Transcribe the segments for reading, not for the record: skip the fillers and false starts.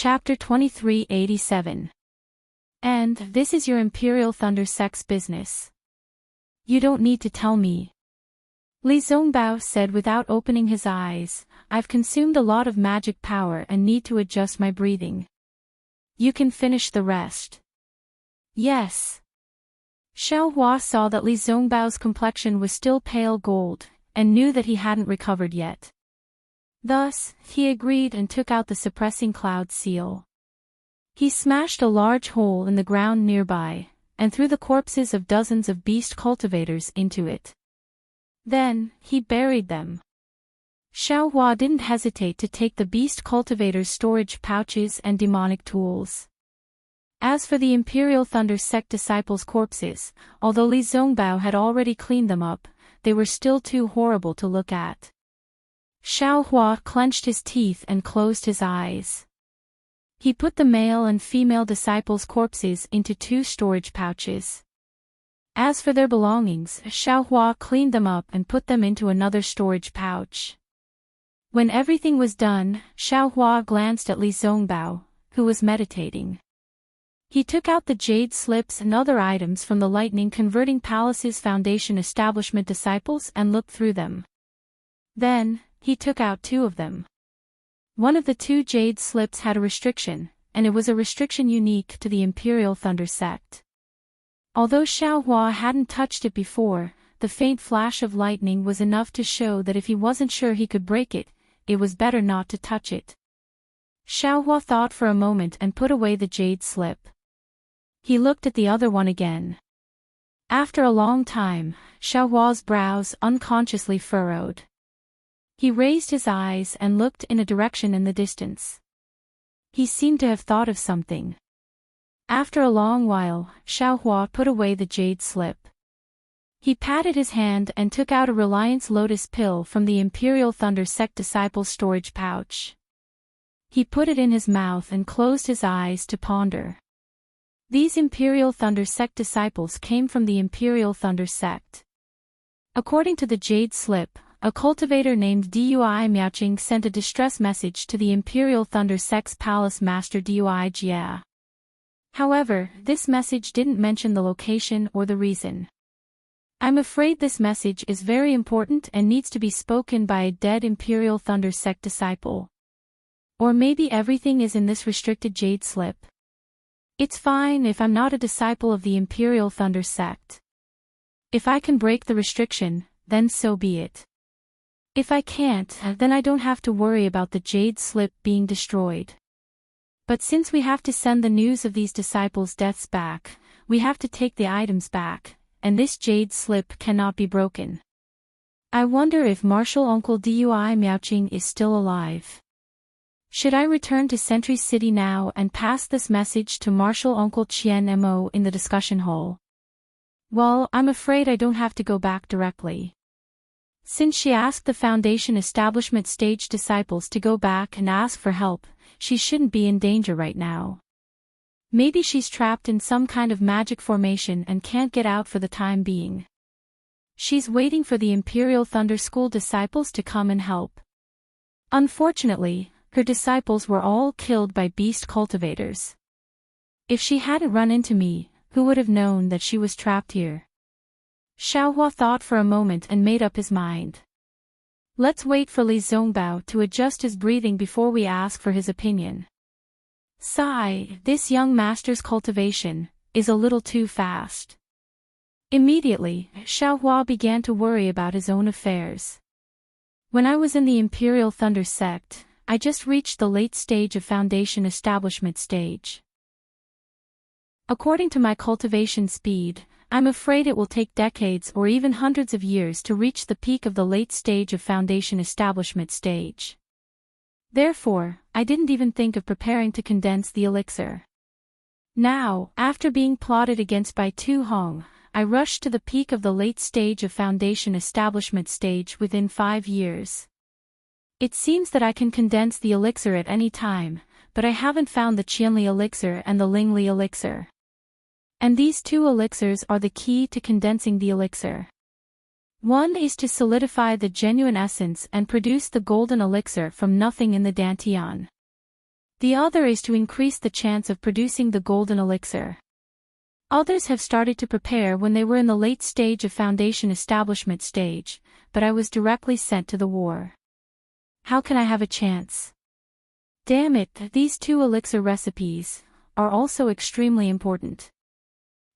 Chapter 2387. And this is your Imperial Thunder sex business. You don't need to tell me. Li Zongbao said without opening his eyes, I've consumed a lot of magic power and need to adjust my breathing. You can finish the rest. Yes. Xiao Hua saw that Li Zongbao's complexion was still pale gold, and knew that he hadn't recovered yet. Thus, he agreed and took out the suppressing cloud seal. He smashed a large hole in the ground nearby, and threw the corpses of dozens of beast cultivators into it. Then, he buried them. Xiao Hua didn't hesitate to take the beast cultivators' storage pouches and demonic tools. As for the Imperial Thunder sect disciples' corpses, although Li Zongbao had already cleaned them up, they were still too horrible to look at. Xiao Hua clenched his teeth and closed his eyes. He put the male and female disciples' corpses into 2 storage pouches. As for their belongings, Xiao Hua cleaned them up and put them into another storage pouch. When everything was done, Xiao Hua glanced at Li Zongbao, who was meditating. He took out the jade slips and other items from the Lightning Converting Palace's Foundation establishment disciples and looked through them. Then, he took out 2 of them. One of the 2 jade slips had a restriction, and it was a restriction unique to the Imperial Thunder sect. Although Xiao Hua hadn't touched it before, the faint flash of lightning was enough to show that if he wasn't sure he could break it, it was better not to touch it. Xiao Hua thought for a moment and put away the jade slip. He looked at the other one again. After a long time, Xiao Hua's brows unconsciously furrowed. He raised his eyes and looked in a direction in the distance. He seemed to have thought of something. After a long while, Xiao Hua put away the jade slip. He patted his hand and took out a Reliance Lotus pill from the Imperial Thunder sect disciple's storage pouch. He put it in his mouth and closed his eyes to ponder. These Imperial Thunder sect disciples came from the Imperial Thunder sect. According to the jade slip, a cultivator named Dui Miaoqing sent a distress message to the Imperial Thunder sect's palace master Dui Jia. However, this message didn't mention the location or the reason. I'm afraid this message is very important and needs to be spoken by a dead Imperial Thunder sect disciple. Or maybe everything is in this restricted jade slip. It's fine if I'm not a disciple of the Imperial Thunder sect. If I can break the restriction, then so be it. If I can't, then I don't have to worry about the jade slip being destroyed. But since we have to send the news of these disciples' deaths back, we have to take the items back, and this jade slip cannot be broken. I wonder if Martial Uncle Dui Miaoqing is still alive. Should I return to Sentry City now and pass this message to Martial Uncle Qian Mo in the discussion hall? Well, I'm afraid I don't have to go back directly. Since she asked the Foundation establishment stage disciples to go back and ask for help, she shouldn't be in danger right now. Maybe she's trapped in some kind of magic formation and can't get out for the time being. She's waiting for the Imperial Thunder School disciples to come and help. Unfortunately, her disciples were all killed by beast cultivators. If she hadn't run into me, who would have known that she was trapped here? Xiao Hua thought for a moment and made up his mind. Let's wait for Li Zongbao to adjust his breathing before we ask for his opinion. Sigh, this young master's cultivation is a little too fast. Immediately, Xiao Hua began to worry about his own affairs. When I was in the Imperial Thunder sect, I just reached the late stage of Foundation establishment stage. According to my cultivation speed, I'm afraid it will take decades or even hundreds of years to reach the peak of the late stage of Foundation establishment stage. Therefore, I didn't even think of preparing to condense the elixir. Now, after being plotted against by Tu Hong, I rushed to the peak of the late stage of Foundation establishment stage within 5 years. It seems that I can condense the elixir at any time, but I haven't found the Qianli elixir and the Lingli elixir. And these 2 elixirs are the key to condensing the elixir. One is to solidify the genuine essence and produce the golden elixir from nothing in the Dantian. The other is to increase the chance of producing the golden elixir. Others have started to prepare when they were in the late stage of foundation establishment stage, but I was directly sent to the war. How can I have a chance? Damn it, these 2 elixir recipes are also extremely important.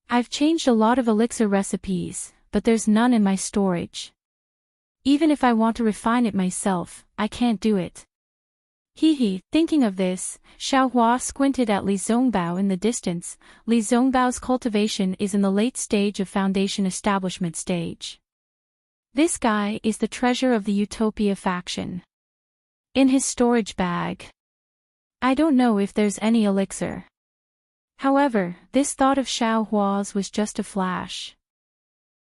I've changed a lot of elixir recipes, but there's none in my storage. Even if I want to refine it myself, I can't do it. Thinking of this, Xiaohua squinted at Li Zongbao in the distance. Li Zongbao's cultivation is in the late stage of foundation establishment stage. This guy is the treasure of the Utopia faction. In his storage bag. I don't know if there's any elixir. However, this thought of Xiaohua's was just a flash.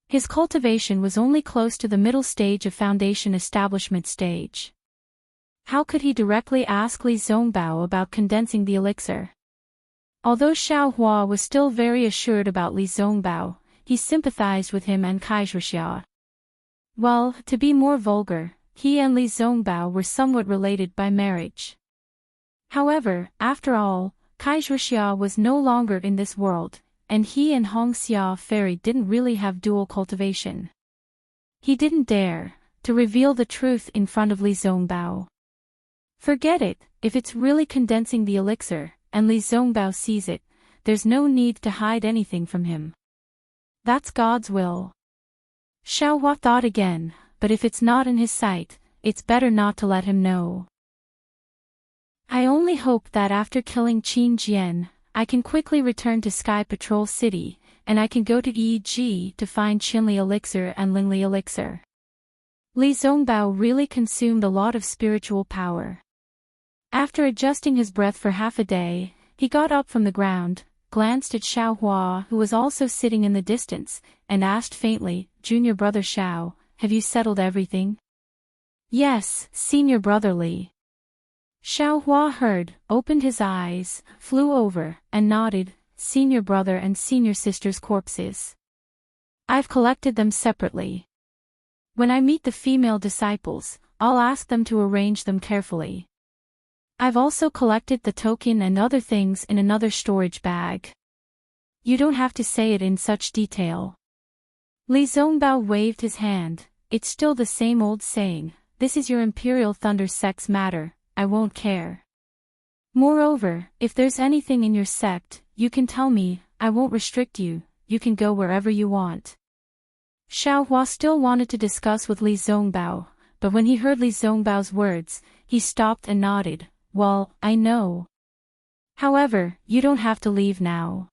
His cultivation was only close to the middle stage of foundation establishment stage. How could he directly ask Li Zongbao about condensing the elixir? Although Xiaohua was still very assured about Li Zongbao, he sympathized with him and Kaizhuxia. Well, to be more vulgar, he and Li Zongbao were somewhat related by marriage. However, after all, Kaizhuxia was no longer in this world, and he and Hongxia Fairy didn't really have dual cultivation. He didn't dare to reveal the truth in front of Li Zongbao. Forget it, if it's really condensing the elixir, and Li Zongbao sees it, there's no need to hide anything from him. That's God's will. Xiaohua thought again, but if it's not in his sight, it's better not to let him know. I only hope that after killing Qin Jian, I can quickly return to Sky Patrol City, and I can go to EG to find Qinli Elixir and Lingli Elixir. Li Zongbao really consumed a lot of spiritual power. After adjusting his breath for half a day, he got up from the ground, glanced at Xiaohua who was also sitting in the distance, and asked faintly, "Junior brother Xiao, have you settled everything?" "Yes, senior brother Li." Xiaohua heard, opened his eyes, flew over, and nodded, "Senior brother and senior sister's corpses. I've collected them separately. When I meet the female disciples, I'll ask them to arrange them carefully. I've also collected the token and other things in another storage bag. You don't have to say it in such detail." Li Zongbao waved his hand. "It's still the same old saying, this is your Imperial Thunder sex matter, I won't care. Moreover, if there's anything in your sect, you can tell me, I won't restrict you, you can go wherever you want." Xiaohua still wanted to discuss with Li Zongbao, but when he heard Li Zongbao's words, he stopped and nodded. "Well, I know. However, you don't have to leave now.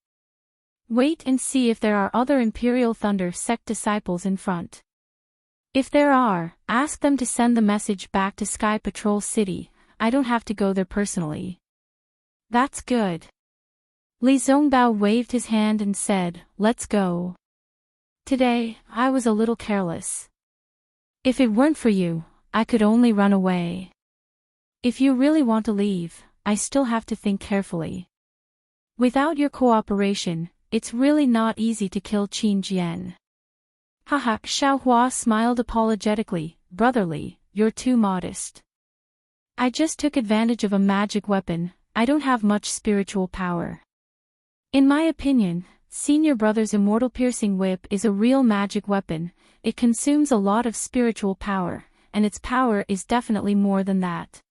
Wait and see if there are other Imperial Thunder sect disciples in front. If there are, ask them to send the message back to Sky Patrol City. I don't have to go there personally." "That's good." Li Zongbao waved his hand and said, "Let's go. Today, I was a little careless. If it weren't for you, I could only run away. If you really want to leave, I still have to think carefully. Without your cooperation, it's really not easy to kill Qin Jian." Haha, Xiaohua smiled apologetically. "Brotherly, you're too modest. I just took advantage of a magic weapon, I don't have much spiritual power. In my opinion, Senior Brother's Immortal Piercing Whip is a real magic weapon, it consumes a lot of spiritual power, and its power is definitely more than that."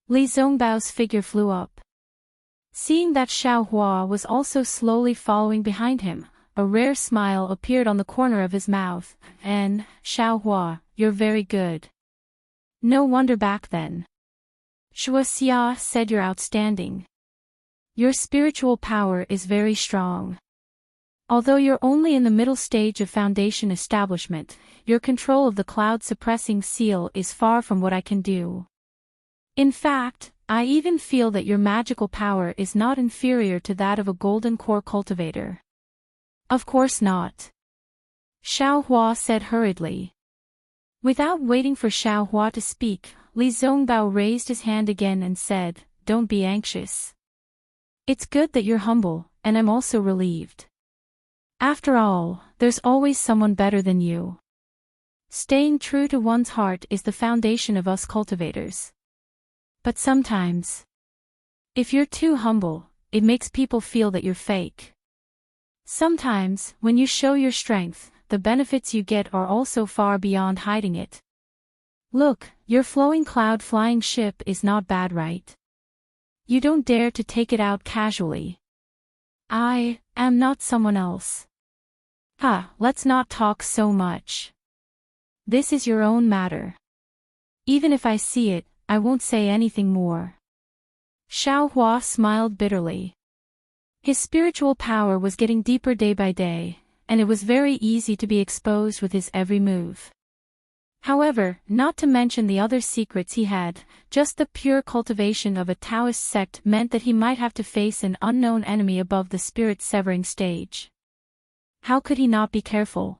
Li Zongbao's figure flew up. Seeing that Xiaohua was also slowly following behind him, a rare smile appeared on the corner of his mouth, and, "Xiaohua, you're very good. No wonder back then. Shuaxia said you're outstanding. Your spiritual power is very strong. Although you're only in the middle stage of foundation establishment, your control of the cloud suppressing seal is far from what I can do. In fact, I even feel that your magical power is not inferior to that of a golden core cultivator." "Of course not," Xiaohua said hurriedly. Without waiting for Xiaohua to speak, Li Zongbao raised his hand again and said, "Don't be anxious. It's good that you're humble, and I'm also relieved. After all, there's always someone better than you. Staying true to one's heart is the foundation of us cultivators. But sometimes If you're too humble, it makes people feel that you're fake. Sometimes, when you show your strength, the benefits you get are also far beyond hiding it. Look, your flowing cloud flying ship is not bad, right? You don't dare to take it out casually. I am not someone else. Let's not talk so much. This is your own matter. Even if I see it, I won't say anything more. Xiao Hua smiled bitterly. His spiritual power was getting deeper day by day, and it was very easy to be exposed with his every move. However, not to mention the other secrets he had, just the pure cultivation of a Taoist sect meant that he might have to face an unknown enemy above the spirit-severing stage. How could he not be careful?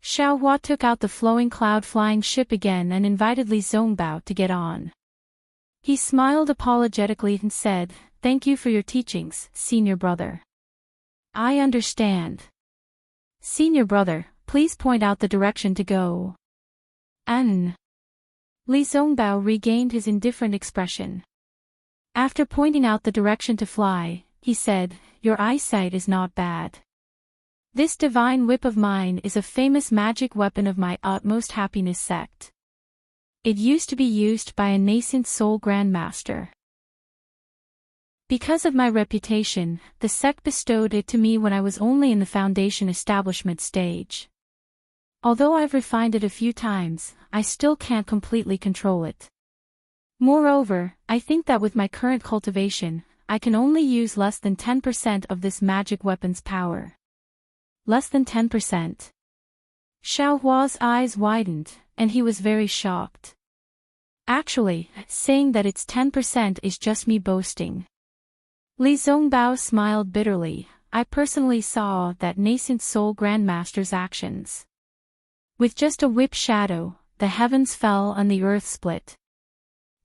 Xiao Hua took out the flowing cloud-flying ship again and invited Li Zongbao to get on. He smiled apologetically and said, "Thank you for your teachings, senior brother. I understand. Senior brother, please point out the direction to go." Li Zongbao regained his indifferent expression. After pointing out the direction to fly, he said, "Your eyesight is not bad. This divine whip of mine is a famous magic weapon of my utmost happiness sect. It used to be used by a nascent soul grandmaster. Because of my reputation, the sect bestowed it to me when I was only in the foundation establishment stage. Although I've refined it a few times, I still can't completely control it. Moreover, I think that with my current cultivation, I can only use less than 10% of this magic weapon's power." Less than 10%. Xiao Hua's eyes widened, and he was very shocked. Actually, saying that it's 10% is just me boasting. Li Zongbao smiled bitterly. I personally saw that nascent soul grandmaster's actions. With just a whip shadow, the heavens fell and the earth split.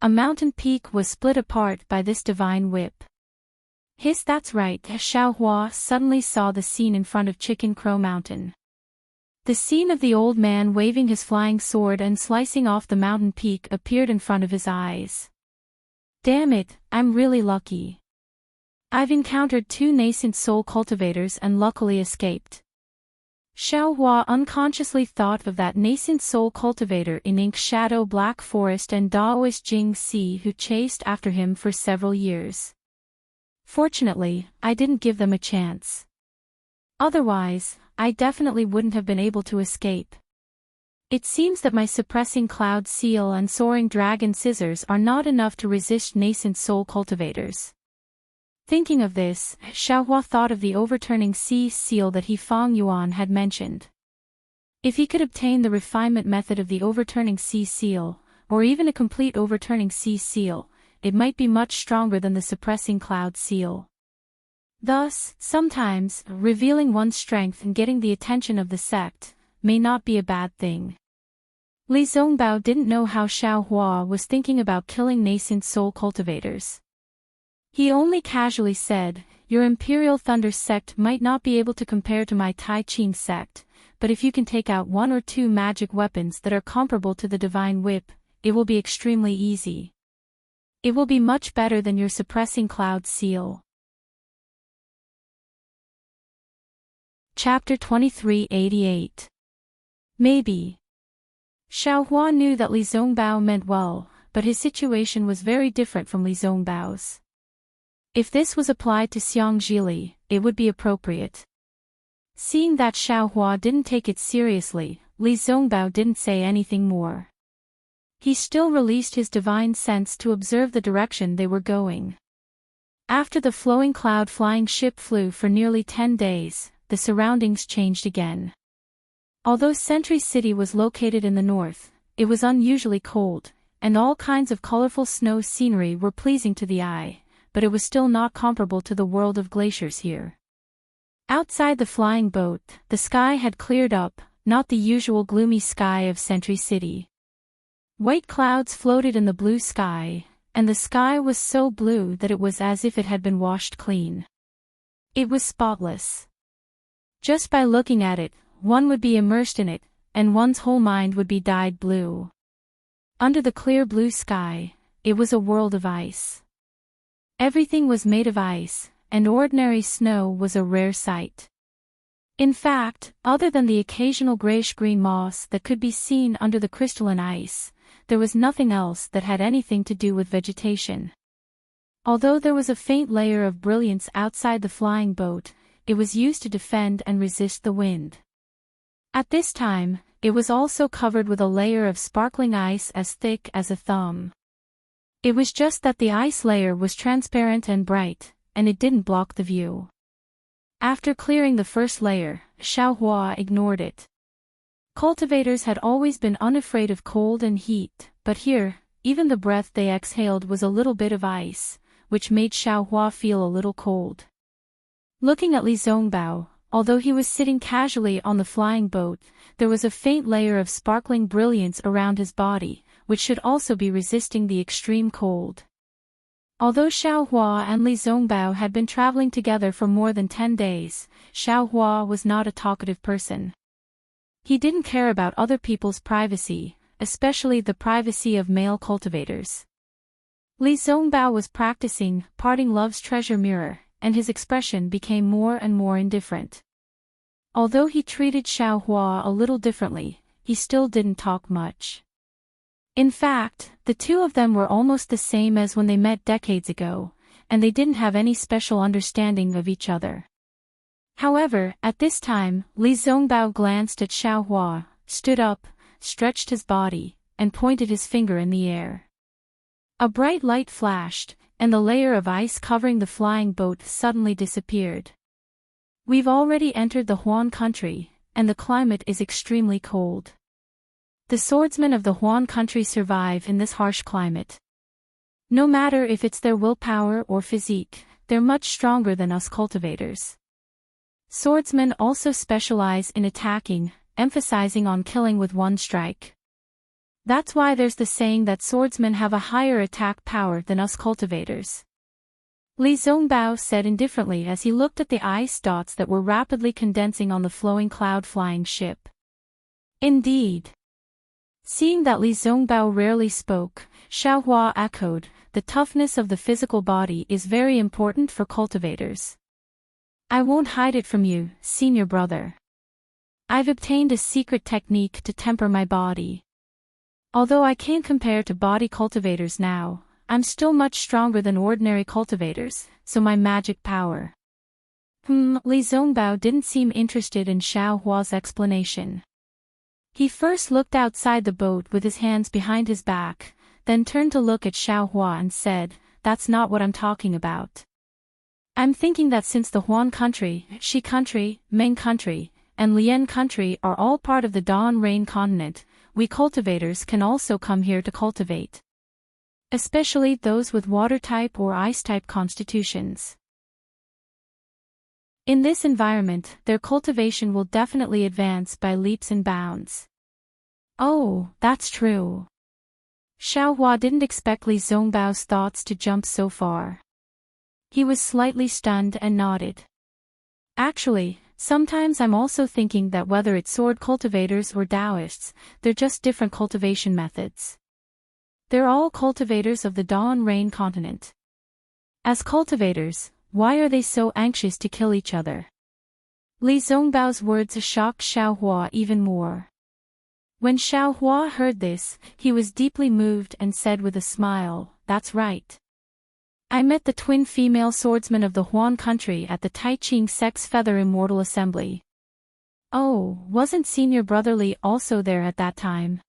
A mountain peak was split apart by this divine whip. That's right. Xiao Hua suddenly saw the scene in front of Chicken Crow Mountain. The scene of the old man waving his flying sword and slicing off the mountain peak appeared in front of his eyes. Damn it, I'm really lucky. I've encountered 2 nascent soul cultivators and luckily escaped. Xiao Hua unconsciously thought of that nascent soul cultivator in Ink Shadow Black Forest and Daoist Jing Si who chased after him for several years. Fortunately, I didn't give them a chance. Otherwise, I definitely wouldn't have been able to escape. It seems that my suppressing cloud seal and soaring dragon scissors are not enough to resist nascent soul cultivators. Thinking of this, Xiao Hua thought of the overturning sea seal that Fang Yuan had mentioned. If he could obtain the refinement method of the overturning sea seal, or even a complete overturning sea seal, it might be much stronger than the suppressing cloud seal. Thus, sometimes, revealing one's strength and getting the attention of the sect may not be a bad thing. Li Zongbao didn't know how Xiao Hua was thinking about killing nascent soul cultivators. He only casually said, "Your Imperial Thunder sect might not be able to compare to my Tai Ching sect, but if you can take out 1 or 2 magic weapons that are comparable to the Divine Whip, it will be extremely easy. It will be much better than your suppressing cloud seal." Chapter 2388. Maybe. Xiao Hua knew that Li Zongbao meant well, but his situation was very different from Li Zongbao's. If this was applied to Xiang Zhili, it would be appropriate. Seeing that Xiao Hua didn't take it seriously, Li Zongbao didn't say anything more. He still released his divine sense to observe the direction they were going. After the flowing cloud flying ship flew for nearly 10 days, the surroundings changed again. Although Sentry City was located in the north, it was unusually cold, and all kinds of colorful snow scenery were pleasing to the eye, but it was still not comparable to the world of glaciers here. Outside the flying boat, the sky had cleared up, not the usual gloomy sky of Sentry City. White clouds floated in the blue sky, and the sky was so blue that it was as if it had been washed clean. It was spotless. Just by looking at it, one would be immersed in it, and one's whole mind would be dyed blue. Under the clear blue sky, it was a world of ice. Everything was made of ice, and ordinary snow was a rare sight. In fact, other than the occasional grayish-green moss that could be seen under the crystalline ice, there was nothing else that had anything to do with vegetation. Although there was a faint layer of brilliance outside the flying boat, it was used to defend and resist the wind. At this time, it was also covered with a layer of sparkling ice as thick as a thumb. It was just that the ice layer was transparent and bright, and it didn't block the view. After clearing the first layer, Xiaohua ignored it. Cultivators had always been unafraid of cold and heat, but here, even the breath they exhaled was a little bit of ice, which made Xiaohua feel a little cold. Looking at Li Zongbao, although he was sitting casually on the flying boat, there was a faint layer of sparkling brilliance around his body, which should also be resisting the extreme cold. Although Xiaohua and Li Zongbao had been traveling together for more than 10 days, Xiaohua was not a talkative person. He didn't care about other people's privacy, especially the privacy of male cultivators. Li Zongbao was practicing parting love's treasure mirror, and his expression became more and more indifferent. Although he treated Xiaohua a little differently, he still didn't talk much. In fact, the two of them were almost the same as when they met decades ago, and they didn't have any special understanding of each other. However, at this time, Li Zongbao glanced at Xiaohua, stood up, stretched his body, and pointed his finger in the air. A bright light flashed, and the layer of ice covering the flying boat suddenly disappeared. We've already entered the Huan country, and the climate is extremely cold. The swordsmen of the Huan country survive in this harsh climate. No matter if it's their willpower or physique, they're much stronger than us cultivators. Swordsmen also specialize in attacking, emphasizing on killing with one strike. That's why there's the saying that swordsmen have a higher attack power than us cultivators. Li Zongbao said indifferently as he looked at the ice dots that were rapidly condensing on the flowing cloud-flying ship. Indeed. Seeing that Li Zongbao rarely spoke, Xiaohua echoed, the toughness of the physical body is very important for cultivators. I won't hide it from you, senior brother. I've obtained a secret technique to temper my body. Although I can't compare to body cultivators now, I'm still much stronger than ordinary cultivators, so my magic power. Li Zongbao didn't seem interested in Xiaohua's explanation. He first looked outside the boat with his hands behind his back, then turned to look at Xiaohua and said, "That's not what I'm talking about. I'm thinking that since the Huan country, Shi country, Meng country, and Lian country are all part of the Dawn Rain continent, we cultivators can also come here to cultivate. Especially those with water-type or ice-type constitutions. In this environment, their cultivation will definitely advance by leaps and bounds." Oh, that's true. Xiaohua didn't expect Li Zongbao's thoughts to jump so far. He was slightly stunned and nodded. Actually, sometimes I'm also thinking that whether it's sword cultivators or Taoists, they're just different cultivation methods. They're all cultivators of the Dawn Rain continent. As cultivators, why are they so anxious to kill each other? Li Zongbao's words shocked Xiaohua even more. When Xiaohua heard this, he was deeply moved and said with a smile, "That's right. I met the twin female swordsmen of the Huan country at the Taiqing Sex Feather Immortal Assembly." Oh, wasn't Senior Brother Li also there at that time?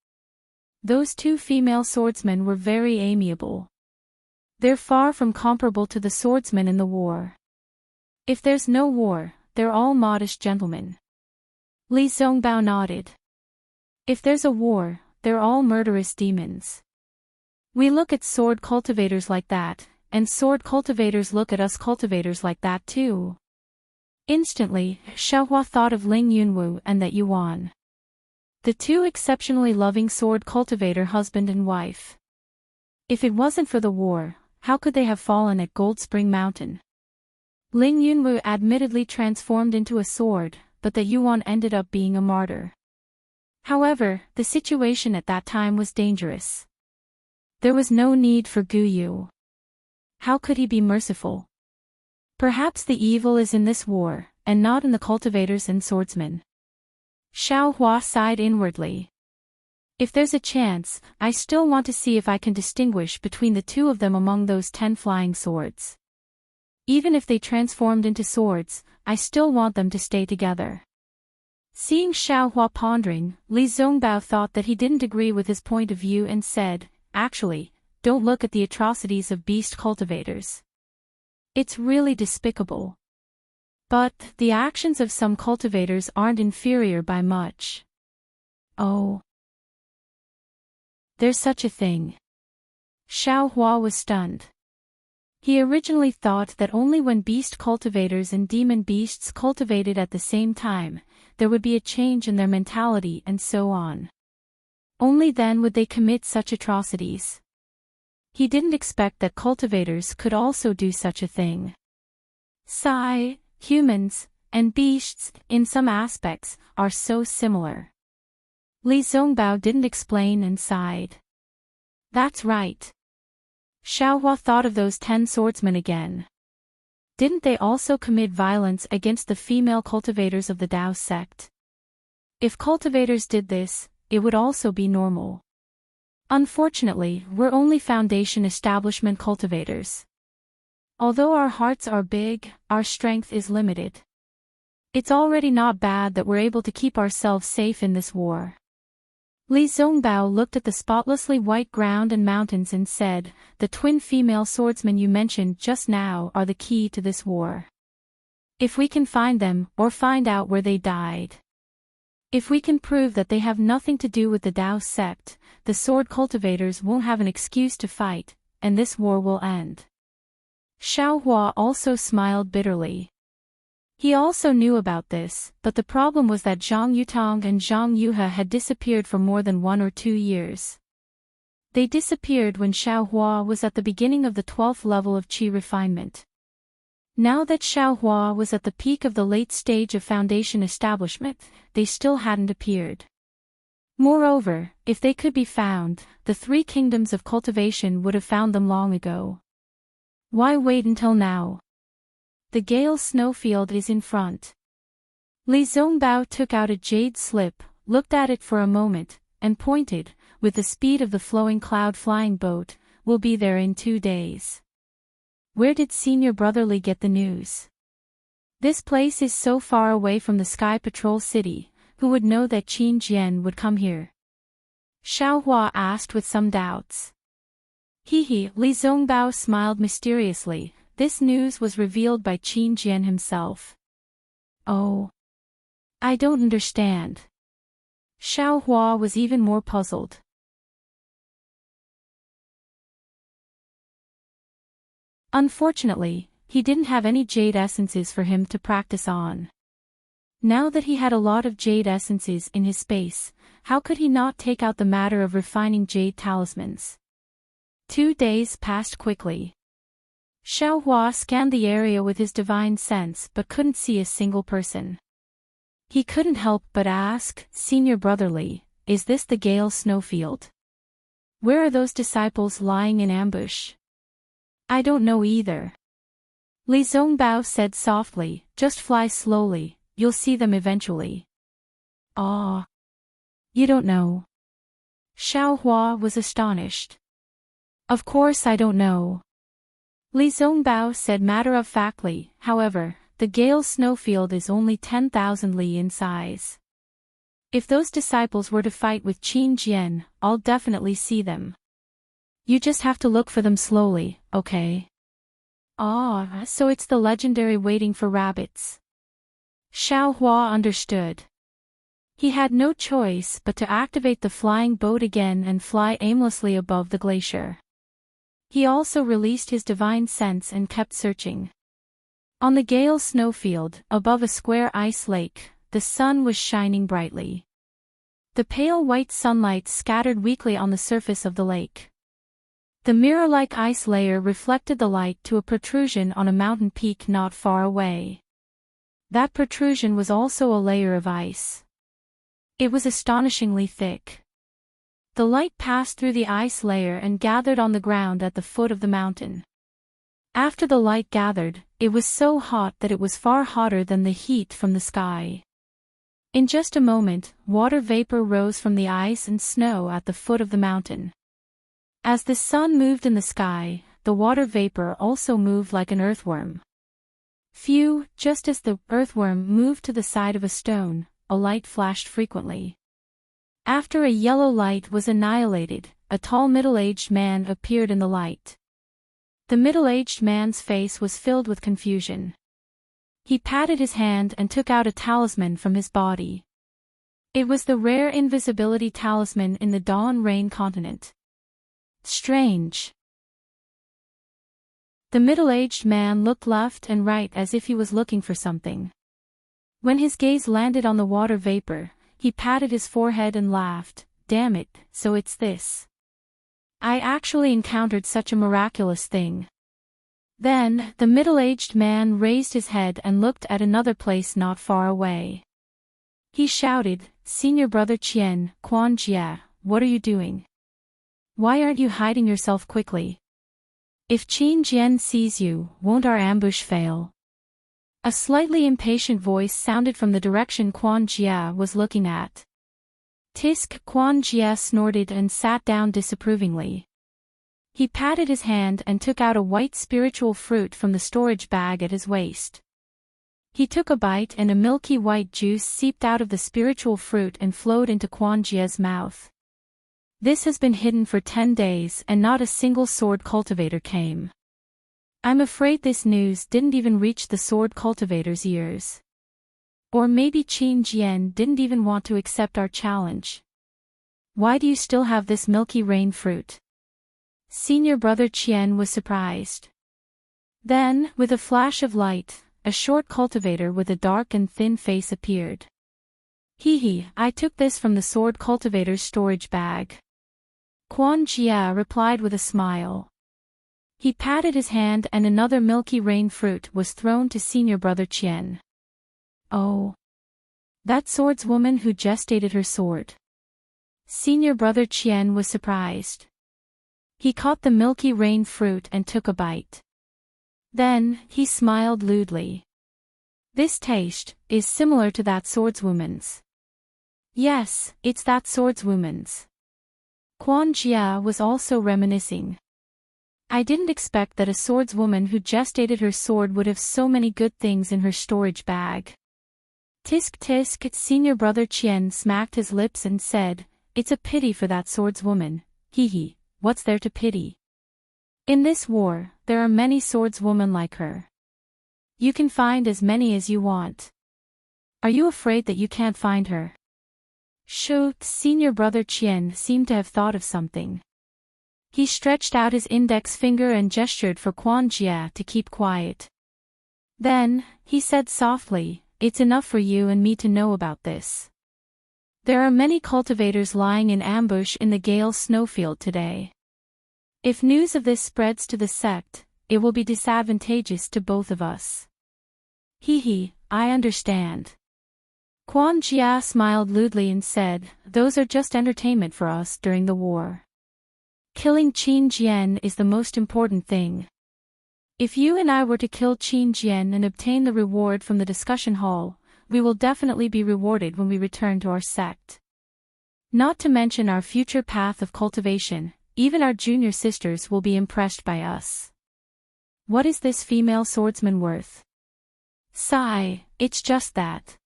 Those two female swordsmen were very amiable. They're far from comparable to the swordsmen in the war. If there's no war, they're all modest gentlemen. Li Zongbao nodded. If there's a war, they're all murderous demons. We look at sword cultivators like that, and sword cultivators look at us cultivators like that too. Instantly, Xiaohua thought of Ling Yunwu and that Yuan. The two exceptionally loving sword cultivator husband and wife. If it wasn't for the war, how could they have fallen at Gold Spring Mountain? Ling Yunwu admittedly transformed into a sword, but that Yuan ended up being a martyr. However, the situation at that time was dangerous. There was no need for Gu Yu. How could he be merciful? Perhaps the evil is in this war, and not in the cultivators and swordsmen. Xiao Hua sighed inwardly. If there's a chance, I still want to see if I can distinguish between the two of them among those 10 flying swords. Even if they transformed into swords, I still want them to stay together. Seeing Xiao Hua pondering, Li Zongbao thought that he didn't agree with his point of view and said, "Actually, don't look at the atrocities of beast cultivators. It's really despicable. But the actions of some cultivators aren't inferior by much." Oh. There's such a thing. Xiao Hua was stunned. He originally thought that only when beast cultivators and demon beasts cultivated at the same time, there would be a change in their mentality and so on. Only then would they commit such atrocities. He didn't expect that cultivators could also do such a thing. Humans and beasts, in some aspects, are so similar. Li Zongbao didn't explain and sighed. That's right. Xiao Hua thought of those 10 swordsmen again. Didn't they also commit violence against the female cultivators of the Dao sect? If cultivators did this, it would also be normal. Unfortunately, we're only Foundation establishment cultivators. Although our hearts are big, our strength is limited. It's already not bad that we're able to keep ourselves safe in this war. Li Zongbao looked at the spotlessly white ground and mountains and said, "The twin female swordsmen you mentioned just now are the key to this war. If we can find them, or find out where they died. If we can prove that they have nothing to do with the Dao sect, the sword cultivators won't have an excuse to fight, and this war will end." Xiao Hua also smiled bitterly. He also knew about this, but the problem was that Zhang Yutong and Zhang Yuhe had disappeared for more than 1 or 2 years. They disappeared when Xiao Hua was at the beginning of the 12th level of Qi refinement. Now that Xiao Hua was at the peak of the late stage of Foundation establishment, they still hadn't appeared. Moreover, if they could be found, the 3 kingdoms of cultivation would have found them long ago. Why wait until now? The Gale snowfield is in front. Li Zongbao took out a jade slip, looked at it for a moment, and pointed, with the speed of the flowing cloud flying boat, "We'll be there in 2 days. Where did Senior Brotherly get the news? This place is so far away from the Sky Patrol City, who would know that Qin Jian would come here?" Xiao Hua asked with some doubts. Li Zongbao smiled mysteriously. This news was revealed by Qin Jian himself. Oh. I don't understand. Xiao Hua was even more puzzled. Unfortunately, he didn't have any jade essences for him to practice on. Now that he had a lot of jade essences in his space, how could he not take out the matter of refining jade talismans? 2 days passed quickly. Xiao Hua scanned the area with his divine sense but couldn't see a single person. He couldn't help but ask, "Senior Brotherly, is this the Gale snowfield? Where are those disciples lying in ambush?" "I don't know either." Li Zongbao said softly, "Just fly slowly, you'll see them eventually." "Ah. You don't know?" Xiao Hua was astonished. "Of course I don't know." Li Zongbao said matter-of-factly, "However, the Gale snowfield is only 10,000 li in size. If those disciples were to fight with Qin Jian, I'll definitely see them. You just have to look for them slowly, okay?" "Ah, so it's the legendary waiting for rabbits." Xiao Hua understood. He had no choice but to activate the flying boat again and fly aimlessly above the glacier. He also released his divine sense and kept searching. On the Gale snowfield, above a square ice lake, the sun was shining brightly. The pale white sunlight scattered weakly on the surface of the lake. The mirror-like ice layer reflected the light to a protrusion on a mountain peak not far away. That protrusion was also a layer of ice. It was astonishingly thick. The light passed through the ice layer and gathered on the ground at the foot of the mountain. After the light gathered, it was so hot that it was far hotter than the heat from the sky. In just a moment, water vapor rose from the ice and snow at the foot of the mountain. As the sun moved in the sky, the water vapor also moved like an earthworm. Phew, just as the earthworm moved to the side of a stone, a light flashed frequently. After a yellow light was annihilated, a tall middle-aged man appeared in the light. The middle-aged man's face was filled with confusion. He patted his hand and took out a talisman from his body. It was the rare invisibility talisman in the Dawn Rain continent. Strange. The middle-aged man looked left and right as if he was looking for something. When his gaze landed on the water vapor, he patted his forehead and laughed. Damn it, so it's this. I actually encountered such a miraculous thing. Then, the middle-aged man raised his head and looked at another place not far away. He shouted, Senior Brother Qian, Quan Jia, what are you doing? Why aren't you hiding yourself quickly? If Qin Jian sees you, won't our ambush fail? A slightly impatient voice sounded from the direction Quan Jia was looking at. Tisk, Quan Jia snorted and sat down disapprovingly. He patted his hand and took out a white spiritual fruit from the storage bag at his waist. He took a bite and a milky white juice seeped out of the spiritual fruit and flowed into Quan Jia's mouth. This has been hidden for 10 days and not a single sword cultivator came. I'm afraid this news didn't even reach the sword cultivator's ears. Or maybe Qin Jian didn't even want to accept our challenge. Why do you still have this milky rain fruit? Senior Brother Qian was surprised. Then, with a flash of light, a short cultivator with a dark and thin face appeared. Hee, I took this from the sword cultivator's storage bag. Quan Jia replied with a smile. He patted his hand and another milky rain fruit was thrown to Senior Brother Qian. Oh. That swordswoman who gestated her sword. Senior Brother Qian was surprised. He caught the milky rain fruit and took a bite. Then, he smiled lewdly. This taste is similar to that swordswoman's. Yes, it's that swordswoman's. Quan Jia was also reminiscing. I didn't expect that a swordswoman who gestated her sword would have so many good things in her storage bag. Tisk tisk, Senior Brother Qian smacked his lips and said, It's a pity for that swordswoman. Hee, what's there to pity? In this war, there are many swordswomen like her. You can find as many as you want. Are you afraid that you can't find her? Shoo, Senior Brother Qian seemed to have thought of something. He stretched out his index finger and gestured for Quan Jia to keep quiet. Then, he said softly, It's enough for you and me to know about this. There are many cultivators lying in ambush in the Gale snowfield today. If news of this spreads to the sect, it will be disadvantageous to both of us. Hee, I understand. Quan Jia smiled lewdly and said, Those are just entertainment for us during the war. Killing Qin Jian is the most important thing. If you and I were to kill Qin Jian and obtain the reward from the discussion hall, we will definitely be rewarded when we return to our sect. Not to mention our future path of cultivation, even our junior sisters will be impressed by us. What is this female swordsman worth? Sigh, it's just that.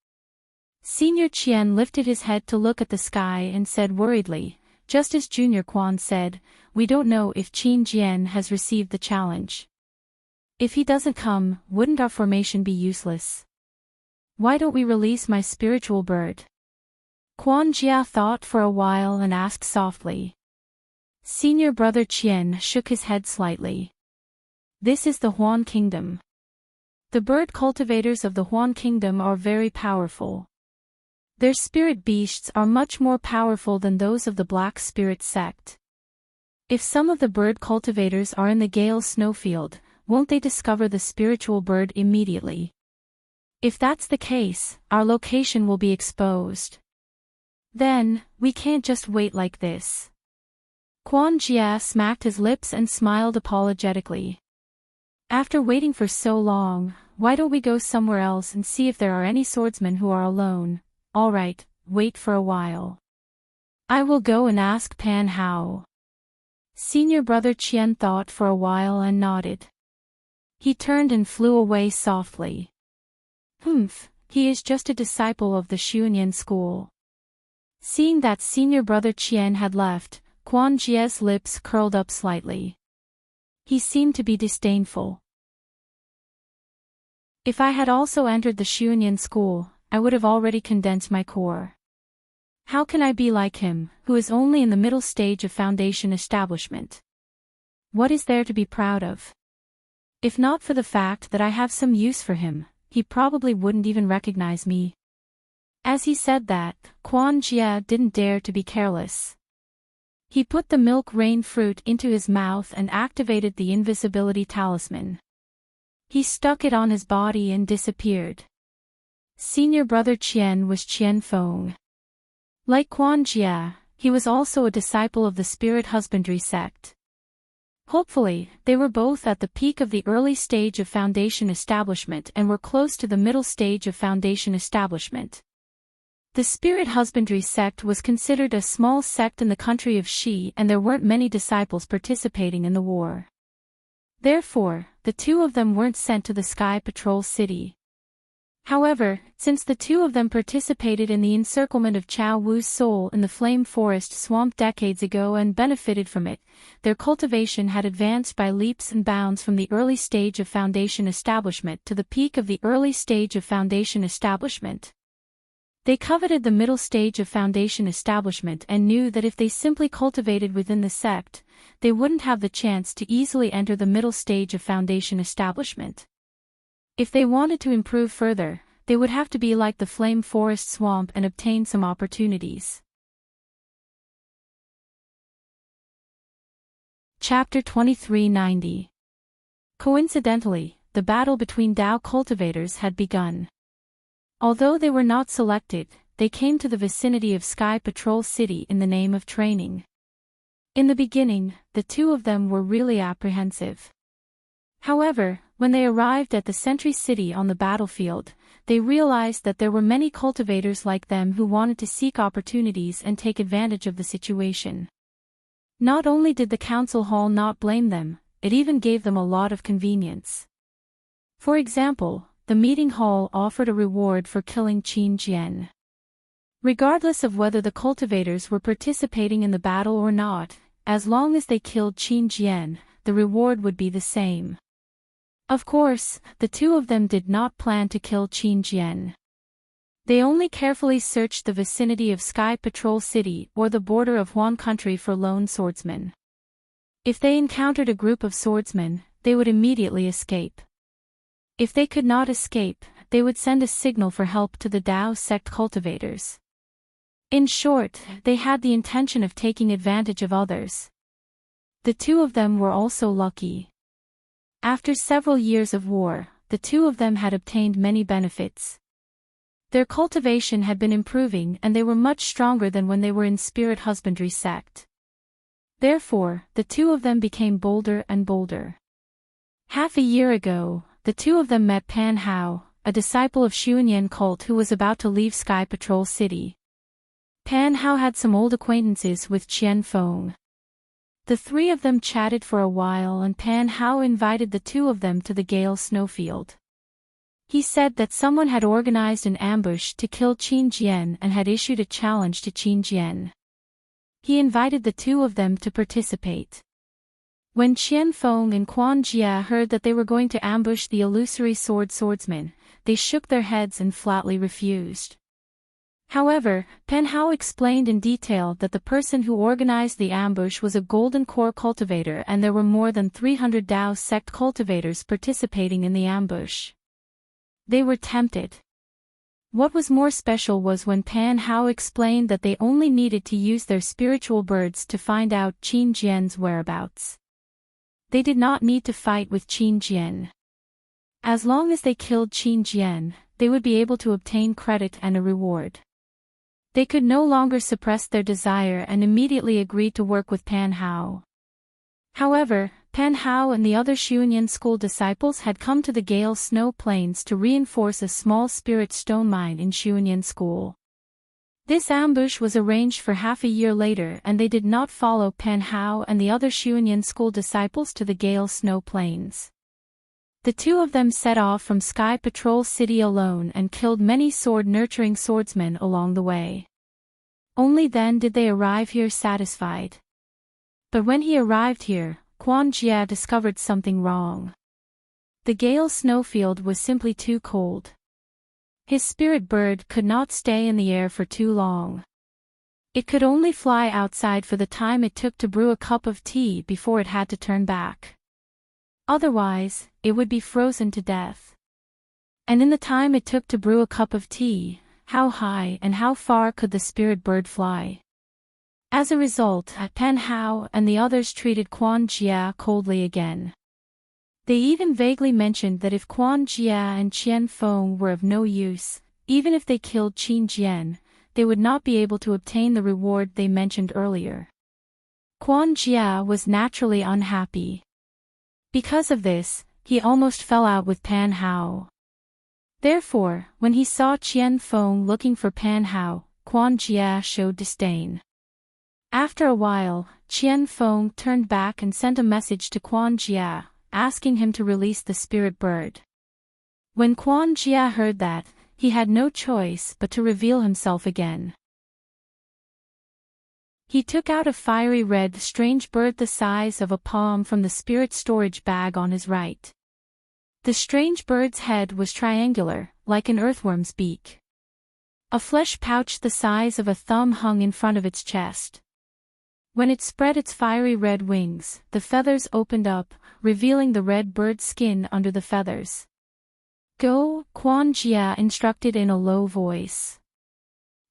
Senior Qian lifted his head to look at the sky and said worriedly, just as Junior Quan said, we don't know if Qin Jian has received the challenge. If he doesn't come, wouldn't our formation be useless? Why don't we release my spiritual bird? Quan Jia thought for a while and asked softly. Senior Brother Qian shook his head slightly. This is the Huan Kingdom. The bird cultivators of the Huan Kingdom are very powerful. Their spirit beasts are much more powerful than those of the Black Spirit sect. If some of the bird cultivators are in the Gale snowfield, won't they discover the spiritual bird immediately? If that's the case, our location will be exposed. Then, we can't just wait like this. Quan Jia smacked his lips and smiled apologetically. After waiting for so long, why don't we go somewhere else and see if there are any swordsmen who are alone? All right, wait for a while. I will go and ask Pan Hao. Senior brother Qian thought for a while and nodded. He turned and flew away softly. Humph, he is just a disciple of the Xuanyan school. Seeing that senior brother Qian had left, Quan Jie's lips curled up slightly. He seemed to be disdainful. If I had also entered the Xuanyan school, I would have already condensed my core. How can I be like him, who is only in the middle stage of foundation establishment? What is there to be proud of? If not for the fact that I have some use for him, he probably wouldn't even recognize me. As he said that, Quan Jie didn't dare to be careless. He put the milk rain fruit into his mouth and activated the invisibility talisman. He stuck it on his body and disappeared. Senior brother Qian was Qian Feng. Like Quan Jie, he was also a disciple of the spirit husbandry sect. Hopefully, they were both at the peak of the early stage of foundation establishment and were close to the middle stage of foundation establishment. The spirit husbandry sect was considered a small sect in the country of Xi, and there weren't many disciples participating in the war. Therefore, the two of them weren't sent to the Sky Patrol City. However, since the two of them participated in the encirclement of Chao Wu's soul in the Flame Forest Swamp decades ago and benefited from it, their cultivation had advanced by leaps and bounds from the early stage of foundation establishment to the peak of the early stage of foundation establishment. They coveted the middle stage of foundation establishment and knew that if they simply cultivated within the sect, they wouldn't have the chance to easily enter the middle stage of foundation establishment. If they wanted to improve further, they would have to be like the Flame Forest Swamp and obtain some opportunities. Chapter 2390. Coincidentally, the battle between Dao cultivators had begun. Although they were not selected, they came to the vicinity of Sky Patrol City in the name of training. In the beginning, the two of them were really apprehensive. However, when they arrived at the Sentry City on the battlefield, they realized that there were many cultivators like them who wanted to seek opportunities and take advantage of the situation. Not only did the council hall not blame them, it even gave them a lot of convenience. For example, the meeting hall offered a reward for killing Qin Jian. Regardless of whether the cultivators were participating in the battle or not, as long as they killed Qin Jian, the reward would be the same. Of course, the two of them did not plan to kill Qin Jian. They only carefully searched the vicinity of Sky Patrol City or the border of Huan country for lone swordsmen. If they encountered a group of swordsmen, they would immediately escape. If they could not escape, they would send a signal for help to the Dao sect cultivators. In short, they had the intention of taking advantage of others. The two of them were also lucky. After several years of war, the two of them had obtained many benefits. Their cultivation had been improving and they were much stronger than when they were in spirit husbandry sect. Therefore, the two of them became bolder and bolder. Half a year ago, the two of them met Pan Hao, a disciple of Xuanyan cult who was about to leave Sky Patrol City. Pan Hao had some old acquaintances with Qian Feng. The three of them chatted for a while and Pan Hao invited the two of them to the Gale snowfield. He said that someone had organized an ambush to kill Qin Jian and had issued a challenge to Qin Jian. He invited the two of them to participate. When Qian Feng and Quan Jie heard that they were going to ambush the illusory swordsmen, they shook their heads and flatly refused. However, Pan Hao explained in detail that the person who organized the ambush was a golden core cultivator and there were more than 300 Dao sect cultivators participating in the ambush. They were tempted. What was more special was when Pan Hao explained that they only needed to use their spiritual birds to find out Qin Jian's whereabouts. They did not need to fight with Qin Jian. As long as they killed Qin Jian, they would be able to obtain credit and a reward. They could no longer suppress their desire and immediately agreed to work with Pan Hao. However, Pan Hao and the other Xuanyan school disciples had come to the Gale Snow Plains to reinforce a small spirit stone mine in Xuanyan school. This ambush was arranged for half a year later, and they did not follow Pan Hao and the other Xuanyan school disciples to the Gale Snow Plains. The two of them set off from Sky Patrol City alone and killed many sword-nurturing swordsmen along the way. Only then did they arrive here satisfied. But when he arrived here, Quan Jia discovered something wrong. The Gale Snowfield was simply too cold. His spirit bird could not stay in the air for too long. It could only fly outside for the time it took to brew a cup of tea before it had to turn back. Otherwise, it would be frozen to death. And in the time it took to brew a cup of tea, how high and how far could the spirit bird fly? As a result, Pan Hao and the others treated Quan Jia coldly again. They even vaguely mentioned that if Quan Jia and Qian Feng were of no use, even if they killed Qin Jian, they would not be able to obtain the reward they mentioned earlier. Quan Jia was naturally unhappy. Because of this, he almost fell out with Pan Hao. Therefore, when he saw Qian Feng looking for Pan Hao, Quan Jia showed disdain. After a while, Qian Feng turned back and sent a message to Quan Jia, asking him to release the spirit bird. When Quan Jia heard that, he had no choice but to reveal himself again. He took out a fiery red strange bird the size of a palm from the spirit storage bag on his right. The strange bird's head was triangular, like an earthworm's beak. A flesh pouch the size of a thumb hung in front of its chest. When it spread its fiery red wings, the feathers opened up, revealing the red bird's skin under the feathers. Go, Quan Jia instructed in a low voice.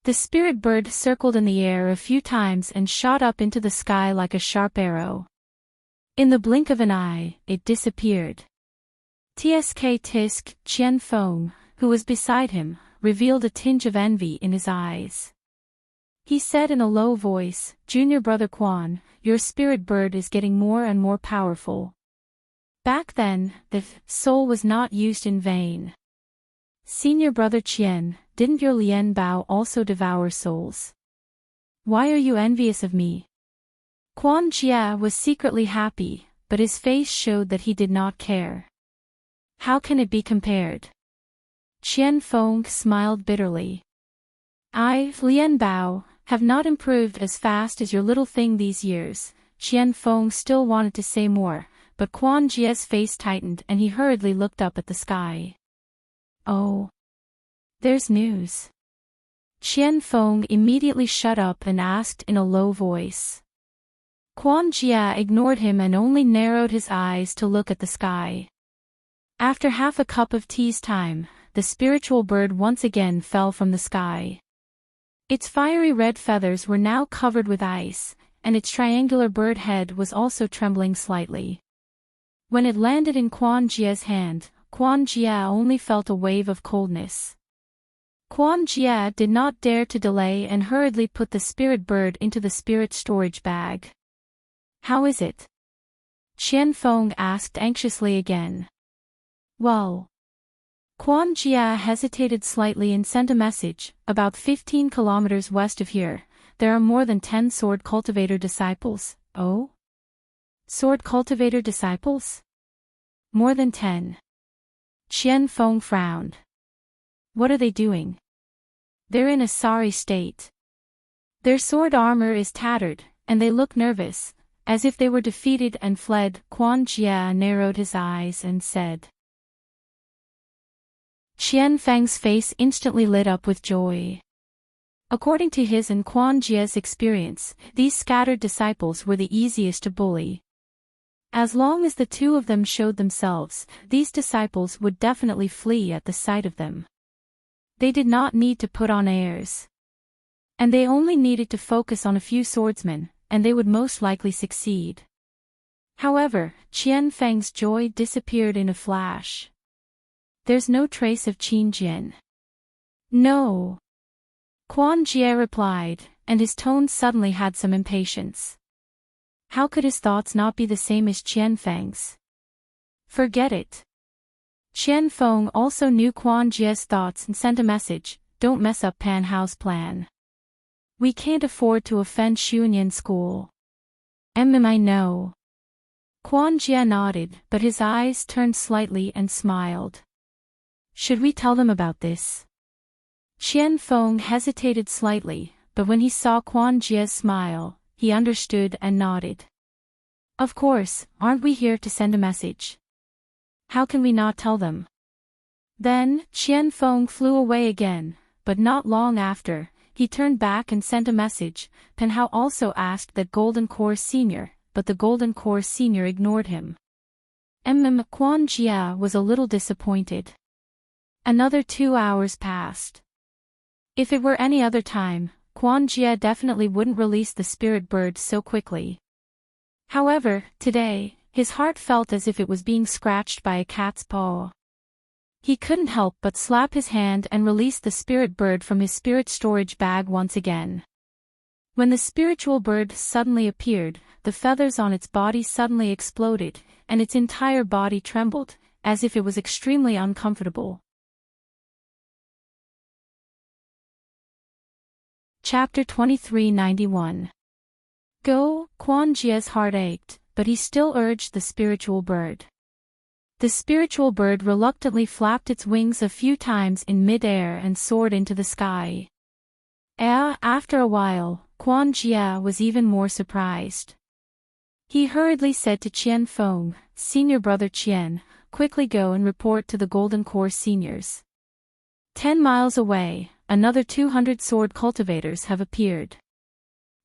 The spirit bird circled in the air a few times and shot up into the sky like a sharp arrow. In the blink of an eye, it disappeared. Tisk Qian Feng, who was beside him, revealed a tinge of envy in his eyes. He said in a low voice, "Junior brother Quan, your spirit bird is getting more and more powerful." Back then, the soul was not used in vain. Senior brother Qian, didn't your Lian Bao also devour souls? Why are you envious of me? Quan Jia was secretly happy, but his face showed that he did not care. How can it be compared? Qian Feng smiled bitterly. I, Lian Bao, have not improved as fast as your little thing these years. Qian Feng still wanted to say more, but Quan Jia's face tightened and he hurriedly looked up at the sky. Oh. There's news. Qian Feng immediately shut up and asked in a low voice. Quan Jia ignored him and only narrowed his eyes to look at the sky. After half a cup of tea's time, the spiritual bird once again fell from the sky. Its fiery red feathers were now covered with ice, and its triangular bird head was also trembling slightly. When it landed in Quan Jia's hand, Quan Jia only felt a wave of coldness. Quan Jia did not dare to delay and hurriedly put the spirit bird into the spirit storage bag. How is it? Qian Feng asked anxiously again. Well. Quan Jia hesitated slightly and sent a message. About 15 kilometers west of here, there are more than 10 sword cultivator disciples. Oh? Sword cultivator disciples? More than 10. Qian Feng frowned. What are they doing? They're in a sorry state. Their sword armor is tattered, and they look nervous, as if they were defeated and fled. Quan Jia narrowed his eyes and said. Qian Feng's face instantly lit up with joy. According to his and Quan Jia's experience, these scattered disciples were the easiest to bully. As long as the two of them showed themselves, these disciples would definitely flee at the sight of them. They did not need to put on airs. And they only needed to focus on a few swordsmen, and they would most likely succeed. However, Qian Feng's joy disappeared in a flash. There's no trace of Qin Jian. No. Quan Jia replied, and his tone suddenly had some impatience. How could his thoughts not be the same as Qianfeng's? Forget it. Qianfeng also knew Quan Jie's thoughts and sent a message, "Don't mess up Pan Hao's plan. We can't afford to offend Xuanyan School." I know. Quan Jie nodded, but his eyes turned slightly and smiled. Should we tell them about this? Qianfeng hesitated slightly, but when he saw Quan Jie's smile, he understood and nodded. Of course, aren't we here to send a message? How can we not tell them? Then, Qianfeng flew away again, but not long after, he turned back and sent a message. Pan Hao also asked that Golden Core Senior, but the Golden Core Senior ignored him. Quan Jie was a little disappointed. Another 2 hours passed. If it were any other time, Quan Jie definitely wouldn't release the spirit bird so quickly. However, today, his heart felt as if it was being scratched by a cat's paw. He couldn't help but slap his hand and release the spirit bird from his spirit storage bag once again. When the spiritual bird suddenly appeared, the feathers on its body suddenly exploded, and its entire body trembled, as if it was extremely uncomfortable. Chapter 2391. Go, Quan Jie's heart ached, but he still urged the spiritual bird. The spiritual bird reluctantly flapped its wings a few times in mid-air and soared into the sky. After a while, Quan Jie was even more surprised. He hurriedly said to Qianfeng, "Senior brother Qian, quickly go and report to the Golden Core Seniors. 10 miles away, another 200 sword cultivators have appeared.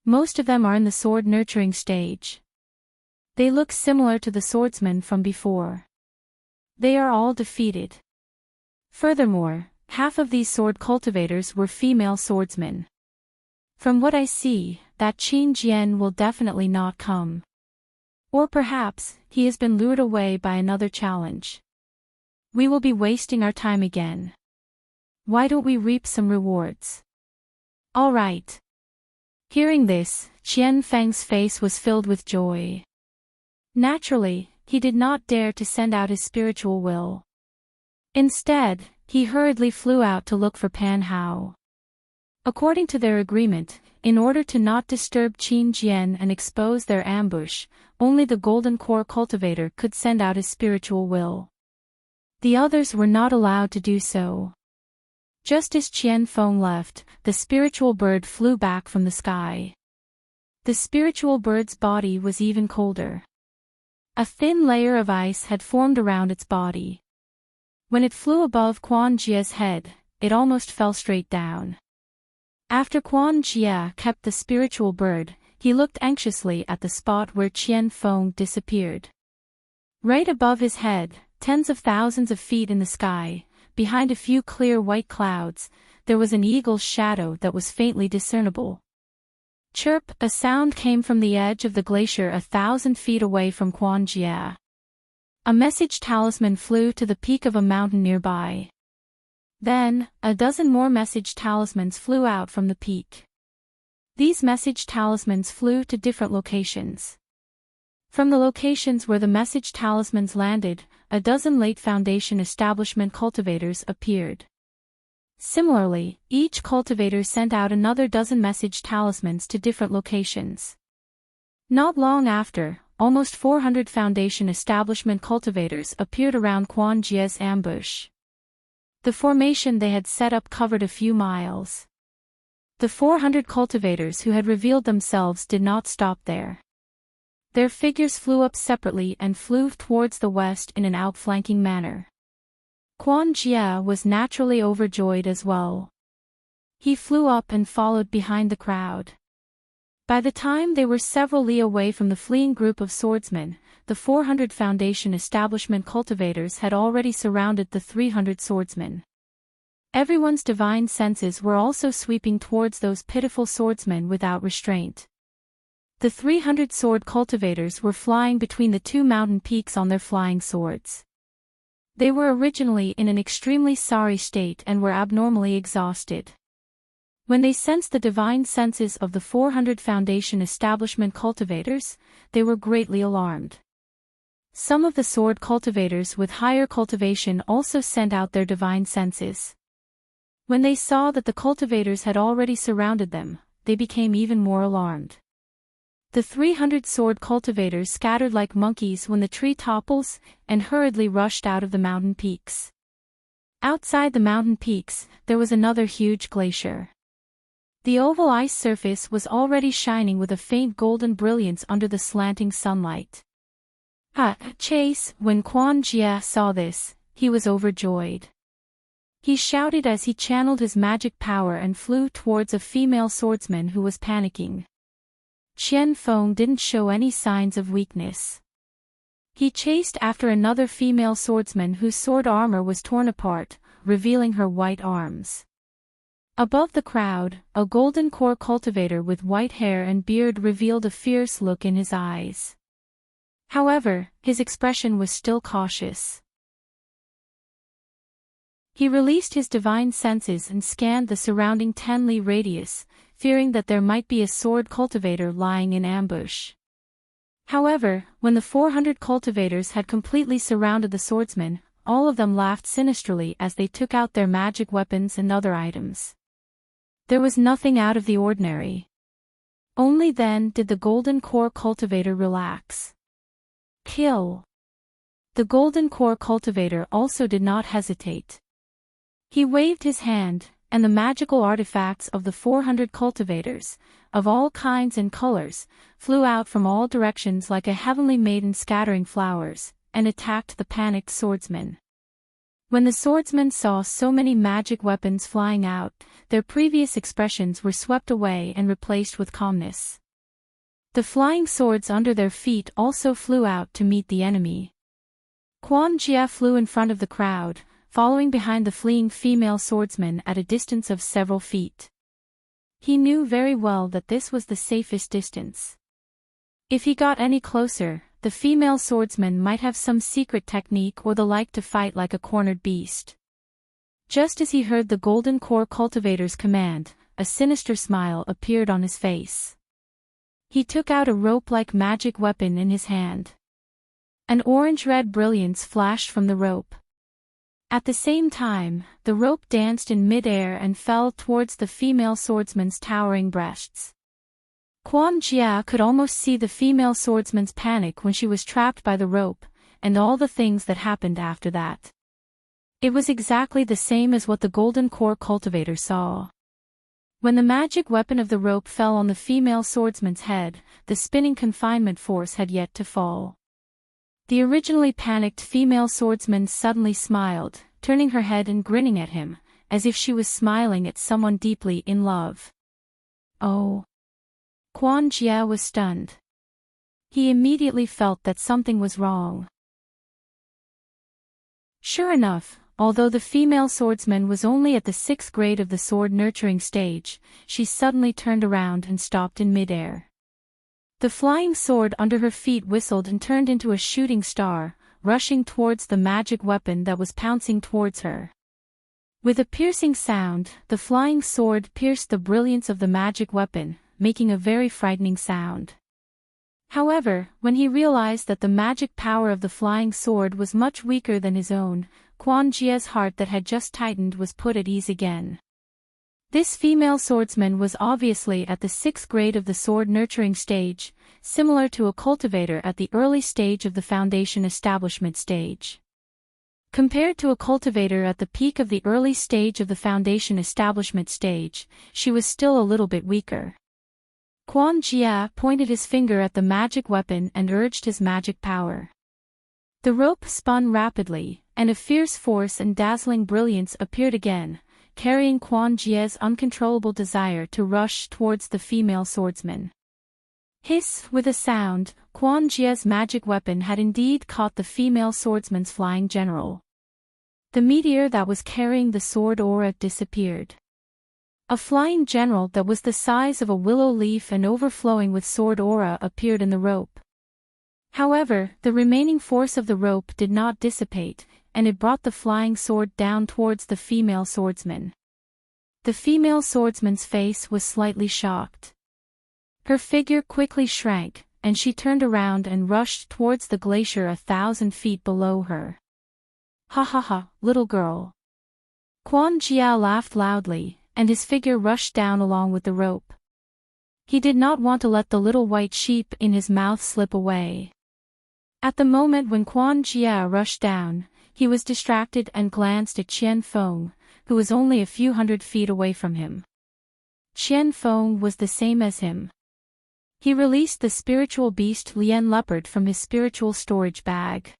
Most of them are in the sword nurturing stage. They look similar to the swordsmen from before. They are all defeated. Furthermore, half of these sword cultivators were female swordsmen. From what I see, that Qin Jian will definitely not come. Or perhaps, he has been lured away by another challenge. We will be wasting our time again. Why don't we reap some rewards?" "All right." Hearing this, Qianfeng's face was filled with joy. Naturally, he did not dare to send out his spiritual will. Instead, he hurriedly flew out to look for Pan Hao. According to their agreement, in order to not disturb Qin Jian and expose their ambush, only the Golden Core cultivator could send out his spiritual will. The others were not allowed to do so. Just as Qianfeng left, the spiritual bird flew back from the sky. The spiritual bird's body was even colder. A thin layer of ice had formed around its body. When it flew above Quan Jie's head, it almost fell straight down. After Quan Jie kept the spiritual bird, he looked anxiously at the spot where Qianfeng disappeared. Right above his head, tens of thousands of feet in the sky, behind a few clear white clouds, there was an eagle's shadow that was faintly discernible. Chirp! A sound came from the edge of the glacier 1,000 feet away from Quan Jie. A message talisman flew to the peak of a mountain nearby. Then, a dozen more message talismans flew out from the peak. These message talismans flew to different locations. From the locations where the message talismans landed, a dozen late Foundation establishment cultivators appeared. Similarly, each cultivator sent out another dozen message talismans to different locations. Not long after, almost 400 Foundation establishment cultivators appeared around Quan Jie's ambush. The formation they had set up covered a few miles. The 400 cultivators who had revealed themselves did not stop there. Their figures flew up separately and flew towards the west in an outflanking manner. Quan Jie was naturally overjoyed as well. He flew up and followed behind the crowd. By the time they were several li away from the fleeing group of swordsmen, the 400 Foundation establishment cultivators had already surrounded the 300 swordsmen. Everyone's divine senses were also sweeping towards those pitiful swordsmen without restraint. The 300 sword cultivators were flying between the two mountain peaks on their flying swords. They were originally in an extremely sorry state and were abnormally exhausted. When they sensed the divine senses of the 400 Foundation establishment cultivators, they were greatly alarmed. Some of the sword cultivators with higher cultivation also sent out their divine senses. When they saw that the cultivators had already surrounded them, they became even more alarmed. The 300 sword cultivators scattered like monkeys when the tree topples, and hurriedly rushed out of the mountain peaks. Outside the mountain peaks, there was another huge glacier. The oval ice surface was already shining with a faint golden brilliance under the slanting sunlight. When Quan Jia saw this, he was overjoyed. He shouted as he channeled his magic power and flew towards a female swordsman who was panicking. Qian Feng didn't show any signs of weakness. He chased after another female swordsman whose sword armor was torn apart, revealing her white arms. Above the crowd, a golden core cultivator with white hair and beard revealed a fierce look in his eyes. However, his expression was still cautious. He released his divine senses and scanned the surrounding 10-li radius, fearing that there might be a sword cultivator lying in ambush. However, when the 400 cultivators had completely surrounded the swordsman, all of them laughed sinisterly as they took out their magic weapons and other items. There was nothing out of the ordinary. Only then did the golden core cultivator relax. Kill. The golden core cultivator also did not hesitate. He waved his hand, and the magical artifacts of the 400 cultivators, of all kinds and colors, flew out from all directions like a heavenly maiden scattering flowers, and attacked the panicked swordsman. When the swordsmen saw so many magic weapons flying out, their previous expressions were swept away and replaced with calmness. The flying swords under their feet also flew out to meet the enemy. Quan Jia flew in front of the crowd, following behind the fleeing female swordsman at a distance of several feet. He knew very well that this was the safest distance. If he got any closer, the female swordsman might have some secret technique or the like to fight like a cornered beast. Just as he heard the golden core cultivator's command, a sinister smile appeared on his face. He took out a rope-like magic weapon in his hand. An orange-red brilliance flashed from the rope. At the same time, the rope danced in mid-air and fell towards the female swordsman's towering breasts. Quan Jia could almost see the female swordsman's panic when she was trapped by the rope, and all the things that happened after that. It was exactly the same as what the golden core cultivator saw. When the magic weapon of the rope fell on the female swordsman's head, the spinning confinement force had yet to fall. The originally panicked female swordsman suddenly smiled, turning her head and grinning at him, as if she was smiling at someone deeply in love. Oh! Quan Jia was stunned. He immediately felt that something was wrong. Sure enough, although the female swordsman was only at the 6th grade of the sword nurturing stage, she suddenly turned around and stopped in midair. The flying sword under her feet whistled and turned into a shooting star, rushing towards the magic weapon that was pouncing towards her. With a piercing sound, the flying sword pierced the brilliance of the magic weapon, making a very frightening sound. However, when he realized that the magic power of the flying sword was much weaker than his own, Quan Jia's heart that had just tightened was put at ease again. This female swordsman was obviously at the 6th grade of the sword nurturing stage, similar to a cultivator at the early stage of the foundation establishment stage. Compared to a cultivator at the peak of the early stage of the foundation establishment stage, she was still a little bit weaker. Quan Jia pointed his finger at the magic weapon and urged his magic power. The rope spun rapidly, and a fierce force and dazzling brilliance appeared again, carrying Quan Jia's uncontrollable desire to rush towards the female swordsman. Hiss! With a sound, Quan Jia's magic weapon had indeed caught the female swordsman's flying general. The meteor that was carrying the sword aura disappeared. A flying general that was the size of a willow leaf and overflowing with sword aura appeared in the rope. However, the remaining force of the rope did not dissipate, and it brought the flying sword down towards the female swordsman. The female swordsman's face was slightly shocked. Her figure quickly shrank, and she turned around and rushed towards the glacier 1,000 feet below her. Ha ha ha, little girl. Quan Jia laughed loudly, and his figure rushed down along with the rope. He did not want to let the little white sheep in his mouth slip away. At the moment when Quan Jia rushed down, he was distracted and glanced at Qian Feng, who was only a few hundred feet away from him. Qian Feng was the same as him. He released the spiritual beast Lien Leopard from his spiritual storage bag.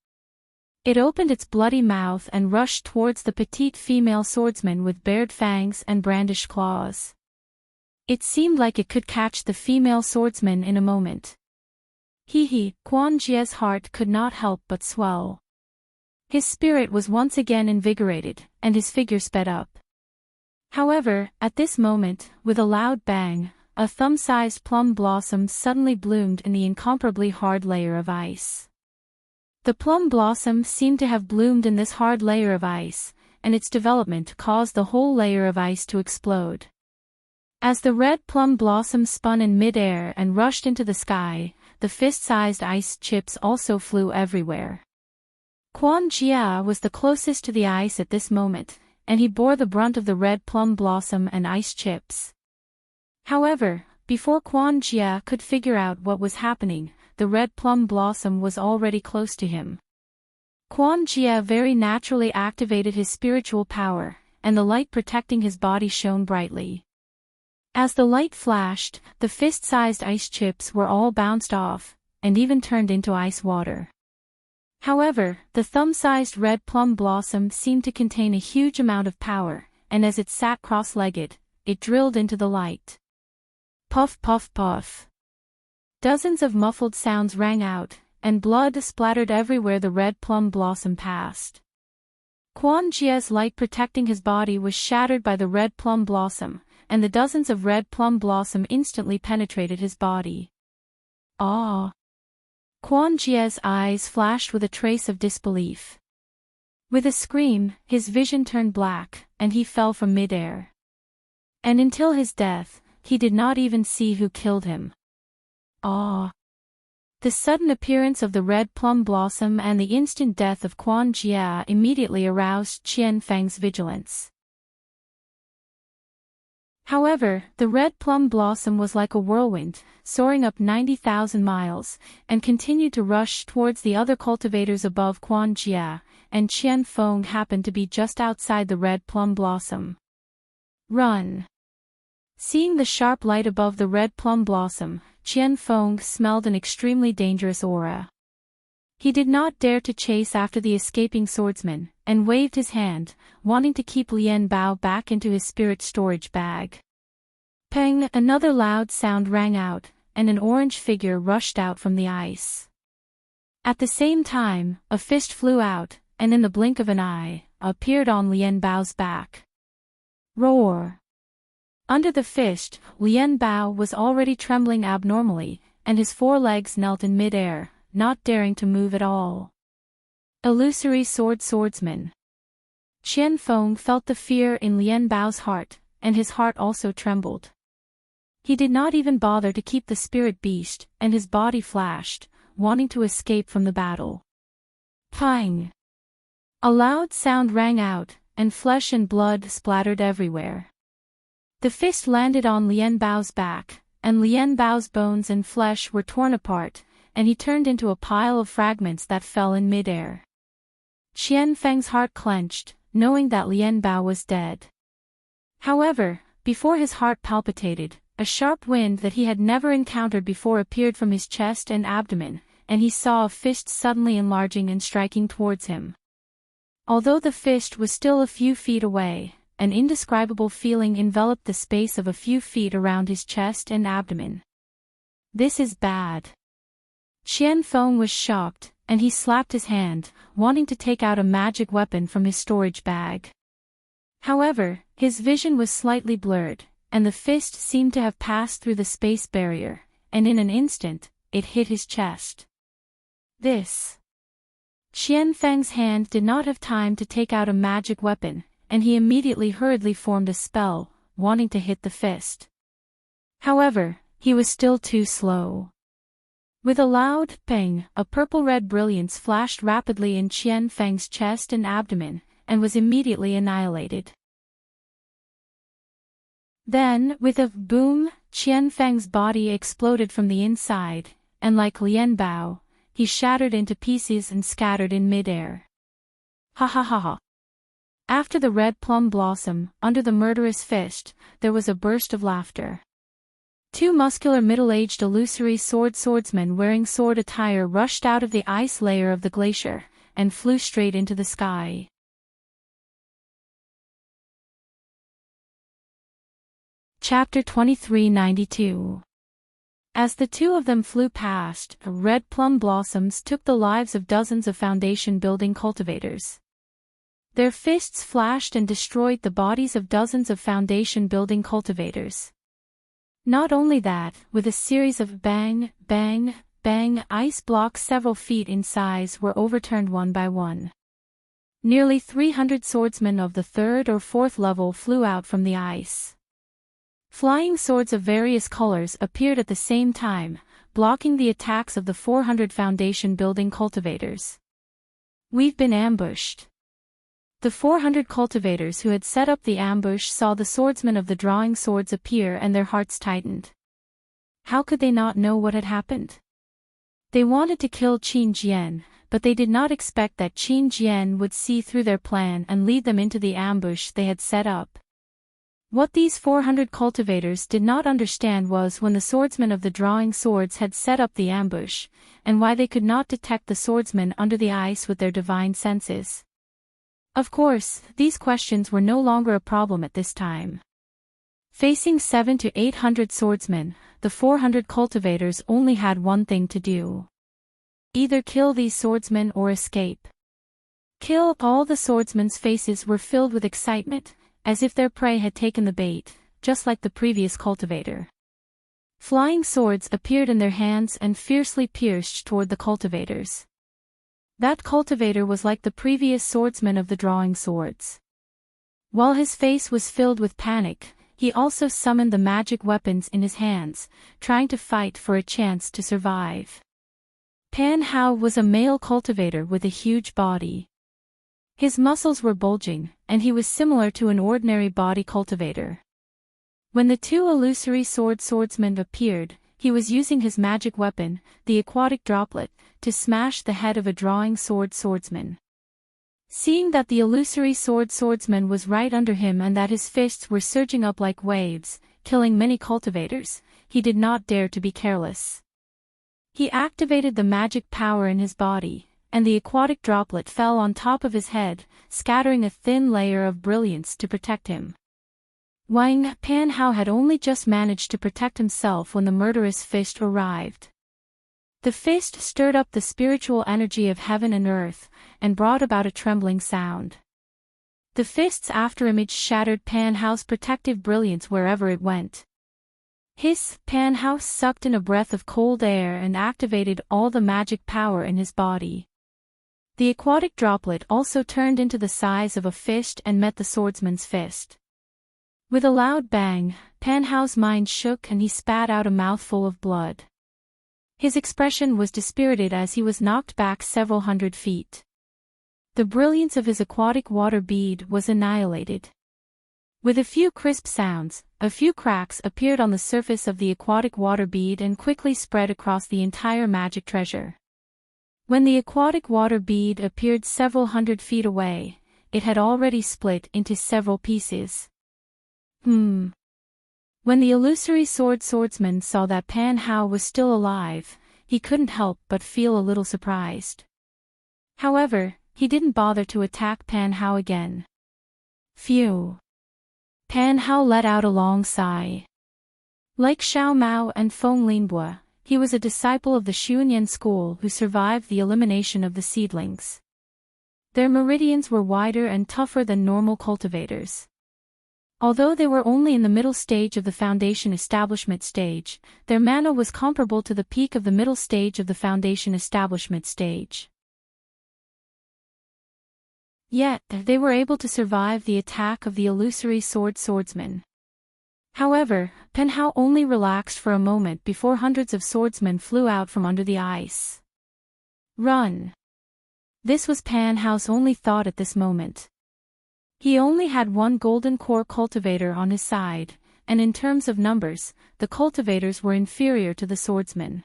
It opened its bloody mouth and rushed towards the petite female swordsman with bared fangs and brandished claws. It seemed like it could catch the female swordsman in a moment. Quan Jia's heart could not help but swell. His spirit was once again invigorated, and his figure sped up. However, at this moment, with a loud bang, a thumb-sized plum blossom suddenly bloomed in the incomparably hard layer of ice. The plum blossom seemed to have bloomed in this hard layer of ice, and its development caused the whole layer of ice to explode. As the red plum blossom spun in mid-air and rushed into the sky, the fist-sized ice chips also flew everywhere. Quan Jia was the closest to the ice at this moment, and he bore the brunt of the red plum blossom and ice chips. However, before Quan Jia could figure out what was happening, the red plum blossom was already close to him. Quan Jia very naturally activated his spiritual power, and the light protecting his body shone brightly. As the light flashed, the fist-sized ice chips were all bounced off, and even turned into ice water. However, the thumb-sized red plum blossom seemed to contain a huge amount of power, and as it sat cross-legged, it drilled into the light. Puff puff puff. Dozens of muffled sounds rang out, and blood splattered everywhere the red plum blossom passed. Quan Jia's light protecting his body was shattered by the red plum blossom, and the dozens of red plum blossom instantly penetrated his body. Ah! Quan Jia's eyes flashed with a trace of disbelief. With a scream, his vision turned black, and he fell from mid-air. And until his death, he did not even see who killed him. Ah! The sudden appearance of the red plum blossom and the instant death of Quan Jia immediately aroused Qian Feng's vigilance. However, the red plum blossom was like a whirlwind, soaring up 90,000 miles, and continued to rush towards the other cultivators above Quan Jia, and Qian Feng happened to be just outside the red plum blossom. Run! Seeing the sharp light above the red plum blossom, Qian Feng smelled an extremely dangerous aura. He did not dare to chase after the escaping swordsman, and waved his hand, wanting to keep Lien Bao back into his spirit storage bag. Peng! Another loud sound rang out, and an orange figure rushed out from the ice. At the same time, a fist flew out, and in the blink of an eye, appeared on Lien Bao's back. Roar! Under the fist, Lien Bao was already trembling abnormally, and his forelegs knelt in mid-air, not daring to move at all. Illusory swordsman. Qian Feng felt the fear in Lien Bao's heart, and his heart also trembled. He did not even bother to keep the spirit beast, and his body flashed, wanting to escape from the battle. Pang! A loud sound rang out, and flesh and blood splattered everywhere. The fist landed on Lien Bao's back, and Lien Bao's bones and flesh were torn apart, and he turned into a pile of fragments that fell in mid-air. Qian Feng's heart clenched, knowing that Lien Bao was dead. However, before his heart palpitated, a sharp wind that he had never encountered before appeared from his chest and abdomen, and he saw a fist suddenly enlarging and striking towards him. Although the fist was still a few feet away, an indescribable feeling enveloped the space of a few feet around his chest and abdomen. This is bad. Qian Feng was shocked, and he slapped his hand, wanting to take out a magic weapon from his storage bag. However, his vision was slightly blurred, and the fist seemed to have passed through the space barrier, and in an instant, it hit his chest. This. Qian Feng's hand did not have time to take out a magic weapon, and he immediately hurriedly formed a spell, wanting to hit the fist. However, he was still too slow. With a loud ping, a purple-red brilliance flashed rapidly in Qian Feng's chest and abdomen, and was immediately annihilated. Then, with a boom, Qian Feng's body exploded from the inside, and like Lian Bao, he shattered into pieces and scattered in mid-air. Ha ha ha ha. After the red plum blossom, under the murderous fist, there was a burst of laughter. Two muscular middle-aged illusory swordsmen wearing sword attire rushed out of the ice layer of the glacier, and flew straight into the sky. Chapter 2392. As the two of them flew past, red plum blossoms took the lives of dozens of foundation-building cultivators. Their fists flashed and destroyed the bodies of dozens of foundation-building cultivators. Not only that, with a series of bang, bang, bang, ice blocks several feet in size were overturned one by one. Nearly 300 swordsmen of the 3rd or 4th level flew out from the ice. Flying swords of various colors appeared at the same time, blocking the attacks of the 400 foundation-building cultivators. We've been ambushed. The 400 cultivators who had set up the ambush saw the swordsmen of the drawing swords appear and their hearts tightened. How could they not know what had happened? They wanted to kill Qin Jian, but they did not expect that Qin Jian would see through their plan and lead them into the ambush they had set up. What these 400 cultivators did not understand was when the swordsmen of the drawing swords had set up the ambush, and why they could not detect the swordsmen under the ice with their divine senses. Of course, these questions were no longer a problem at this time. Facing 700 to 800 swordsmen, the 400 cultivators only had one thing to do. Either kill these swordsmen or escape. Kill. All the swordsmen's faces were filled with excitement, as if their prey had taken the bait, just like the previous cultivator. Flying swords appeared in their hands and fiercely pierced toward the cultivators. That cultivator was like the previous swordsman of the drawing swords. While his face was filled with panic, he also summoned the magic weapons in his hands, trying to fight for a chance to survive. Pan Hao was a male cultivator with a huge body. His muscles were bulging, and he was similar to an ordinary body cultivator. When the two illusory swordsmen appeared, he was using his magic weapon, the aquatic droplet, to smash the head of a drawing swordsman. Seeing that the illusory swordsman was right under him and that his fists were surging up like waves, killing many cultivators, he did not dare to be careless. He activated the magic power in his body, and the aquatic droplet fell on top of his head, scattering a thin layer of brilliance to protect him. Pan Hao had only just managed to protect himself when the murderous fist arrived. The fist stirred up the spiritual energy of heaven and earth, and brought about a trembling sound. The fist's afterimage shattered Pan Hao's protective brilliance wherever it went. Pan Hao sucked in a breath of cold air and activated all the magic power in his body. The aquatic droplet also turned into the size of a fist and met the swordsman's fist. With a loud bang, Pan Hao's mind shook and he spat out a mouthful of blood. His expression was dispirited as he was knocked back several hundred feet. The brilliance of his aquatic water bead was annihilated. With a few crisp sounds, a few cracks appeared on the surface of the aquatic water bead and quickly spread across the entire magic treasure. When the aquatic water bead appeared several hundred feet away, it had already split into several pieces. When the illusory swordsman saw that Pan Hao was still alive, he couldn't help but feel a little surprised. However, he didn't bother to attack Pan Hao again. Phew! Pan Hao let out a long sigh. Like Xiao Mao and Feng Linbua, he was a disciple of the Xuanyan school who survived the elimination of the seedlings. Their meridians were wider and tougher than normal cultivators. Although they were only in the middle stage of the foundation establishment stage, their mana was comparable to the peak of the middle stage of the foundation establishment stage. Yet, they were able to survive the attack of the illusory swordsman. However, Pan Hao only relaxed for a moment before hundreds of swordsmen flew out from under the ice. Run! This was Pan Hao's only thought at this moment. He only had one golden core cultivator on his side, and in terms of numbers, the cultivators were inferior to the swordsmen.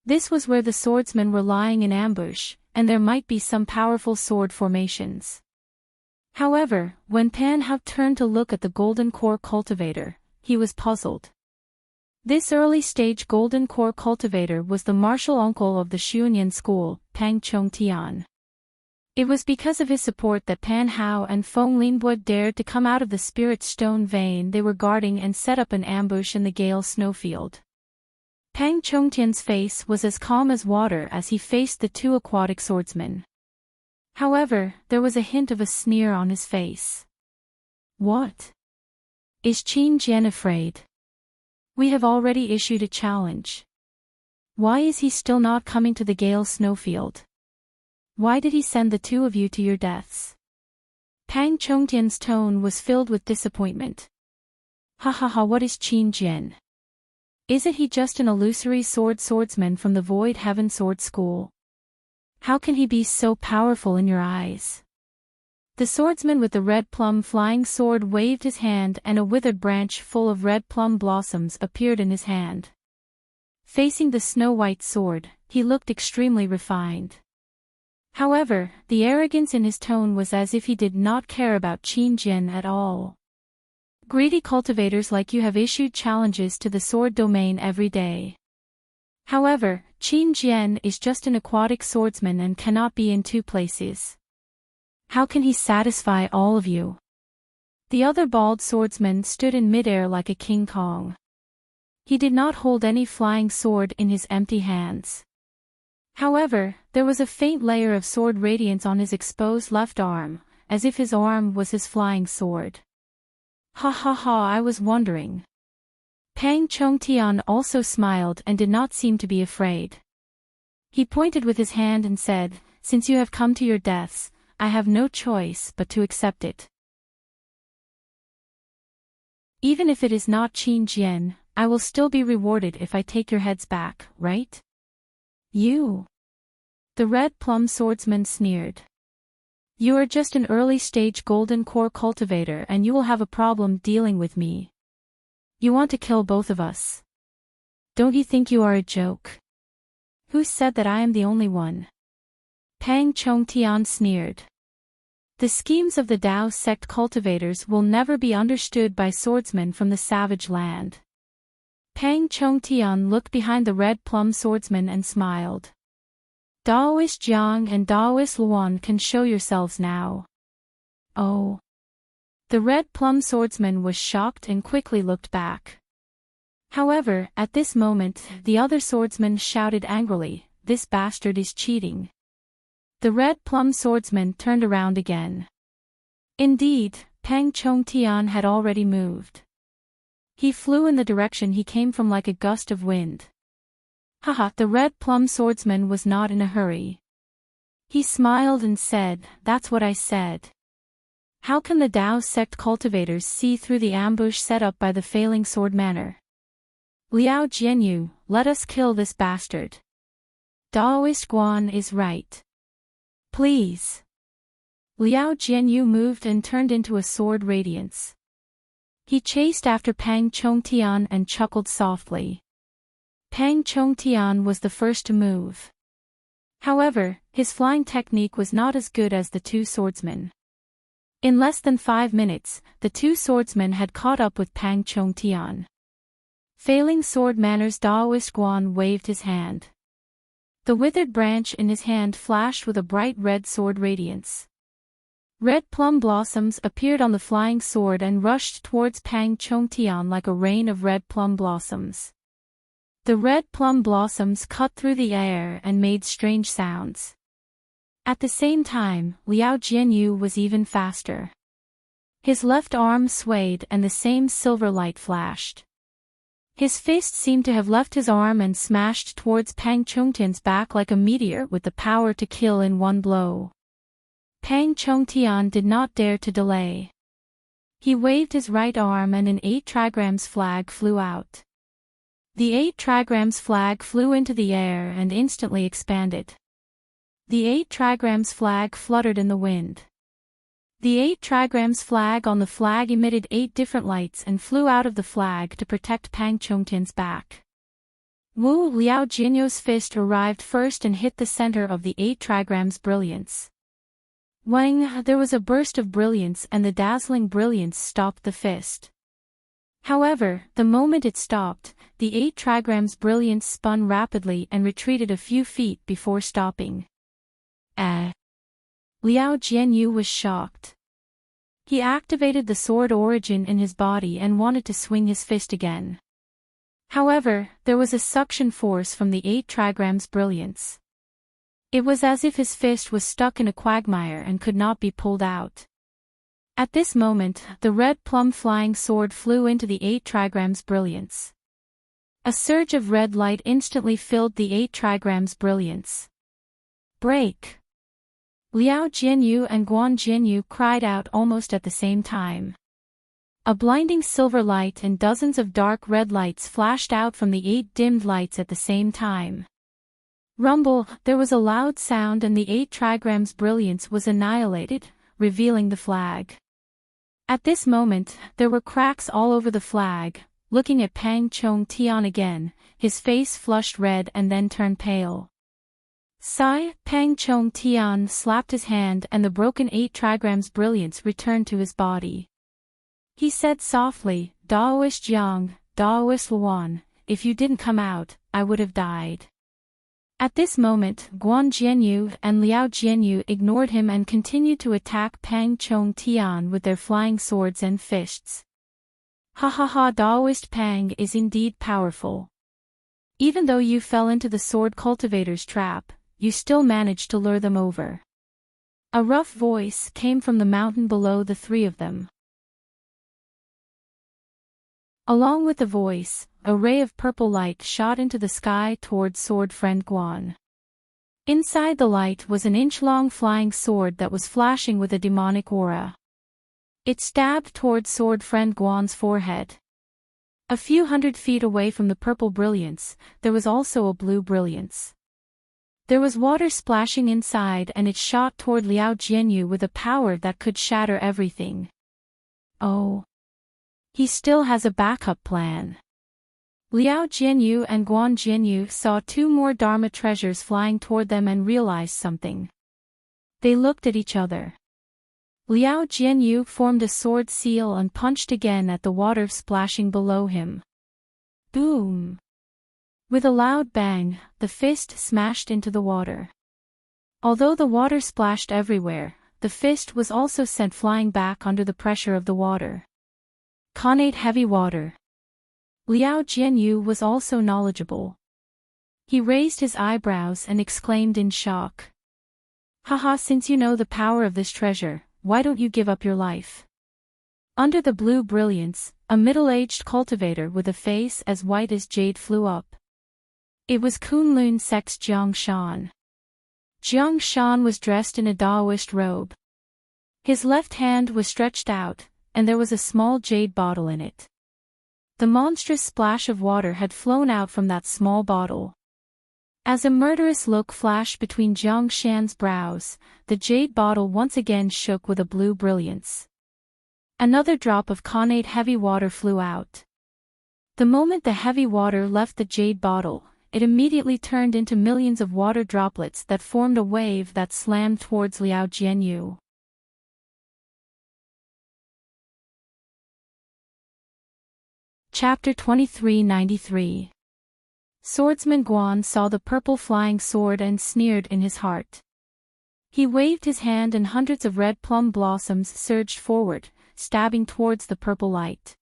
This was where the swordsmen were lying in ambush, and there might be some powerful sword formations. However, when Pan Hao turned to look at the golden core cultivator, he was puzzled. This early-stage golden core cultivator was the martial uncle of the Xuanyan school, Pang Chongtian. It was because of his support that Pan Hao and Feng Linbo dared to come out of the spirit stone vein they were guarding and set up an ambush in the Gale snowfield. Pang Chongtian's face was as calm as water as he faced the two aquatic swordsmen. However, there was a hint of a sneer on his face. What? Is Qin Jian afraid? We have already issued a challenge. Why is he still not coming to the Gale snowfield? Why did he send the two of you to your deaths? Pang Chongtian's tone was filled with disappointment. Ha ha ha, what is Qin Jian? Isn't he just an illusory swordsman from the Void Heaven Sword School? How can he be so powerful in your eyes? The swordsman with the red plum flying sword waved his hand and a withered branch full of red plum blossoms appeared in his hand. Facing the snow-white sword, he looked extremely refined. However, the arrogance in his tone was as if he did not care about Qin Jian at all. Greedy cultivators like you have issued challenges to the sword domain every day. However, Qin Jian is just an aquatic swordsman and cannot be in two places. How can he satisfy all of you? The other bald swordsman stood in midair like a King Kong. He did not hold any flying sword in his empty hands. However, there was a faint layer of sword radiance on his exposed left arm, as if his arm was his flying sword. Ha ha ha, I was wondering. Pang Chongtian also smiled and did not seem to be afraid. He pointed with his hand and said, Since you have come to your deaths, I have no choice but to accept it. Even if it is not Qin Jian, I will still be rewarded if I take your heads back, right? You. The red plum swordsman sneered. You are just an early-stage golden core cultivator and you will have a problem dealing with me. You want to kill both of us. Don't you think you are a joke? Who said that I am the only one? Pang Chongtian sneered. The schemes of the Dao sect cultivators will never be understood by swordsmen from the savage land. Pang Chongtian looked behind the red plum swordsman and smiled. Daoist Jiang and Daoist Luan can show yourselves now. Oh. The red plum swordsman was shocked and quickly looked back. However, at this moment, the other swordsman shouted angrily, This bastard is cheating. The red plum swordsman turned around again. Indeed, Pang Chongtian had already moved. He flew in the direction he came from like a gust of wind. Haha, the red plum swordsman was not in a hurry. He smiled and said, That's what I said. How can the Dao sect cultivators see through the ambush set up by the failing sword manor? Liao Jianyu, let us kill this bastard. Daoist Guan is right. Please. Liao Jianyu moved and turned into a sword radiance. He chased after Pang Chongtian and chuckled softly. Pang Chongtian was the first to move. However, his flying technique was not as good as the two swordsmen. In less than 5 minutes, the two swordsmen had caught up with Pang Chongtian. Failing sword manners, Daoist Guan waved his hand. The withered branch in his hand flashed with a bright red sword radiance. Red plum blossoms appeared on the flying sword and rushed towards Pang Chongtian like a rain of red plum blossoms. The red plum blossoms cut through the air and made strange sounds. At the same time, Liao Jianyu was even faster. His left arm swayed and the same silver light flashed. His fist seemed to have left his arm and smashed towards Pang Chongtian's back like a meteor with the power to kill in one blow. Pang Chongtian did not dare to delay. He waved his right arm and an 8 trigrams flag flew out. The 8 trigrams flag flew into the air and instantly expanded. The 8 trigrams flag fluttered in the wind. The 8 trigrams flag on the flag emitted 8 different lights and flew out of the flag to protect Pang Chongtian's back. Wu Liao Jianyu's fist arrived first and hit the center of the 8 trigrams brilliance. Wang, there was a burst of brilliance and the dazzling brilliance stopped the fist. However, the moment it stopped, the 8 trigrams brilliance spun rapidly and retreated a few feet before stopping. Liao Jianyu was shocked. He activated the sword origin in his body and wanted to swing his fist again. However, there was a suction force from the 8 trigrams brilliance. It was as if his fist was stuck in a quagmire and could not be pulled out. At this moment, the red plum flying sword flew into the 8 trigrams brilliance. A surge of red light instantly filled the 8 trigrams brilliance. Break! Liao Jianyu and Guan Jianyu cried out almost at the same time. A blinding silver light and dozens of dark red lights flashed out from the 8 dimmed lights at the same time. Rumble, there was a loud sound and the 8 trigrams brilliance was annihilated, revealing the flag. At this moment, there were cracks all over the flag. Looking at Pang Chongtian again, his face flushed red and then turned pale. Sigh, Pang Chongtian slapped his hand and the broken 8 trigrams brilliance returned to his body. He said softly, Daoist Jiang, Daoist Luan, if you didn't come out, I would have died. At this moment, Guan Jianyu and Liao Jianyu ignored him and continued to attack Pang Chongtian with their flying swords and fists. Ha ha ha, Daoist Pang is indeed powerful. Even though you fell into the sword cultivator's trap, you still managed to lure them over. A rough voice came from the mountain below the three of them. Along with the voice, a ray of purple light shot into the sky towards sword friend Guan. Inside the light was an inch-long flying sword that was flashing with a demonic aura. It stabbed towards sword friend Guan's forehead. A few hundred feet away from the purple brilliance, there was also a blue brilliance. There was water splashing inside and it shot toward Liao Jianyu with a power that could shatter everything. Oh. He still has a backup plan. Liao Jianyu and Guan Jianyu saw 2 more Dharma treasures flying toward them and realized something. They looked at each other. Liao Jianyu formed a sword seal and punched again at the water splashing below him. Boom! With a loud bang, the fist smashed into the water. Although the water splashed everywhere, the fist was also sent flying back under the pressure of the water. Connate heavy water. Liao Jianyu was also knowledgeable. He raised his eyebrows and exclaimed in shock. Haha, since you know the power of this treasure, why don't you give up your life? Under the blue brilliance, a middle-aged cultivator with a face as white as jade flew up. It was Kunlun Sect's Jiang Shan. Jiang Shan was dressed in a Daoist robe. His left hand was stretched out, and there was a small jade bottle in it. The monstrous splash of water had flown out from that small bottle. As a murderous look flashed between Jiang Shan's brows, the jade bottle once again shook with a blue brilliance. Another drop of connate heavy water flew out. The moment the heavy water left the jade bottle, it immediately turned into millions of water droplets that formed a wave that slammed towards Liao Jianyu. Chapter 2393. Swordsman Guan saw the purple flying sword and sneered in his heart. He waved his hand and hundreds of red plum blossoms surged forward, stabbing towards the purple light.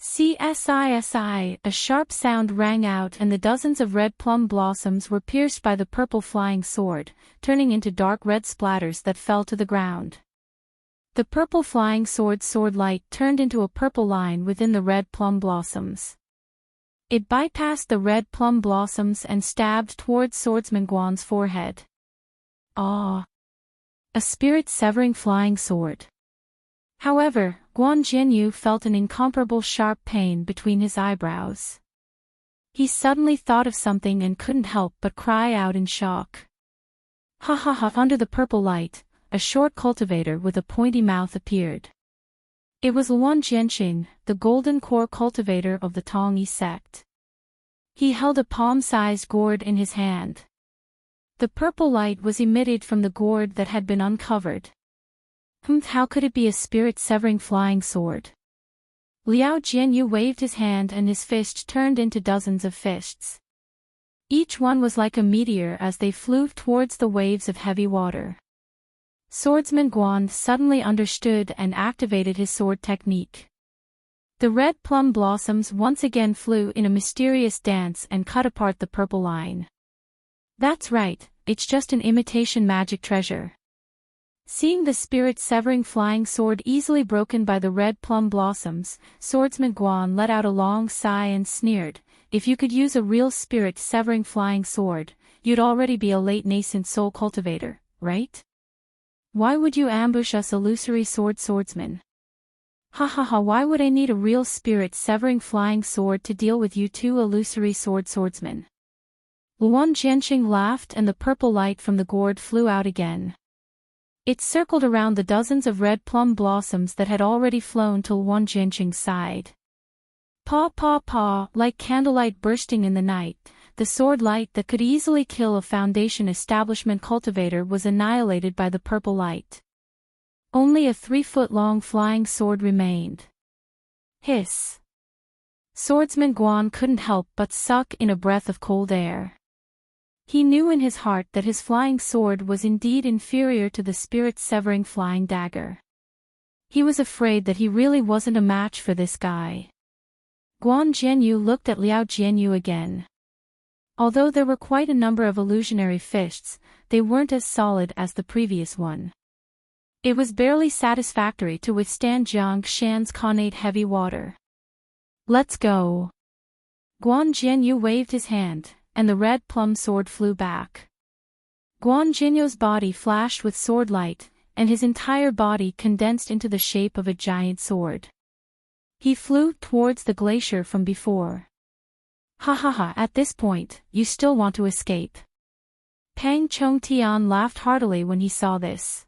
CSISI, a sharp sound rang out and the dozens of red plum blossoms were pierced by the purple flying sword, turning into dark red splatters that fell to the ground. The purple flying sword's sword light turned into a purple line within the red plum blossoms. It bypassed the red plum blossoms and stabbed towards Swordsman Guan's forehead. Ah! A spirit-severing flying sword. However, Guan Jianyu felt an incomparable sharp pain between his eyebrows. He suddenly thought of something and couldn't help but cry out in shock. Ha ha ha! Under the purple light, a short cultivator with a pointy mouth appeared. It was Luan Jianxing, the golden core cultivator of the Tongyi sect. He held a palm-sized gourd in his hand. The purple light was emitted from the gourd that had been uncovered. How could it be a spirit-severing flying sword? Liao Jianyu waved his hand and his fist turned into dozens of fists. Each one was like a meteor as they flew towards the waves of heavy water. Swordsman Guan suddenly understood and activated his sword technique. The red plum blossoms once again flew in a mysterious dance and cut apart the purple line. That's right, it's just an imitation magic treasure. Seeing the spirit-severing flying sword easily broken by the red plum blossoms, Swordsman Guan let out a long sigh and sneered, "If you could use a real spirit-severing flying sword, you'd already be a late nascent soul cultivator, right? Why would you ambush us illusory swordsmen? Ha ha ha! Why would I need a real spirit-severing flying sword to deal with you two illusory swordsmen?" Luan Jianxing laughed and the purple light from the gourd flew out again. It circled around the dozens of red plum blossoms that had already flown to Luan Jianxing's side. Paw paw paw, like candlelight bursting in the night, the sword light that could easily kill a Foundation establishment cultivator was annihilated by the purple light. Only a 3-foot-long flying sword remained. Hiss! Swordsman Guan couldn't help but suck in a breath of cold air. He knew in his heart that his flying sword was indeed inferior to the spirit-severing flying dagger. He was afraid that he really wasn't a match for this guy. Guan Jianyu looked at Liao Jianyu again. Although there were quite a number of illusionary fists, they weren't as solid as the previous one. It was barely satisfactory to withstand Jiang Shan's connate heavy water. Let's go. Guan Jianyu waved his hand, and the red plum sword flew back. Guan Jianyu's body flashed with sword light, and his entire body condensed into the shape of a giant sword. He flew towards the glacier from before. Ha ha ha! At this point, you still want to escape. Pang Chongtian laughed heartily when he saw this.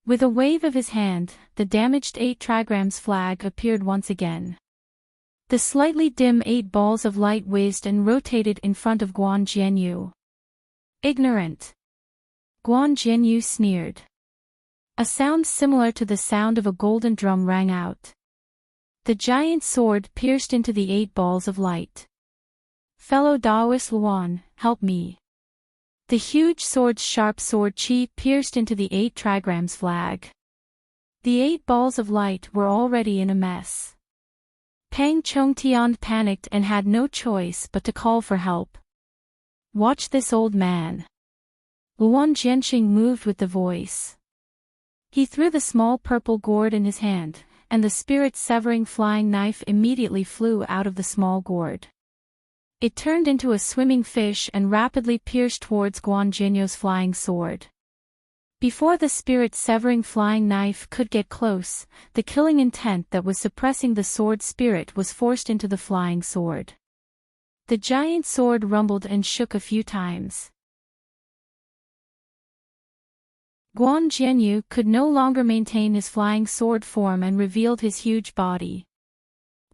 With a wave of his hand, the damaged 8 trigrams flag appeared once again. The slightly dim 8 balls of light whizzed and rotated in front of Guan Jianyu. Ignorant! Guan Jianyu sneered. A sound similar to the sound of a golden drum rang out. The giant sword pierced into the 8 balls of light. Fellow Daoist Luan, help me. The huge sword's sharp sword chi pierced into the 8 trigrams flag. The 8 balls of light were already in a mess. Pang Chongtian panicked and had no choice but to call for help. Watch this old man. Luan Jianxing moved with the voice. He threw the small purple gourd in his hand, and the spirit-severing flying knife immediately flew out of the small gourd. It turned into a swimming fish and rapidly pierced towards Guan Jianyu's flying sword. Before the spirit-severing flying knife could get close, the killing intent that was suppressing the sword spirit was forced into the flying sword. The giant sword rumbled and shook a few times. Guan Jianyu could no longer maintain his flying sword form and revealed his huge body.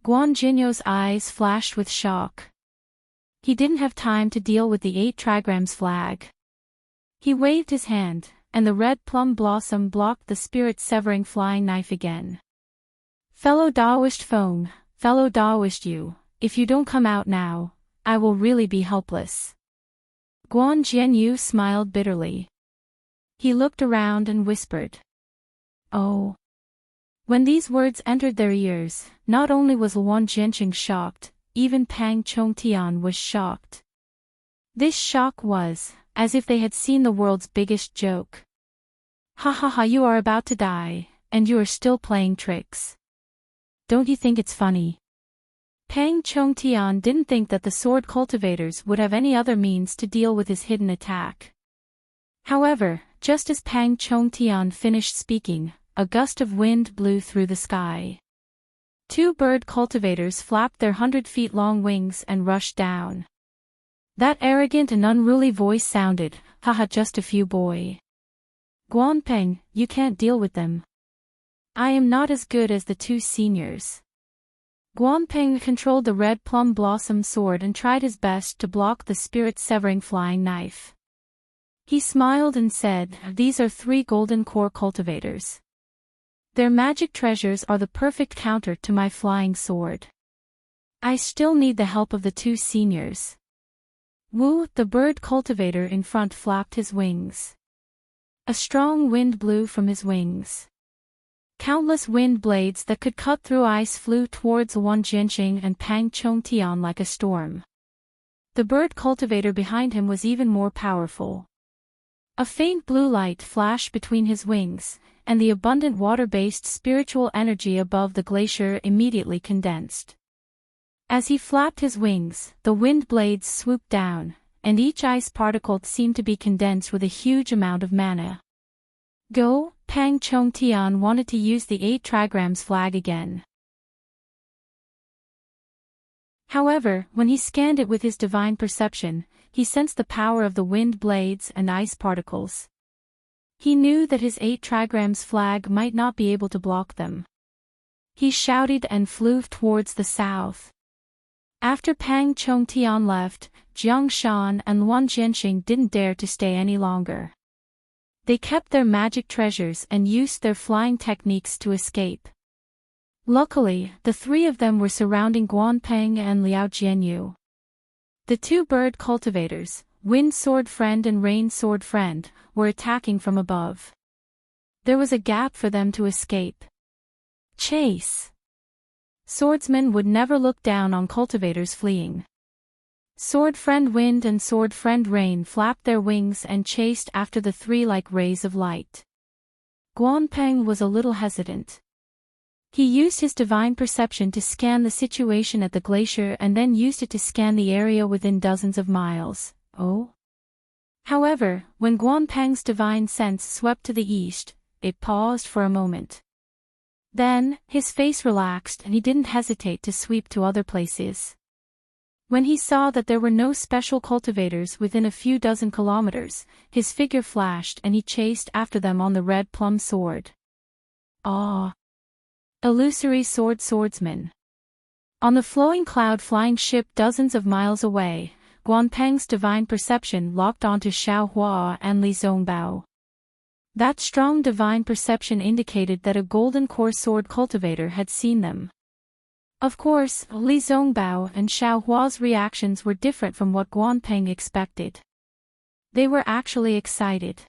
Guan Jianyu's eyes flashed with shock. He didn't have time to deal with the 8 trigrams flag. He waved his hand, and the red plum blossom blocked the spirit-severing flying knife again. Fellow Daoist Feng, fellow Daoist Yu, if you don't come out now, I will really be helpless. Guan Jianyu smiled bitterly. He looked around and whispered. Oh. When these words entered their ears, not only was Luan Jianxing shocked, even Pang Chongtian was shocked. This shock was, as if they had seen the world's biggest joke. Ha ha ha! You are about to die, and you are still playing tricks. Don't you think it's funny? Pang Chongtian didn't think that the sword cultivators would have any other means to deal with his hidden attack. However, just as Pang Chongtian finished speaking, a gust of wind blew through the sky. 2 bird cultivators flapped their 100-feet-long wings and rushed down. That arrogant and unruly voice sounded, "Haha, just a few boy. Guanpeng, you can't deal with them. I am not as good as the 2 seniors." Guanpeng controlled the red plum blossom sword and tried his best to block the spirit-severing flying knife. He smiled and said, "These are 3 golden core cultivators. Their magic treasures are the perfect counter to my flying sword. I still need the help of the 2 seniors." Wu, the bird cultivator in front, flapped his wings. A strong wind blew from his wings. Countless wind blades that could cut through ice flew towards Wan Jianxing and Pang Chongtian like a storm. The bird cultivator behind him was even more powerful. A faint blue light flashed between his wings, and the abundant water-based spiritual energy above the glacier immediately condensed. As he flapped his wings, the wind blades swooped down, and each ice particle seemed to be condensed with a huge amount of mana. Go, Pang Chongtian wanted to use the 8 trigrams flag again. However, when he scanned it with his divine perception, he sensed the power of the wind blades and ice particles. He knew that his 8 trigrams flag might not be able to block them. He shouted and flew towards the south. After Pang Chongtian left, Jiang Shan and Wan Jianxing didn't dare to stay any longer. They kept their magic treasures and used their flying techniques to escape. Luckily, the 3 of them were surrounding Guanpeng and Liao Jianyu. The 2 bird cultivators, Wind Sword Friend and Rain Sword Friend, were attacking from above. There was a gap for them to escape. Chase! Swordsmen would never look down on cultivators fleeing. Sword Friend Wind and Sword Friend Rain flapped their wings and chased after the 3 like rays of light. Guanpeng was a little hesitant. He used his divine perception to scan the situation at the glacier and then used it to scan the area within dozens of miles. However, when Guanpeng's divine sense swept to the east, it paused for a moment. Then, his face relaxed and he didn't hesitate to sweep to other places. When he saw that there were no special cultivators within a few dozen kilometers, his figure flashed and he chased after them on the red plum sword. Illusory swordsman. On the flowing cloud flying ship dozens of miles away, Guanpeng's divine perception locked onto Xiao Hua and Li Zongbao. That strong divine perception indicated that a golden core sword cultivator had seen them. Of course, Li Zongbao and Xiao Hua's reactions were different from what Guanpeng expected. They were actually excited.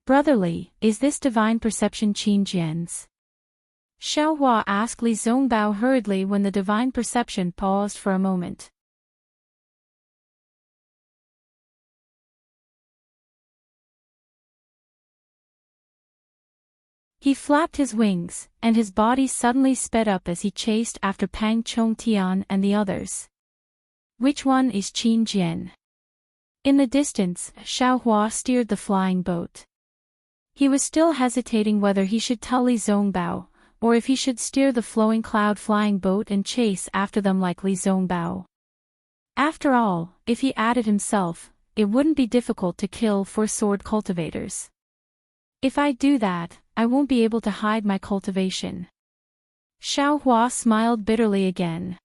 "Brotherly, is this divine perception Qin Jian's?" Xiao Hua asked Li Zongbao hurriedly when the divine perception paused for a moment. He flapped his wings, and his body suddenly sped up as he chased after Pang Chongtian and the others. "Which one is Qin Jian?" In the distance, Xiao Hua steered the flying boat. He was still hesitating whether he should tell Li Zongbao, or if he should steer the flowing cloud flying boat and chase after them like Li Zongbao. After all, if he added himself, it wouldn't be difficult to kill 4 sword cultivators. "If I do that, I won't be able to hide my cultivation." Xiao Hua smiled bitterly again.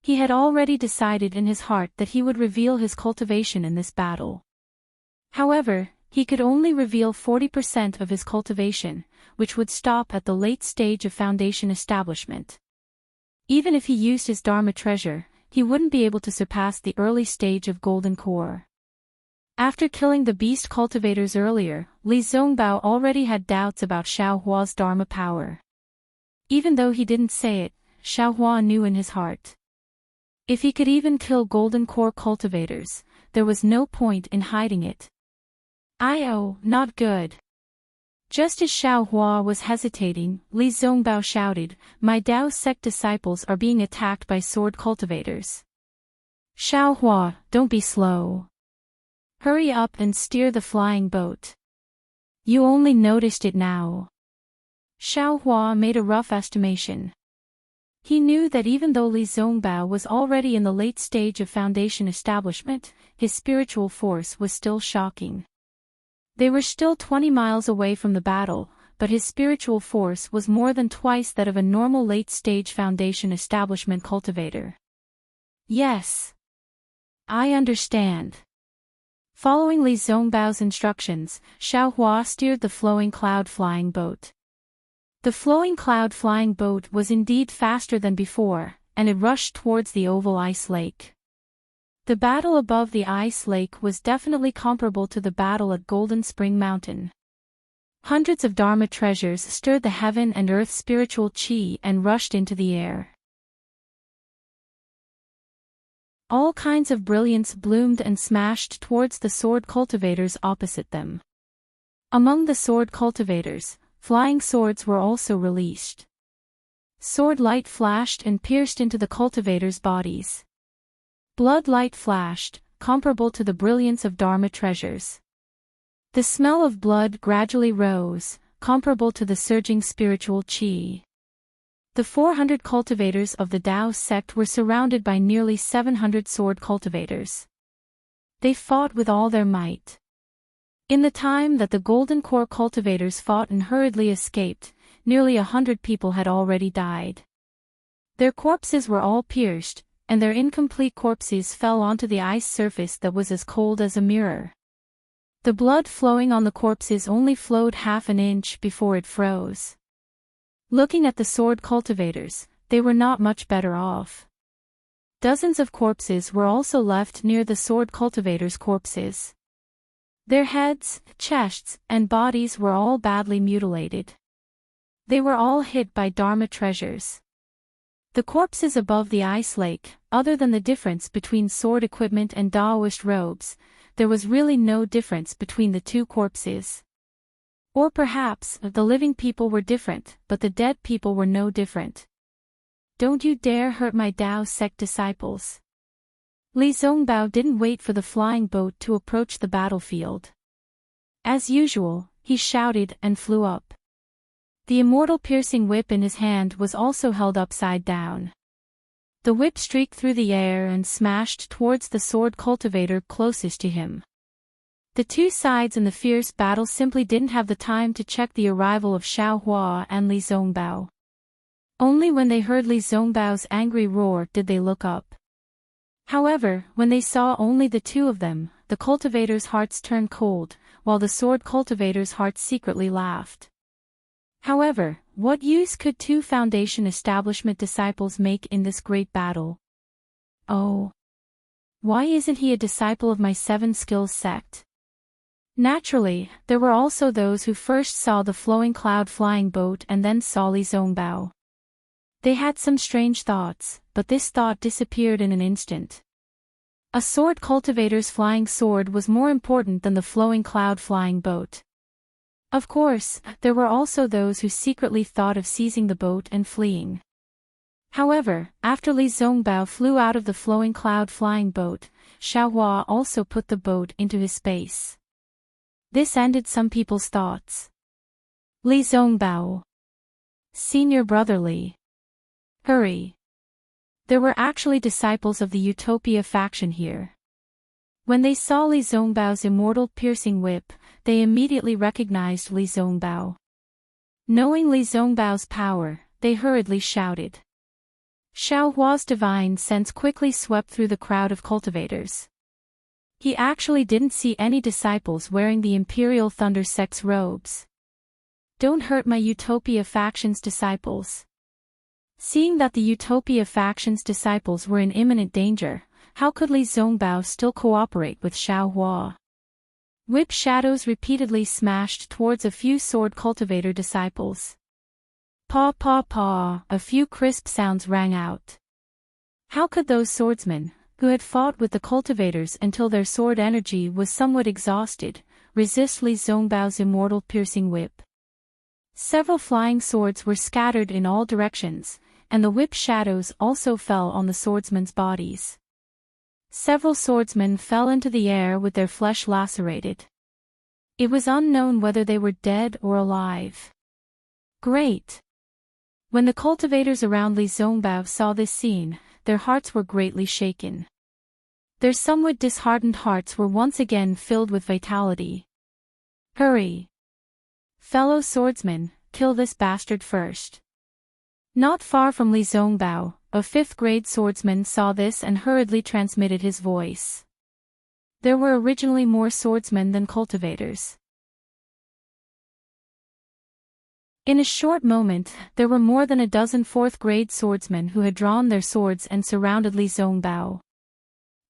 He had already decided in his heart that he would reveal his cultivation in this battle. However, he could only reveal 40% of his cultivation, which would stop at the late stage of foundation establishment. Even if he used his Dharma treasure, he wouldn't be able to surpass the early stage of golden core. After killing the beast cultivators earlier, Li Zongbao already had doubts about Xiao Hua's Dharma power. Even though he didn't say it, Xiao Hua knew in his heart. If he could even kill golden core cultivators, there was no point in hiding it. Not good. Just as Xiao Hua was hesitating, Li Zongbao shouted, "My Dao sect disciples are being attacked by sword cultivators." "Xiao Hua, don't be slow. Hurry up and steer the flying boat. You only noticed it now." Xiao Hua made a rough estimation. He knew that even though Li Zongbao was already in the late stage of foundation establishment, his spiritual force was still shocking. They were still 20 miles away from the battle, but his spiritual force was more than twice that of a normal late-stage foundation establishment cultivator. Yes. I understand. Following Li Zongbao's instructions, Xiao Hua steered the flowing cloud flying boat. The flowing cloud flying boat was indeed faster than before, and it rushed towards the oval ice lake. The battle above the ice lake was definitely comparable to the battle at Golden Spring Mountain. Hundreds of Dharma treasures stirred the heaven and earth spiritual chi and rushed into the air. All kinds of brilliance bloomed and smashed towards the sword cultivators opposite them. Among the sword cultivators, flying swords were also released. Sword light flashed and pierced into the cultivators' bodies. Blood light flashed, comparable to the brilliance of Dharma treasures. The smell of blood gradually rose, comparable to the surging spiritual chi. The 400 cultivators of the Dao sect were surrounded by nearly 700 sword cultivators. They fought with all their might. In the time that the Golden Core cultivators fought and hurriedly escaped, nearly 100 people had already died. Their corpses were all pierced, and their incomplete corpses fell onto the ice surface that was as cold as a mirror. The blood flowing on the corpses only flowed half an inch before it froze. Looking at the sword cultivators, they were not much better off. Dozens of corpses were also left near the sword cultivators' corpses. Their heads, chests, and bodies were all badly mutilated. They were all hit by Dharma treasures. The corpses above the ice lake, other than the difference between sword equipment and Daoist robes, there was really no difference between the two corpses. Or perhaps, the living people were different, but the dead people were no different. Don't you dare hurt my Dao sect disciples. Li Zongbao didn't wait for the flying boat to approach the battlefield. As usual, he shouted and flew up. The immortal piercing whip in his hand was also held upside down. The whip streaked through the air and smashed towards the sword cultivator closest to him. The two sides in the fierce battle simply didn't have the time to check the arrival of Xiao Hua and Li Zongbao. Only when they heard Li Zongbao's angry roar did they look up. However, when they saw only the two of them, the cultivators' hearts turned cold, while the sword cultivators' hearts secretly laughed. However, what use could two foundation establishment disciples make in this great battle? Oh. Why isn't he a disciple of my seven skills sect? Naturally, there were also those who first saw the flowing cloud flying boat and then saw Li Zongbao. They had some strange thoughts, but this thought disappeared in an instant. A sword cultivator's flying sword was more important than the flowing cloud flying boat. Of course, there were also those who secretly thought of seizing the boat and fleeing. However, after Li Zongbao flew out of the flowing cloud flying boat, Xiao Hua also put the boat into his space. This ended some people's thoughts. Li Zongbao. Senior brother Li. Hurry. There were actually disciples of the Utopia faction here. When they saw Li Zongbao's immortal piercing whip, they immediately recognized Li Zongbao. Knowing Li Zongbao's power, they hurriedly shouted. Xiao Hua's divine sense quickly swept through the crowd of cultivators. He actually didn't see any disciples wearing the Imperial Thunder Sect's robes. Don't hurt my Utopia faction's disciples. Seeing that the Utopia faction's disciples were in imminent danger, how could Li Zongbao still cooperate with Xiao Hua? Whip shadows repeatedly smashed towards a few sword cultivator disciples. Paw paw paw, a few crisp sounds rang out. How could those swordsmen, who had fought with the cultivators until their sword energy was somewhat exhausted, resist Li Zongbao's immortal piercing whip? Several flying swords were scattered in all directions, and the whip shadows also fell on the swordsmen's bodies. Several swordsmen fell into the air with their flesh lacerated. It was unknown whether they were dead or alive. Great! When the cultivators around Li Zongbao saw this scene, their hearts were greatly shaken. Their somewhat disheartened hearts were once again filled with vitality. Hurry! Fellow swordsman, kill this bastard first. Not far from Li Zongbao, a 5th-grade swordsman saw this and hurriedly transmitted his voice. There were originally more swordsmen than cultivators. In a short moment, there were more than a dozen 4th-grade swordsmen who had drawn their swords and surrounded Li Zongbao.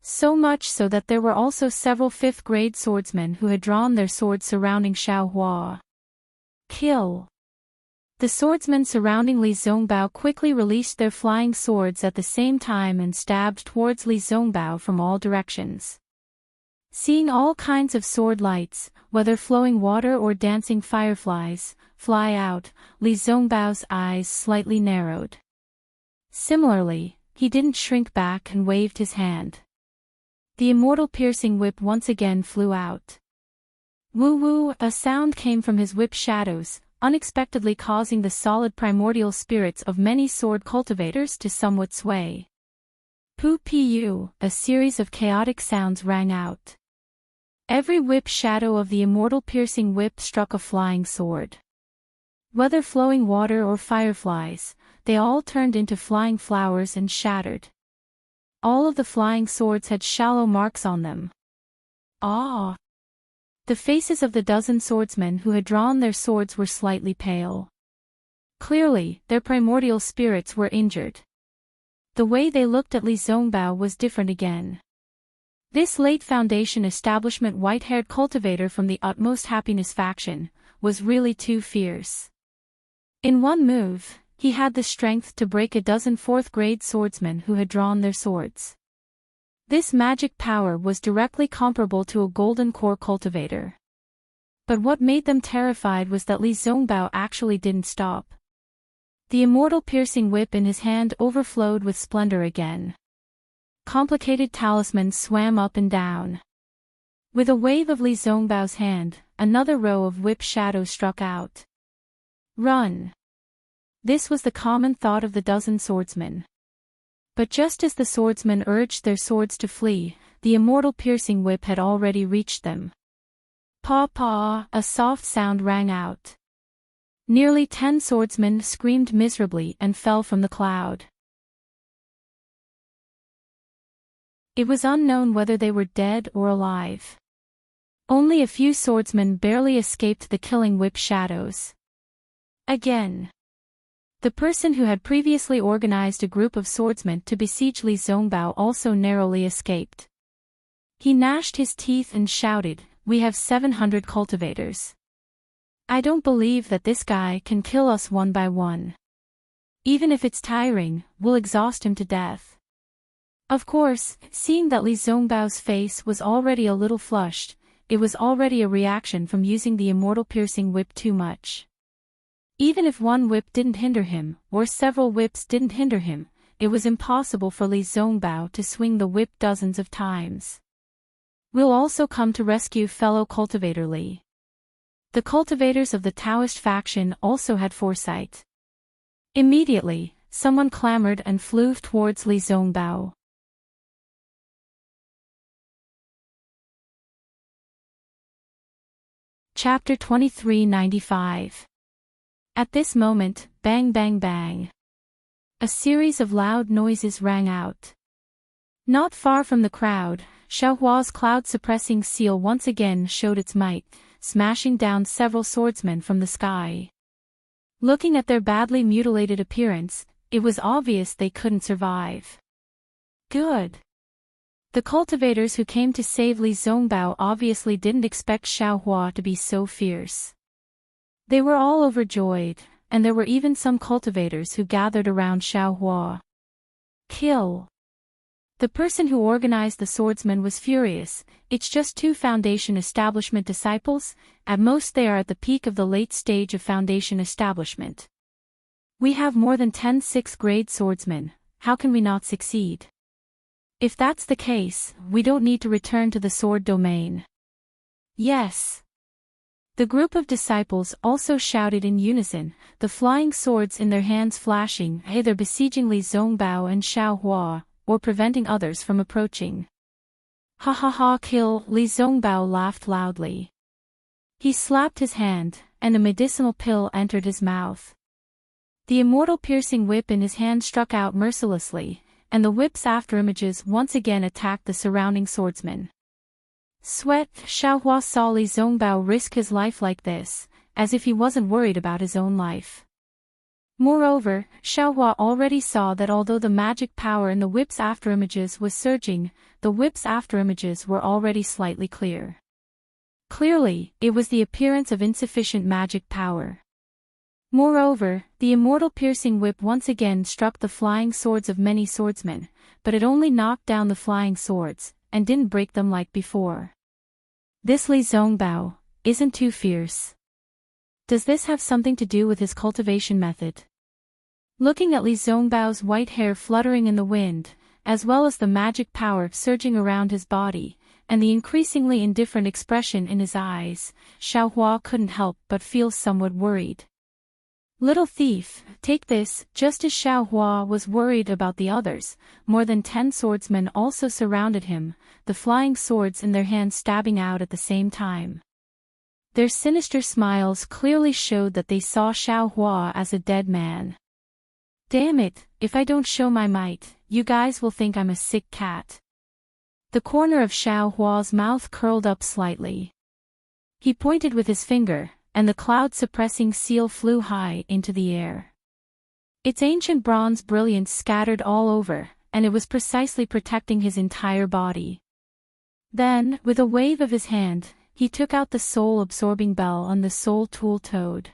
So much so that there were also several 5th-grade swordsmen who had drawn their swords surrounding Xiaohua. Kill! The swordsmen surrounding Li Zongbao quickly released their flying swords at the same time and stabbed towards Li Zongbao from all directions. Seeing all kinds of sword lights, whether flowing water or dancing fireflies, fly out, Li Zongbao's eyes slightly narrowed. Similarly, he didn't shrink back and waved his hand. The immortal piercing whip once again flew out. Woo-woo, a sound came from his whip shadows, unexpectedly causing the solid primordial spirits of many sword cultivators to somewhat sway. Poo-pee-you, a series of chaotic sounds rang out. Every whip shadow of the immortal piercing whip struck a flying sword. Whether flowing water or fireflies, they all turned into flying flowers and shattered. All of the flying swords had shallow marks on them. Ah! The faces of the dozen swordsmen who had drawn their swords were slightly pale. Clearly, their primordial spirits were injured. The way they looked at Li Zongbao was different again. This late Foundation establishment white-haired cultivator from the Utmost Happiness faction was really too fierce. In one move, he had the strength to break a dozen 4th-grade swordsmen who had drawn their swords. This magic power was directly comparable to a golden core cultivator. But what made them terrified was that Li Zongbao actually didn't stop. The immortal piercing whip in his hand overflowed with splendor again. Complicated talismans swam up and down. With a wave of Li Zongbao's hand, another row of whip shadows struck out. Run! This was the common thought of the dozen swordsmen. But just as the swordsmen urged their swords to flee, the immortal piercing whip had already reached them. Paw-paw, a soft sound rang out. Nearly 10 swordsmen screamed miserably and fell from the cloud. It was unknown whether they were dead or alive. Only a few swordsmen barely escaped the killing whip shadows. Again. The person who had previously organized a group of swordsmen to besiege Li Zongbao also narrowly escaped. He gnashed his teeth and shouted, "We have 700 cultivators. I don't believe that this guy can kill us one by one. Even if it's tiring, we'll exhaust him to death." Of course, seeing that Li Zongbao's face was already a little flushed, it was already a reaction from using the immortal piercing whip too much. Even if one whip didn't hinder him, or several whips didn't hinder him, it was impossible for Li Zongbao to swing the whip dozens of times. "We'll also come to rescue fellow cultivator Li." The cultivators of the Taoist faction also had foresight. Immediately, someone clamored and flew towards Li Zongbao. Chapter 2395. At this moment, bang bang bang. A series of loud noises rang out. Not far from the crowd, Xiaohua's cloud-suppressing seal once again showed its might, smashing down several swordsmen from the sky. Looking at their badly mutilated appearance, it was obvious they couldn't survive. Good. The cultivators who came to save Li Zongbao obviously didn't expect Xiaohua to be so fierce. They were all overjoyed, and there were even some cultivators who gathered around Xiaohua. Kill! The person who organized the swordsmen was furious. It's just 2 Foundation establishment disciples, at most they are at the peak of the late stage of Foundation establishment. We have more than 10 6th-grade swordsmen, how can we not succeed? If that's the case, we don't need to return to the sword domain. Yes. The group of disciples also shouted in unison, the flying swords in their hands flashing, either besieging Li Zongbao and Xiao Hua, or preventing others from approaching. Ha ha ha, kill! Li Zongbao laughed loudly. He slapped his hand, and a medicinal pill entered his mouth. The immortal piercing whip in his hand struck out mercilessly, and the whip's afterimages once again attacked the surrounding swordsmen. Sweat! Xiao Hua saw Li Zongbao risk his life like this, as if he wasn't worried about his own life. Moreover, Xiao Hua already saw that although the magic power in the whip's afterimages was surging, the whip's afterimages were already slightly clear. Clearly, it was the appearance of insufficient magic power. Moreover, the immortal piercing whip once again struck the flying swords of many swordsmen, but it only knocked down the flying swords, and didn't break them like before. This Li Zongbao isn't too fierce. Does this have something to do with his cultivation method? Looking at Li Zongbao's white hair fluttering in the wind, as well as the magic power surging around his body, and the increasingly indifferent expression in his eyes, Xiao Hua couldn't help but feel somewhat worried. Little thief, take this! Just as Xiao Hua was worried about the others, more than 10 swordsmen also surrounded him, the flying swords in their hands stabbing out at the same time. Their sinister smiles clearly showed that they saw Xiao Hua as a dead man. Damn it, if I don't show my might, you guys will think I'm a sick cat. The corner of Xiao Hua's mouth curled up slightly. He pointed with his finger, and the cloud-suppressing seal flew high into the air. Its ancient bronze brilliance scattered all over, and it was precisely protecting his entire body. Then, with a wave of his hand, he took out the soul-absorbing bell on the soul tool toad.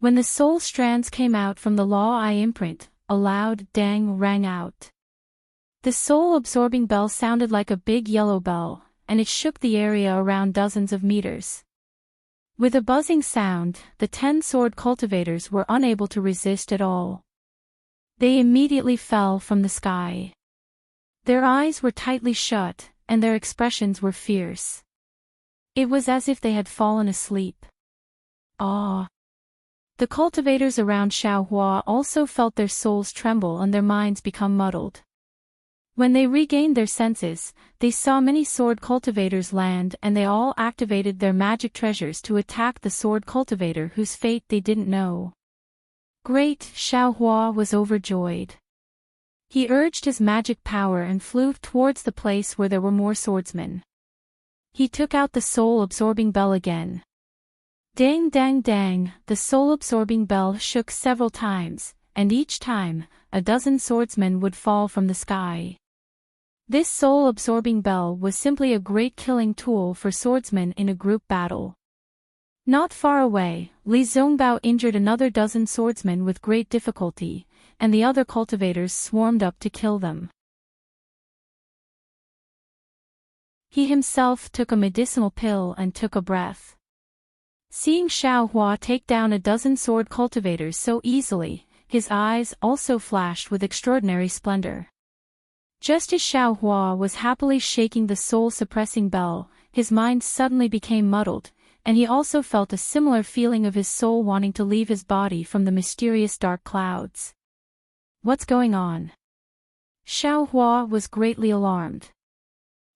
When the soul strands came out from the law eye imprint, a loud dang rang out. The soul-absorbing bell sounded like a big yellow bell, and it shook the area around dozens of meters. With a buzzing sound, the 10 sword cultivators were unable to resist at all. They immediately fell from the sky. Their eyes were tightly shut, and their expressions were fierce. It was as if they had fallen asleep. Ah! The cultivators around Xiao Hua also felt their souls tremble and their minds become muddled. When they regained their senses, they saw many sword cultivators land and they all activated their magic treasures to attack the sword cultivator whose fate they didn't know. Great! Xiao Hua was overjoyed. He urged his magic power and flew towards the place where there were more swordsmen. He took out the soul-absorbing bell again. Dang dang dang, the soul-absorbing bell shook several times, and each time, a dozen swordsmen would fall from the sky. This soul-absorbing bell was simply a great killing tool for swordsmen in a group battle. Not far away, Li Zongbao injured another dozen swordsmen with great difficulty, and the other cultivators swarmed up to kill them. He himself took a medicinal pill and took a breath. Seeing Xiao Hua take down a dozen sword cultivators so easily, his eyes also flashed with extraordinary splendor. Just as Xiao Hua was happily shaking the soul-suppressing bell, his mind suddenly became muddled, and he also felt a similar feeling of his soul wanting to leave his body from the mysterious dark clouds. What's going on? Xiao Hua was greatly alarmed.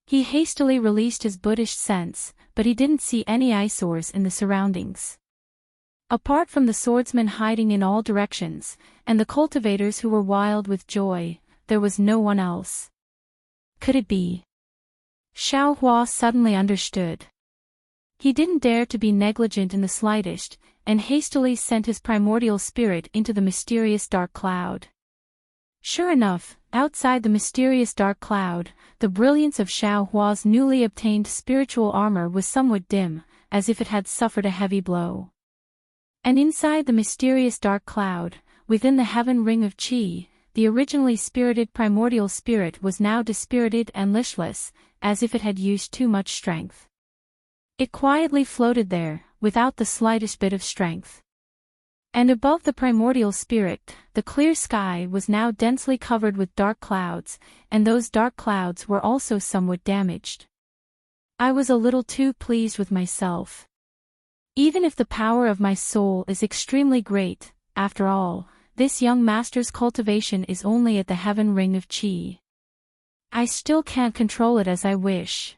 He hastily released his Buddhist sense, but he didn't see any eyesores in the surroundings. Apart from the swordsmen hiding in all directions, and the cultivators who were wild with joy, there was no one else. Could it be? Xiao Hua suddenly understood. He didn't dare to be negligent in the slightest, and hastily sent his primordial spirit into the mysterious dark cloud. Sure enough, outside the mysterious dark cloud, the brilliance of Xiao Hua's newly obtained spiritual armor was somewhat dim, as if it had suffered a heavy blow. And inside the mysterious dark cloud, within the heaven ring of Qi, the originally spirited primordial spirit was now dispirited and listless, as if it had used too much strength. It quietly floated there, without the slightest bit of strength. And above the primordial spirit, the clear sky was now densely covered with dark clouds, and those dark clouds were also somewhat damaged. I was a little too pleased with myself. Even if the power of my soul is extremely great, after all, this young master's cultivation is only at the heaven ring of qi. I still can't control it as I wish.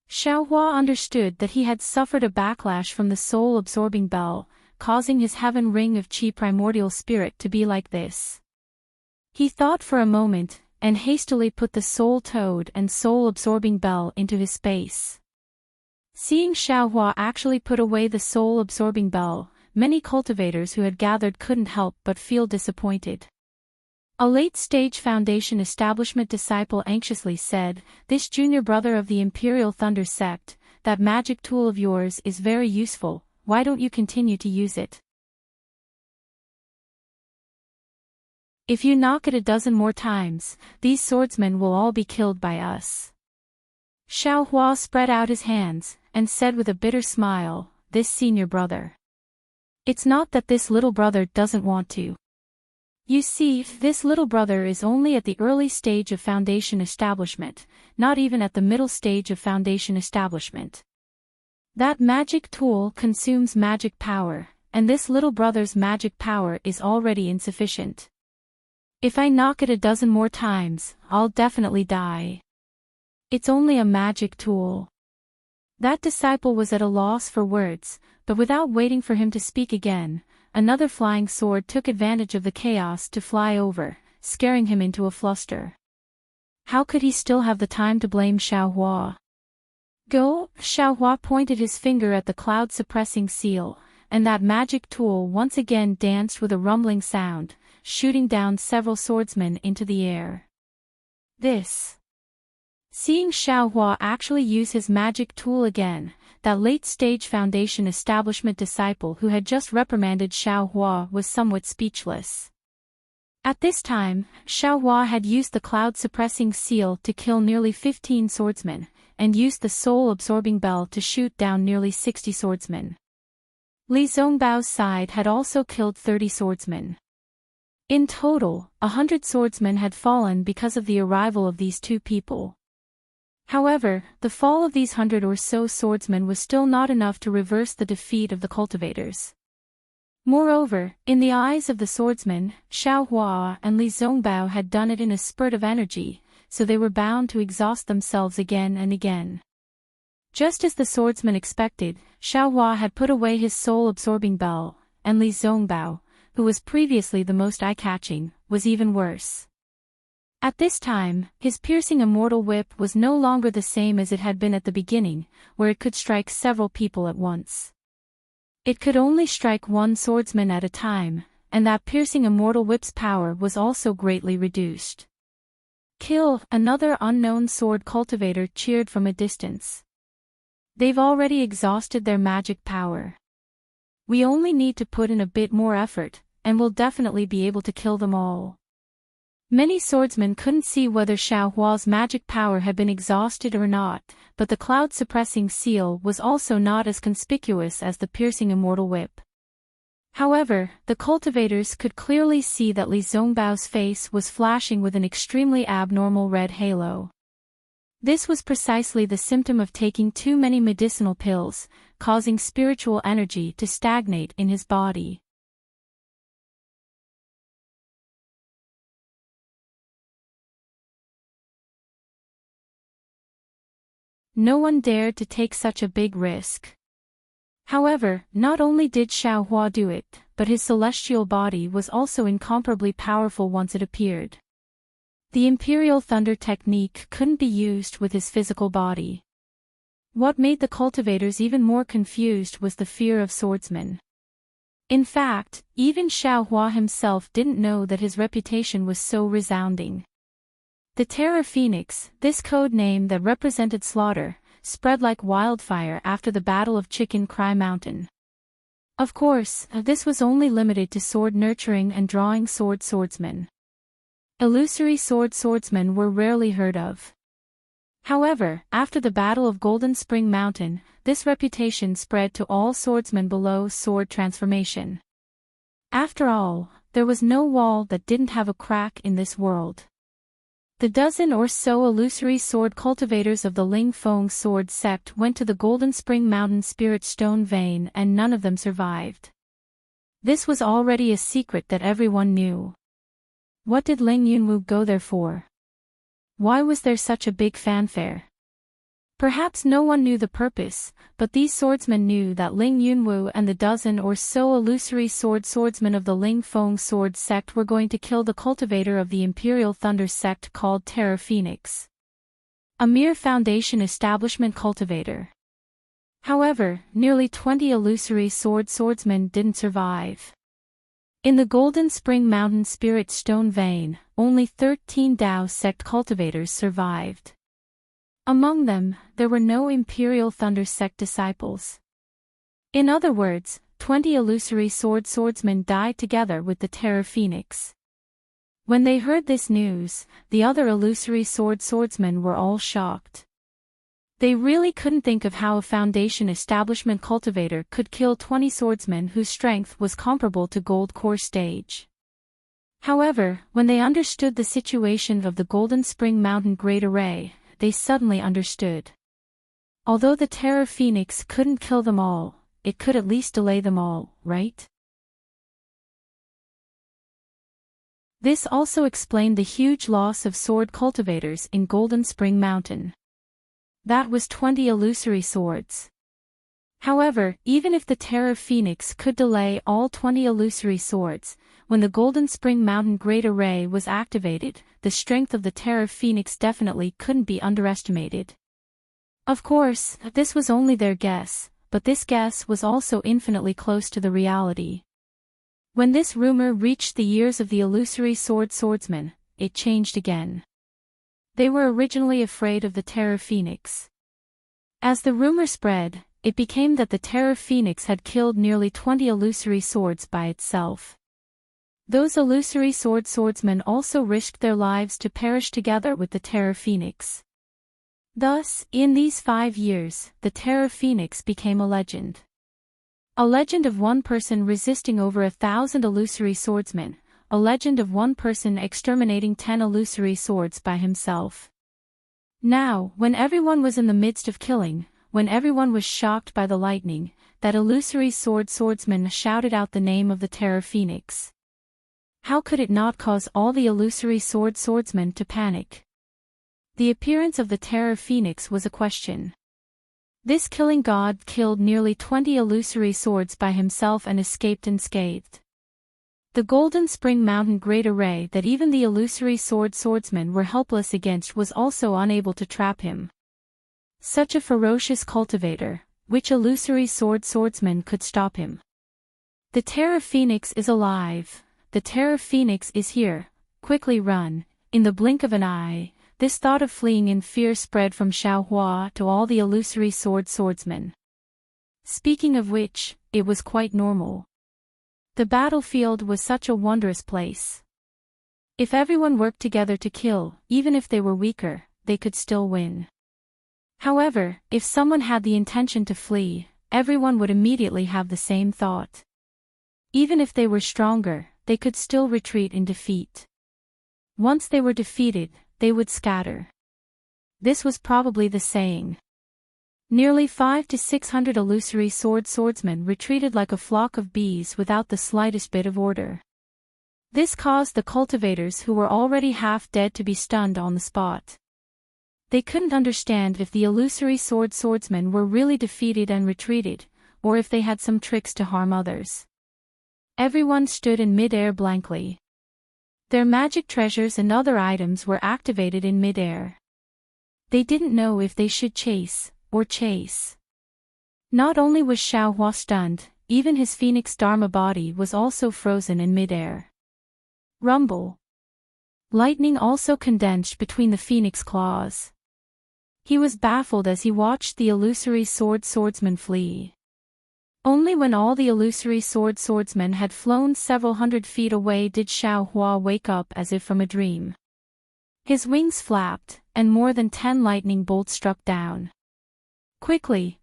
Xiaohua understood that he had suffered a backlash from the soul-absorbing bell, causing his heaven ring of qi primordial spirit to be like this. He thought for a moment, and hastily put the soul toad and soul-absorbing bell into his space. Seeing Xiaohua actually put away the soul-absorbing bell, many cultivators who had gathered couldn't help but feel disappointed. A late-stage Foundation establishment disciple anxiously said, "This junior brother of the Imperial Thunder sect, that magic tool of yours is very useful, why don't you continue to use it? If you knock it a dozen more times, these swordsmen will all be killed by us." Xiaohua spread out his hands, and said with a bitter smile, "This senior brother. It's not that this little brother doesn't want to. You see, this little brother is only at the early stage of Foundation establishment, not even at the middle stage of Foundation establishment. That magic tool consumes magic power, and this little brother's magic power is already insufficient. If I knock it a dozen more times, I'll definitely die. It's only a magic tool." That disciple was at a loss for words, but without waiting for him to speak again, another flying sword took advantage of the chaos to fly over, scaring him into a fluster. How could he still have the time to blame Xiaohua? Go! Xiaohua pointed his finger at the cloud-suppressing seal, and that magic tool once again danced with a rumbling sound, shooting down several swordsmen into the air. Seeing Xiaohua actually use his magic tool again, that late-stage Foundation establishment disciple who had just reprimanded Xiaohua was somewhat speechless. At this time, Xiaohua had used the cloud-suppressing seal to kill nearly 15 swordsmen, and used the soul-absorbing bell to shoot down nearly 60 swordsmen. Li Zongbao's side had also killed 30 swordsmen. In total, 100 swordsmen had fallen because of the arrival of these two people. However, the fall of these 100 or so swordsmen was still not enough to reverse the defeat of the cultivators. Moreover, in the eyes of the swordsmen, Xiaohua and Li Zongbao had done it in a spurt of energy, so they were bound to exhaust themselves again and again. Just as the swordsman expected, Xiaohua had put away his soul-absorbing bell, and Li Zongbao, who was previously the most eye-catching, was even worse. At this time, his piercing immortal whip was no longer the same as it had been at the beginning, where it could strike several people at once. It could only strike one swordsman at a time, and that piercing immortal whip's power was also greatly reduced. "Kill!" Another unknown sword cultivator cheered from a distance. "They've already exhausted their magic power. We only need to put in a bit more effort, and we'll definitely be able to kill them all." Many swordsmen couldn't see whether Xiaohua's magic power had been exhausted or not, but the cloud-suppressing seal was also not as conspicuous as the piercing immortal whip. However, the cultivators could clearly see that Li Zongbao's face was flashing with an extremely abnormal red halo. This was precisely the symptom of taking too many medicinal pills, causing spiritual energy to stagnate in his body. No one dared to take such a big risk. However, not only did Xiaohua do it, but his celestial body was also incomparably powerful once it appeared. The Imperial Thunder technique couldn't be used with his physical body. What made the cultivators even more confused was the fear of swordsmen. In fact, even Xiaohua himself didn't know that his reputation was so resounding. The Terror Phoenix, this code name that represented slaughter, spread like wildfire after the Battle of Chicken Cry Mountain. Of course, this was only limited to sword-nurturing and drawing swordsmen. Illusory swordsmen were rarely heard of. However, after the Battle of Golden Spring Mountain, this reputation spread to all swordsmen below sword transformation. After all, there was no wall that didn't have a crack in this world. The dozen or so illusory sword cultivators of the Ling Feng sword sect went to the Golden Spring Mountain Spirit Stone Vein and none of them survived. This was already a secret that everyone knew. What did Ling Yunwu go there for? Why was there such a big fanfare? Perhaps no one knew the purpose, but these swordsmen knew that Ling Yunwu and the dozen or so illusory swordsmen of the Ling Feng sword sect were going to kill the cultivator of the Imperial Thunder sect called Terror Phoenix. A mere Foundation establishment cultivator. However, nearly 20 illusory swordsmen didn't survive. In the Golden Spring Mountain Spirit Stone Vein, only 13 Dao sect cultivators survived. Among them, there were no Imperial Thunder sect disciples. In other words, 20 illusory swordsmen died together with the Terror Phoenix. When they heard this news, the other illusory swordsmen were all shocked. They really couldn't think of how a Foundation establishment cultivator could kill 20 swordsmen whose strength was comparable to Gold Core stage. However, when they understood the situation of the Golden Spring Mountain Great Array, they suddenly understood. Although the Terror Phoenix couldn't kill them all, it could at least delay them all, right? This also explained the huge loss of sword cultivators in Golden Spring Mountain. That was 20 illusory swords. However, even if the Terror Phoenix could delay all 20 illusory swords, when the Golden Spring Mountain Great Array was activated, the strength of the Terror Phoenix definitely couldn't be underestimated. Of course, this was only their guess, but this guess was also infinitely close to the reality. When this rumor reached the ears of the illusory swordsmen, it changed again. They were originally afraid of the Terror Phoenix. As the rumor spread, it became that the Terror Phoenix had killed nearly 20 illusory swords by itself. Those illusory swordsmen also risked their lives to perish together with the Terror Phoenix. Thus, in these 5 years, the Terror Phoenix became a legend. A legend of one person resisting over 1,000 illusory swordsmen, a legend of one person exterminating 10 illusory swords by himself. Now, when everyone was in the midst of killing, when everyone was shocked by the lightning, that illusory swordsman shouted out the name of the Terror Phoenix. How could it not cause all the illusory swordsmen to panic? The appearance of the Terror Phoenix was a question. This killing god killed nearly 20 illusory swords by himself and escaped unscathed. The Golden Spring Mountain Great Array that even the illusory swordsmen were helpless against was also unable to trap him. Such a ferocious cultivator, which illusory swordsman could stop him? The Terror Phoenix is alive. The Terror Phoenix is here. Quickly run. In the blink of an eye, this thought of fleeing in fear spread from Xiaohua to all the illusory swordsmen. Speaking of which, it was quite normal. The battlefield was such a wondrous place. If everyone worked together to kill, even if they were weaker, they could still win. However, if someone had the intention to flee, everyone would immediately have the same thought. Even if they were stronger, they could still retreat in defeat. Once they were defeated, they would scatter. This was probably the saying. Nearly 500 to 600 illusory swordsmen retreated like a flock of bees without the slightest bit of order. This caused the cultivators who were already half dead to be stunned on the spot. They couldn't understand if the illusory swordsmen were really defeated and retreated, or if they had some tricks to harm others. Everyone stood in mid-air blankly. Their magic treasures and other items were activated in mid-air. They didn't know if they should chase. Not only was Xiaohua stunned, even his Phoenix Dharma body was also frozen in mid-air. Rumble. Lightning also condensed between the Phoenix claws. He was baffled as he watched the illusory swordsman flee. Only when all the illusory swordsmen had flown several hundred feet away did Xiaohua wake up as if from a dream. His wings flapped, and more than 10 lightning bolts struck down. Quickly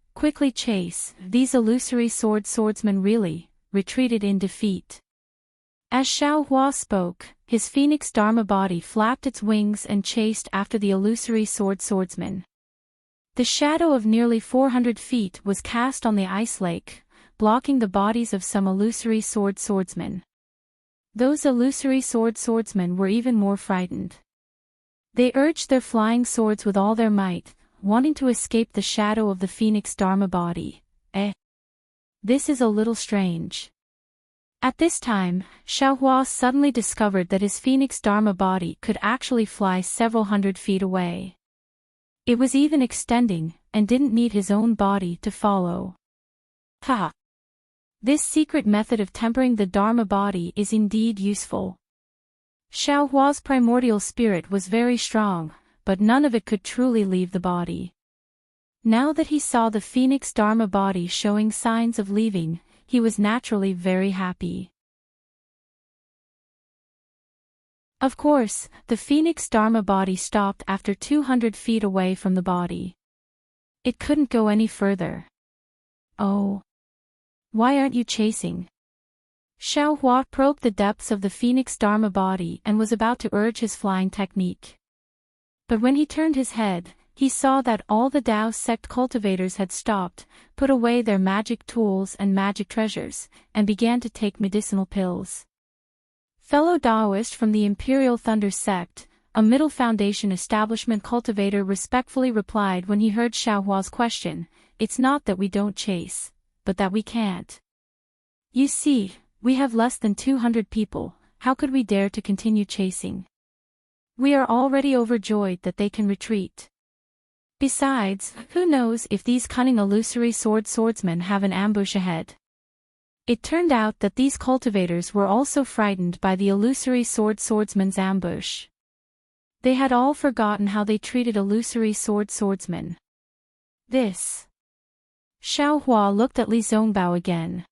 chase, these illusory swordsmen really retreated in defeat. As Xiao Hua spoke, his phoenix Dharma body flapped its wings and chased after the illusory swordsman. The shadow of nearly 400 feet was cast on the ice lake, blocking the bodies of some illusory swordsmen. Those illusory swordsmen were even more frightened. They urged their flying swords with all their might, wanting to escape the shadow of the phoenix Dharma body. This is a little strange. At this time, Xiao Hua suddenly discovered that his phoenix Dharma body could actually fly several hundred feet away. It was even extending, and didn't need his own body to follow. Ha! This secret method of tempering the Dharma body is indeed useful. Xiao Hua's primordial spirit was very strong, but none of it could truly leave the body. Now that he saw the phoenix Dharma body showing signs of leaving, he was naturally very happy. Of course, the phoenix Dharma body stopped after 200 feet away from the body. It couldn't go any further. Oh. Why aren't you chasing? Xiao Hua probed the depths of the phoenix Dharma body and was about to urge his flying technique. But when he turned his head, he saw that all the Dao sect cultivators had stopped, put away their magic tools and magic treasures, and began to take medicinal pills. Fellow Daoist from the Imperial Thunder sect, a Middle Foundation establishment cultivator respectfully replied when he heard Xiao Hua's question, "It's not that we don't chase, but that we can't. You see, we have less than 200 people, how could we dare to continue chasing? We are already overjoyed that they can retreat. Besides, who knows if these cunning illusory swordsmen have an ambush ahead?" It turned out that these cultivators were also frightened by the illusory swordsman's ambush. They had all forgotten how they treated illusory swordsmen. This. Xiao Hua looked at Li Zongbao again.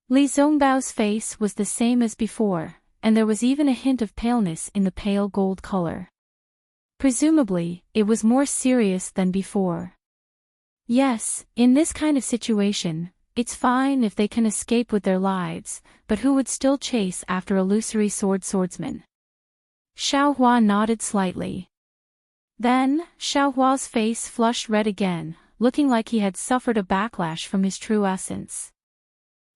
Li Zongbao's face was the same as before, and there was even a hint of paleness in the pale gold color. Presumably, it was more serious than before. Yes, in this kind of situation, it's fine if they can escape with their lives, but who would still chase after illusory swordsmen? Xiao Hua nodded slightly. Then, Xiao Hua's face flushed red again, looking like he had suffered a backlash from his true essence.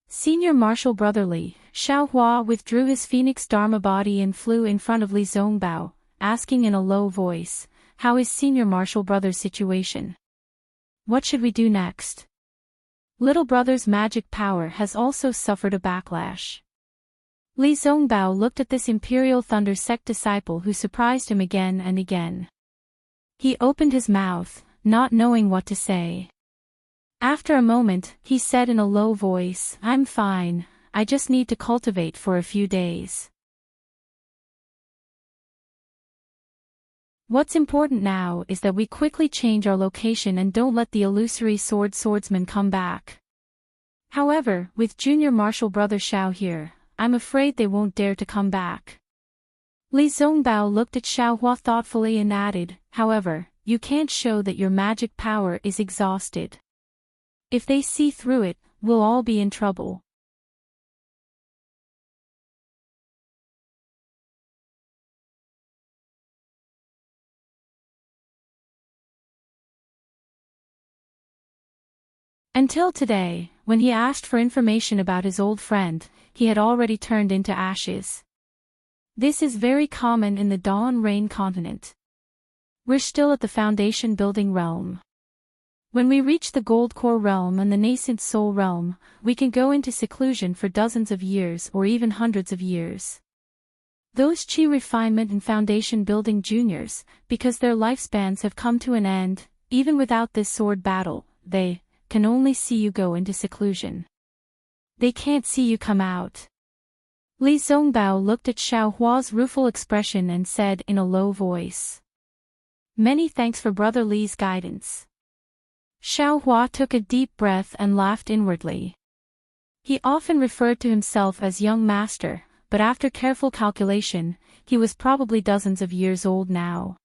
Senior Marshal Brotherly, Xiao Hua withdrew his phoenix Dharma body and flew in front of Li Zongbao, asking in a low voice, "How is Senior Marshal Brother's situation? What should we do next? Little brother's magic power has also suffered a backlash." Li Zongbao looked at this Imperial Thunder sect disciple who surprised him again and again. He opened his mouth, not knowing what to say. After a moment, he said in a low voice, "I'm fine, I just need to cultivate for a few days. What's important now is that we quickly change our location and don't let the illusory swordsman come back. However, with Junior Marshal Brother Xiao here, I'm afraid they won't dare to come back." Li Zongbao looked at Xiao Hua thoughtfully and added, "However, you can't show that your magic power is exhausted. If they see through it, we'll all be in trouble." Until today, when he asked for information about his old friend, he had already turned into ashes. This is very common in the Dawn Rain continent. We're still at the Foundation building realm. When we reach the Gold Core realm and the Nascent Soul realm, we can go into seclusion for dozens of years or even hundreds of years. Those Chi Refinement and Foundation building juniors, because their lifespans have come to an end, even without this sword battle, they can only see you go into seclusion. They can't see you come out. Li Zongbao looked at Xiao Hua's rueful expression and said in a low voice, "Many thanks for Brother Li's guidance." Xiao Hua took a deep breath and laughed inwardly. He often referred to himself as young master, but after careful calculation, he was probably dozens of years old now.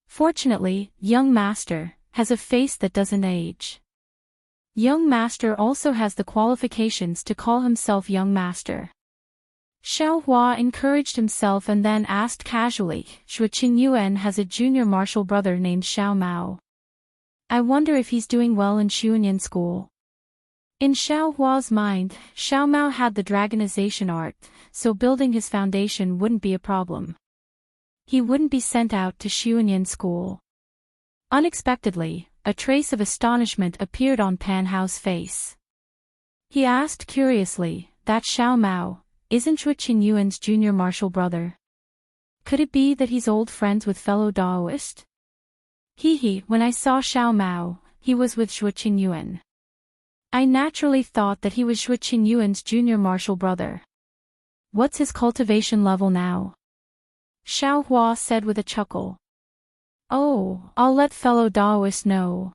Fortunately, young master has a face that doesn't age. Young master also has the qualifications to call himself young master. Xiao Hua encouraged himself and then asked casually, Shui Qingyuan has a junior martial brother named Xiao Mao. I wonder if he's doing well in Xuanyan school. In Xiao Hua's mind, Xiao Mao had the dragonization art, so building his foundation wouldn't be a problem. He wouldn't be sent out to Xuanyan school. Unexpectedly, a trace of astonishment appeared on Pan Hao's face. He asked curiously, that Xiao Mao, isn't Shui Qingyuan's junior martial brother? Could it be that he's old friends with fellow Daoist? When I saw Xiao Mao, he was with Shui Qingyuan. I naturally thought that he was Shui Qingyuan's junior martial brother. What's his cultivation level now? Xiao Hua said with a chuckle. Oh, I'll let fellow Daoist know.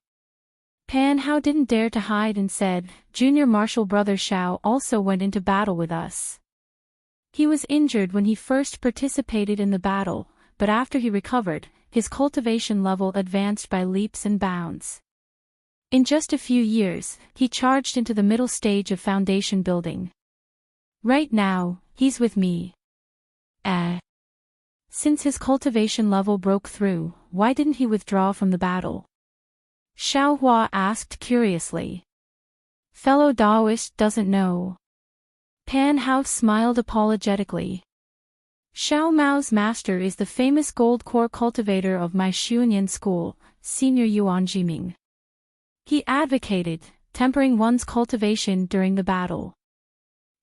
Pan Hao didn't dare to hide and said, junior martial brother Xiao also went into battle with us. He was injured when he first participated in the battle, but after he recovered, his cultivation level advanced by leaps and bounds. In just a few years, he charged into the middle stage of foundation building. Right now, he's with me. Since his cultivation level broke through, why didn't he withdraw from the battle? Xiao Hua asked curiously. Fellow Daoist doesn't know. Pan Hao smiled apologetically. Xiao Mao's master is the famous gold core cultivator of my Xuanyan school, Senior Yuan Jiming. He advocated tempering one's cultivation during the battle.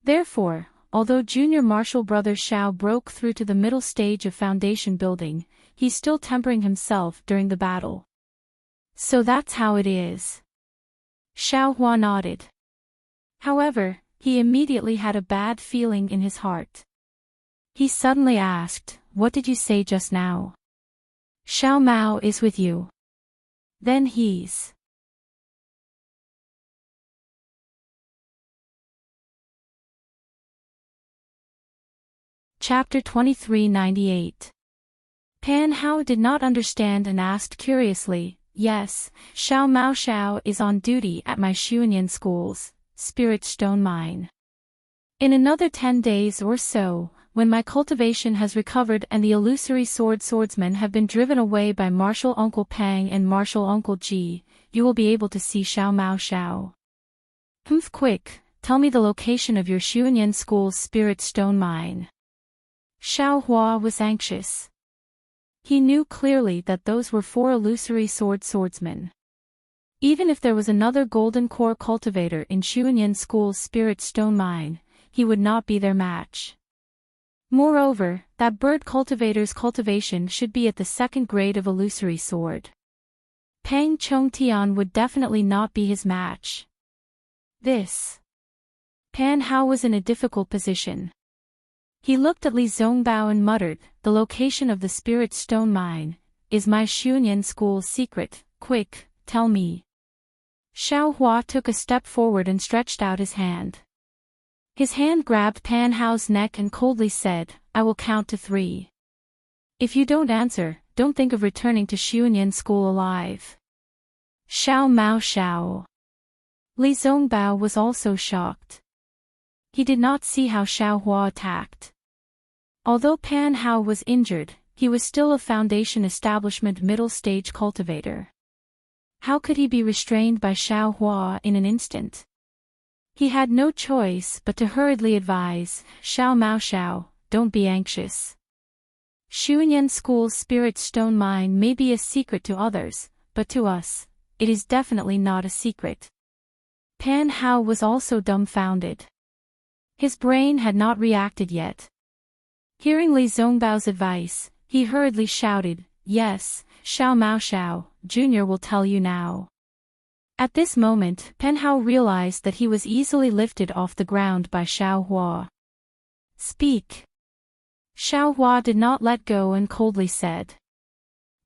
Therefore, although junior martial brother Xiao broke through to the middle stage of foundation building, he's still tempering himself during the battle. So that's how it is. Xiao Hua nodded. However, he immediately had a bad feeling in his heart. He suddenly asked, what did you say just now? Xiao Mao is with you. Then he's... Chapter 2398. Pan Hao did not understand and asked curiously, yes, Xiao Mao Xiao is on duty at my Xuanyan school's Spirit Stone Mine. In another 10 days or so, when my cultivation has recovered and the illusory swordsmen have been driven away by Martial Uncle Pang and Martial Uncle Ji, you will be able to see Xiao Mao Xiao. Quick, tell me the location of your Xuanyan school's Spirit Stone Mine. Xiao Hua was anxious. He knew clearly that those were 4 illusory swordsmen. Even if there was another golden core cultivator in Xuanyan school's Spirit Stone Mine, he would not be their match. Moreover, that bird cultivator's cultivation should be at the 2nd grade of illusory sword. Pang Chongtian would definitely not be his match. Pan Hao was in a difficult position. He looked at Li Zongbao and muttered, the location of the Spirit Stone Mine is my Xuanyan school's secret, quick, tell me. Xiao Hua took a step forward and stretched out his hand. His hand grabbed Pan Hao's neck and coldly said, I will count to 3. If you don't answer, don't think of returning to Xuanyan school alive. Xiao Mao Xiao. Li Zongbao was also shocked. He did not see how Xiao Hua attacked. Although Pan Hao was injured, he was still a foundation establishment middle stage cultivator. How could he be restrained by Xiao Hua in an instant? He had no choice but to hurriedly advise, Xiao Mao Xiao, don't be anxious. Xuanyan school's Spirit Stone Mine may be a secret to others, but to us, it is definitely not a secret. Pan Hao was also dumbfounded. His brain had not reacted yet. Hearing Li Zongbao's advice, he hurriedly shouted, yes, Xiao Mao Xiao, Junior will tell you now. At this moment, Pan Hao realized that he was easily lifted off the ground by Xiao Hua. Speak. Xiao Hua did not let go and coldly said.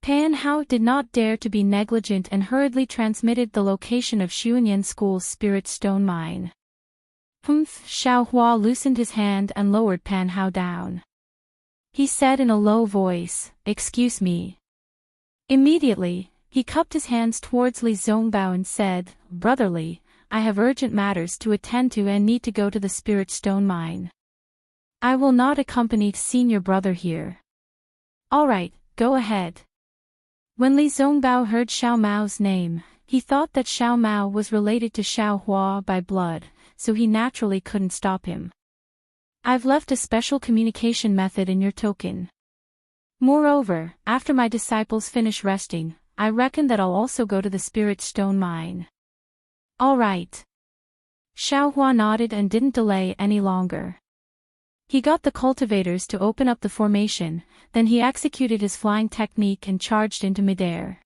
Pan Hao did not dare to be negligent and hurriedly transmitted the location of Xuanyan school's Spirit Stone Mine. Xiao Hua loosened his hand and lowered Pan Hao down. He said in a low voice, excuse me. Immediately, he cupped his hands towards Li Zongbao and said, brotherly, I have urgent matters to attend to and need to go to the Spirit Stone Mine. I will not accompany senior brother here. Alright, go ahead. When Li Zongbao heard Xiao Mao's name, he thought that Xiao Mao was related to Xiao Hua by blood, so he naturally couldn't stop him. I've left a special communication method in your token. Moreover, after my disciples finish resting, I reckon that I'll also go to the Spirit Stone Mine. All right. Xiao Hua nodded and didn't delay any longer. He got the cultivators to open up the formation, then he executed his flying technique and charged into midair.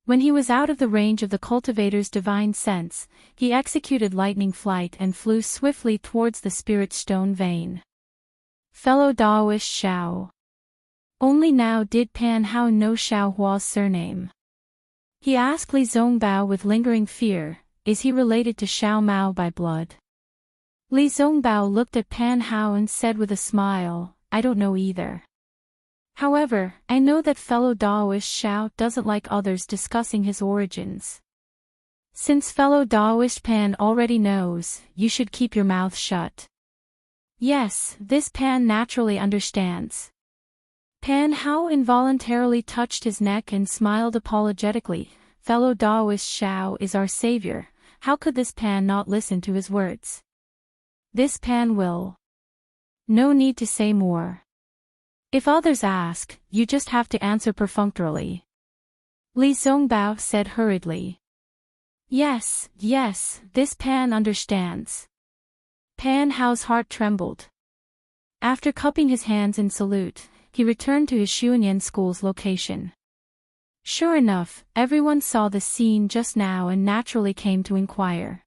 When he was out of the range of the cultivator's divine sense, he executed lightning flight and flew swiftly towards the Spirit Stone Vein. Fellow Daoist Xiao. Only now did Pan Hao know Xiao Hua's surname. He asked Li Zongbao with lingering fear, is he related to Xiao Mao by blood? Li Zongbao looked at Pan Hao and said with a smile, I don't know either. However, I know that fellow Daoist Xiao doesn't like others discussing his origins. Since fellow Daoist Pan already knows, you should keep your mouth shut. Yes, this Pan naturally understands. Pan Hao involuntarily touched his neck and smiled apologetically. Fellow Daoist Xiao is our savior, how could this Pan not listen to his words? This Pan will. No need to say more. If others ask, you just have to answer perfunctorily. Li Zongbao said hurriedly. Yes, this Pan understands. Pan Hao's heart trembled. After cupping his hands in salute, he returned to his Xuanyan school's location. Sure enough, everyone saw the scene just now and naturally came to inquire.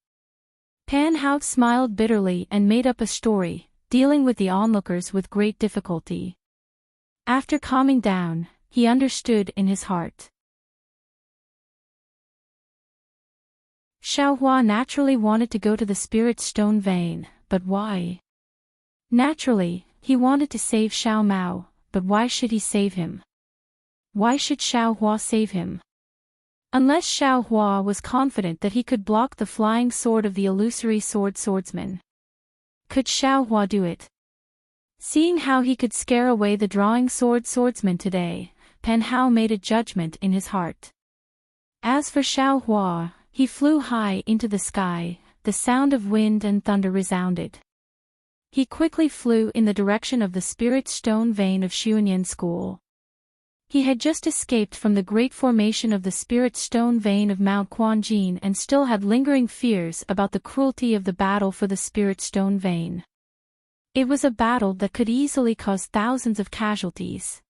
Pan Hao smiled bitterly and made up a story, dealing with the onlookers with great difficulty. After calming down, he understood in his heart. Xiao Hua naturally wanted to go to the Spirit Stone Vein, but why? Naturally, he wanted to save Xiao Mao, but why should he save him? Why should Xiao Hua save him? Unless Xiao Hua was confident that he could block the flying sword of the illusory swordsman. Could Xiao Hua do it? Seeing how he could scare away the drawing swordsman today, Pan Hao made a judgment in his heart. As for Xiao Hua, he flew high into the sky, the sound of wind and thunder resounded. He quickly flew in the direction of the Spirit Stone Vein of Xuanyan School. He had just escaped from the great formation of the Spirit Stone Vein of Mount Quanjin and still had lingering fears about the cruelty of the battle for the Spirit Stone Vein. It was a battle that could easily cause thousands of casualties.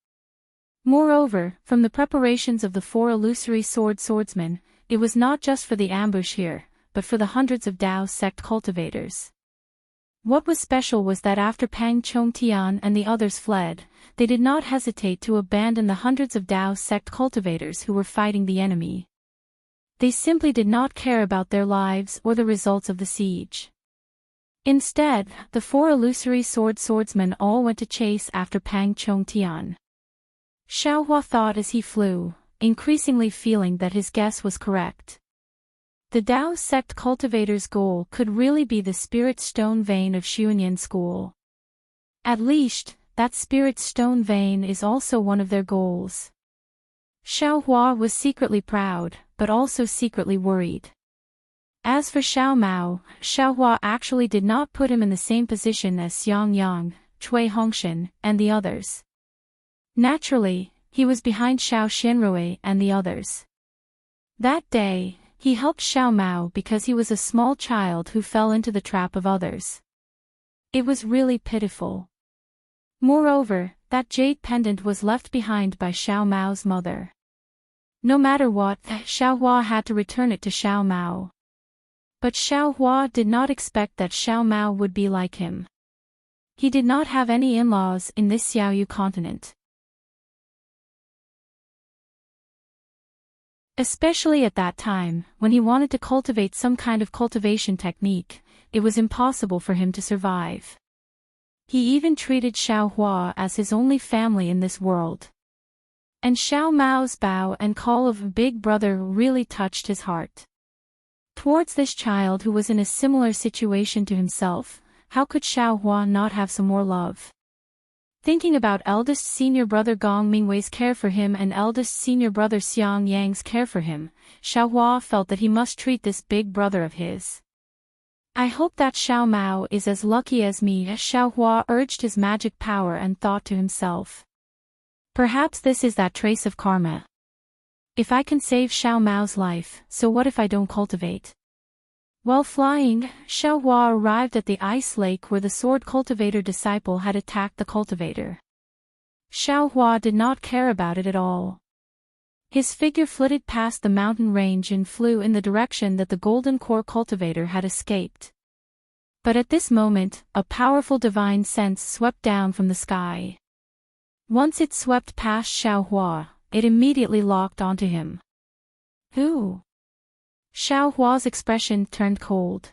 Moreover, from the preparations of the 4 illusory swordsmen, it was not just for the ambush here, but for the hundreds of Dao sect cultivators. What was special was that after Pang Chongtian and the others fled, they did not hesitate to abandon the hundreds of Dao sect cultivators who were fighting the enemy. They simply did not care about their lives or the results of the siege. Instead, the 4 illusory swordsmen all went to chase after Pang Chongtian. Xiao Hua thought as he flew, increasingly feeling that his guess was correct. The Dao sect cultivator's goal could really be the Spirit Stone Vein of Xuanyan School. At least, that Spirit Stone Vein is also one of their goals. Xiao Hua was secretly proud, but also secretly worried. As for Xiao Mao, Xiao Hua actually did not put him in the same position as Xiang Yang, Cui Hongshan, and the others. Naturally, he was behind Xiao Xianrui and the others. That day, he helped Xiao Mao because he was a small child who fell into the trap of others. It was really pitiful. Moreover, that jade pendant was left behind by Xiao Mao's mother. No matter what, Xiao Hua had to return it to Xiao Mao. But Xiao Hua did not expect that Xiao Mao would be like him. He did not have any in-laws in this Xiaoyu continent. Especially at that time, when he wanted to cultivate some kind of cultivation technique, it was impossible for him to survive. He even treated Xiao Hua as his only family in this world. And Xiao Mao's bow and call of big brother really touched his heart. Towards this child who was in a similar situation to himself, How could Xiaohua not have some more love? Thinking about eldest senior brother Gong Mingwei's care for him and eldest senior brother Xiang Yang's care for him, Xiaohua felt that he must treat this big brother of his. I hope that Xiao Mao is as lucky as me. Xiaohua urged his magic power and thought to himself. Perhaps this is that trace of karma. If I can save Xiao Mao's life, so what if I don't cultivate? While flying, Xiaohua arrived at the ice lake where the sword cultivator disciple had attacked the cultivator. Xiaohua did not care about it at all. His figure flitted past the mountain range and flew in the direction that the golden core cultivator had escaped. But at this moment, a powerful divine sense swept down from the sky. Once it swept past Xiaohua, it immediately locked onto him. Who? Xiaohua's expression turned cold.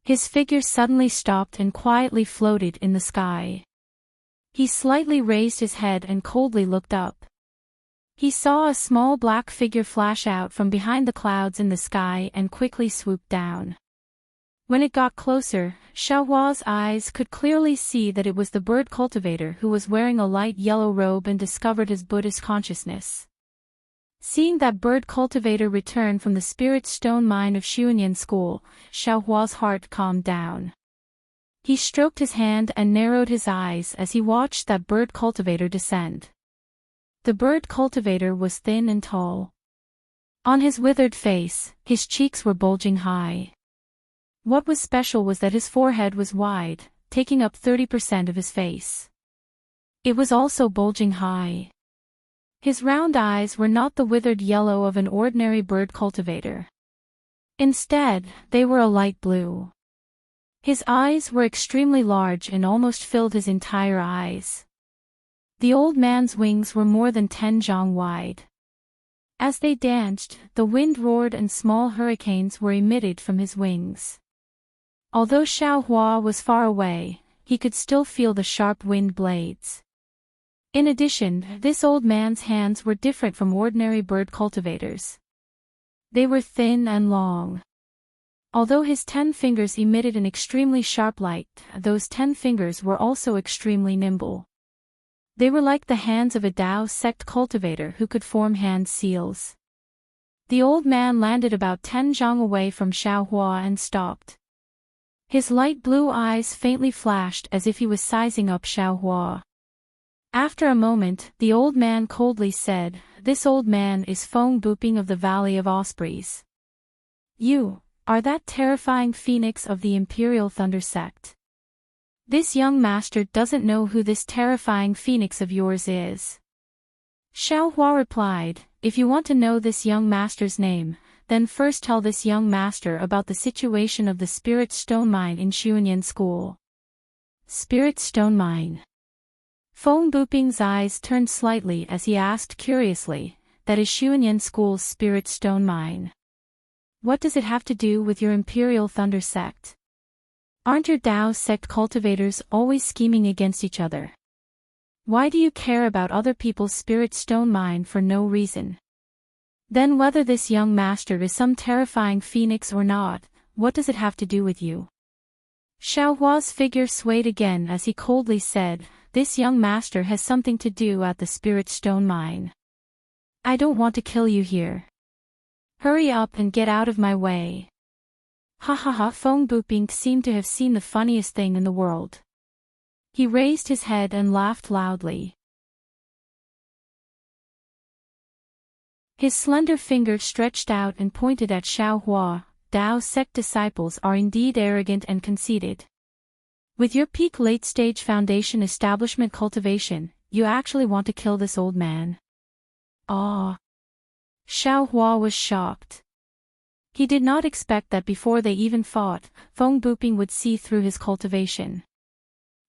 His figure suddenly stopped and quietly floated in the sky. He slightly raised his head and coldly looked up. He saw a small black figure flash out from behind the clouds in the sky and quickly swoop down. When it got closer, Xiaohua's eyes could clearly see that it was the bird cultivator who was wearing a light yellow robe and discovered his Buddhist consciousness. Seeing that bird cultivator return from the spirit stone mine of Xuanyan School, Xiaohua's heart calmed down. He stroked his hand and narrowed his eyes as he watched that bird cultivator descend. The bird cultivator was thin and tall. On his withered face, his cheeks were bulging high. What was special was that his forehead was wide, taking up 30% of his face. It was also bulging high. His round eyes were not the withered yellow of an ordinary bird cultivator. Instead, they were a light blue. His eyes were extremely large and almost filled his entire eyes. The old man's wings were more than 10 zhang wide. As they danced, the wind roared and small hurricanes were emitted from his wings. Although Xiaohua was far away, he could still feel the sharp wind blades. In addition, this old man's hands were different from ordinary bird cultivators. They were thin and long. Although his 10 fingers emitted an extremely sharp light, those 10 fingers were also extremely nimble. They were like the hands of a Tao sect cultivator who could form hand seals. The old man landed about 10 zhang away from Xiaohua and stopped. His light blue eyes faintly flashed as if he was sizing up Xiaohua. After a moment, the old man coldly said, "This old man is Feng Buping of the Valley of Ospreys. You are that terrifying phoenix of the Imperial Thunder sect. This young master doesn't know who this terrifying phoenix of yours is." Xiaohua replied, "If you want to know this young master's name, then first tell this young master about the situation of the Spirit Stone Mine in Xuanyan School." Spirit Stone Mine. Feng Buping's eyes turned slightly as he asked curiously, "That is Xuanyan School's Spirit Stone Mine. What does it have to do with your Imperial Thunder sect? Aren't your Tao sect cultivators always scheming against each other? Why do you care about other people's Spirit Stone Mine for no reason? Then whether this young master is some terrifying phoenix or not, what does it have to do with you?" Xiaohua's figure swayed again as he coldly said, "This young master has something to do at the Spirit Stone Mine. I don't want to kill you here. Hurry up and get out of my way." Ha ha ha! Feng Buping seemed to have seen the funniest thing in the world. He raised his head and laughed loudly. His slender finger stretched out and pointed at Xiaohua. "Tao sect disciples are indeed arrogant and conceited. With your peak late-stage foundation establishment cultivation, you actually want to kill this old man?" Ah! Xiaohua was shocked. He did not expect that before they even fought, Feng Buping would see through his cultivation.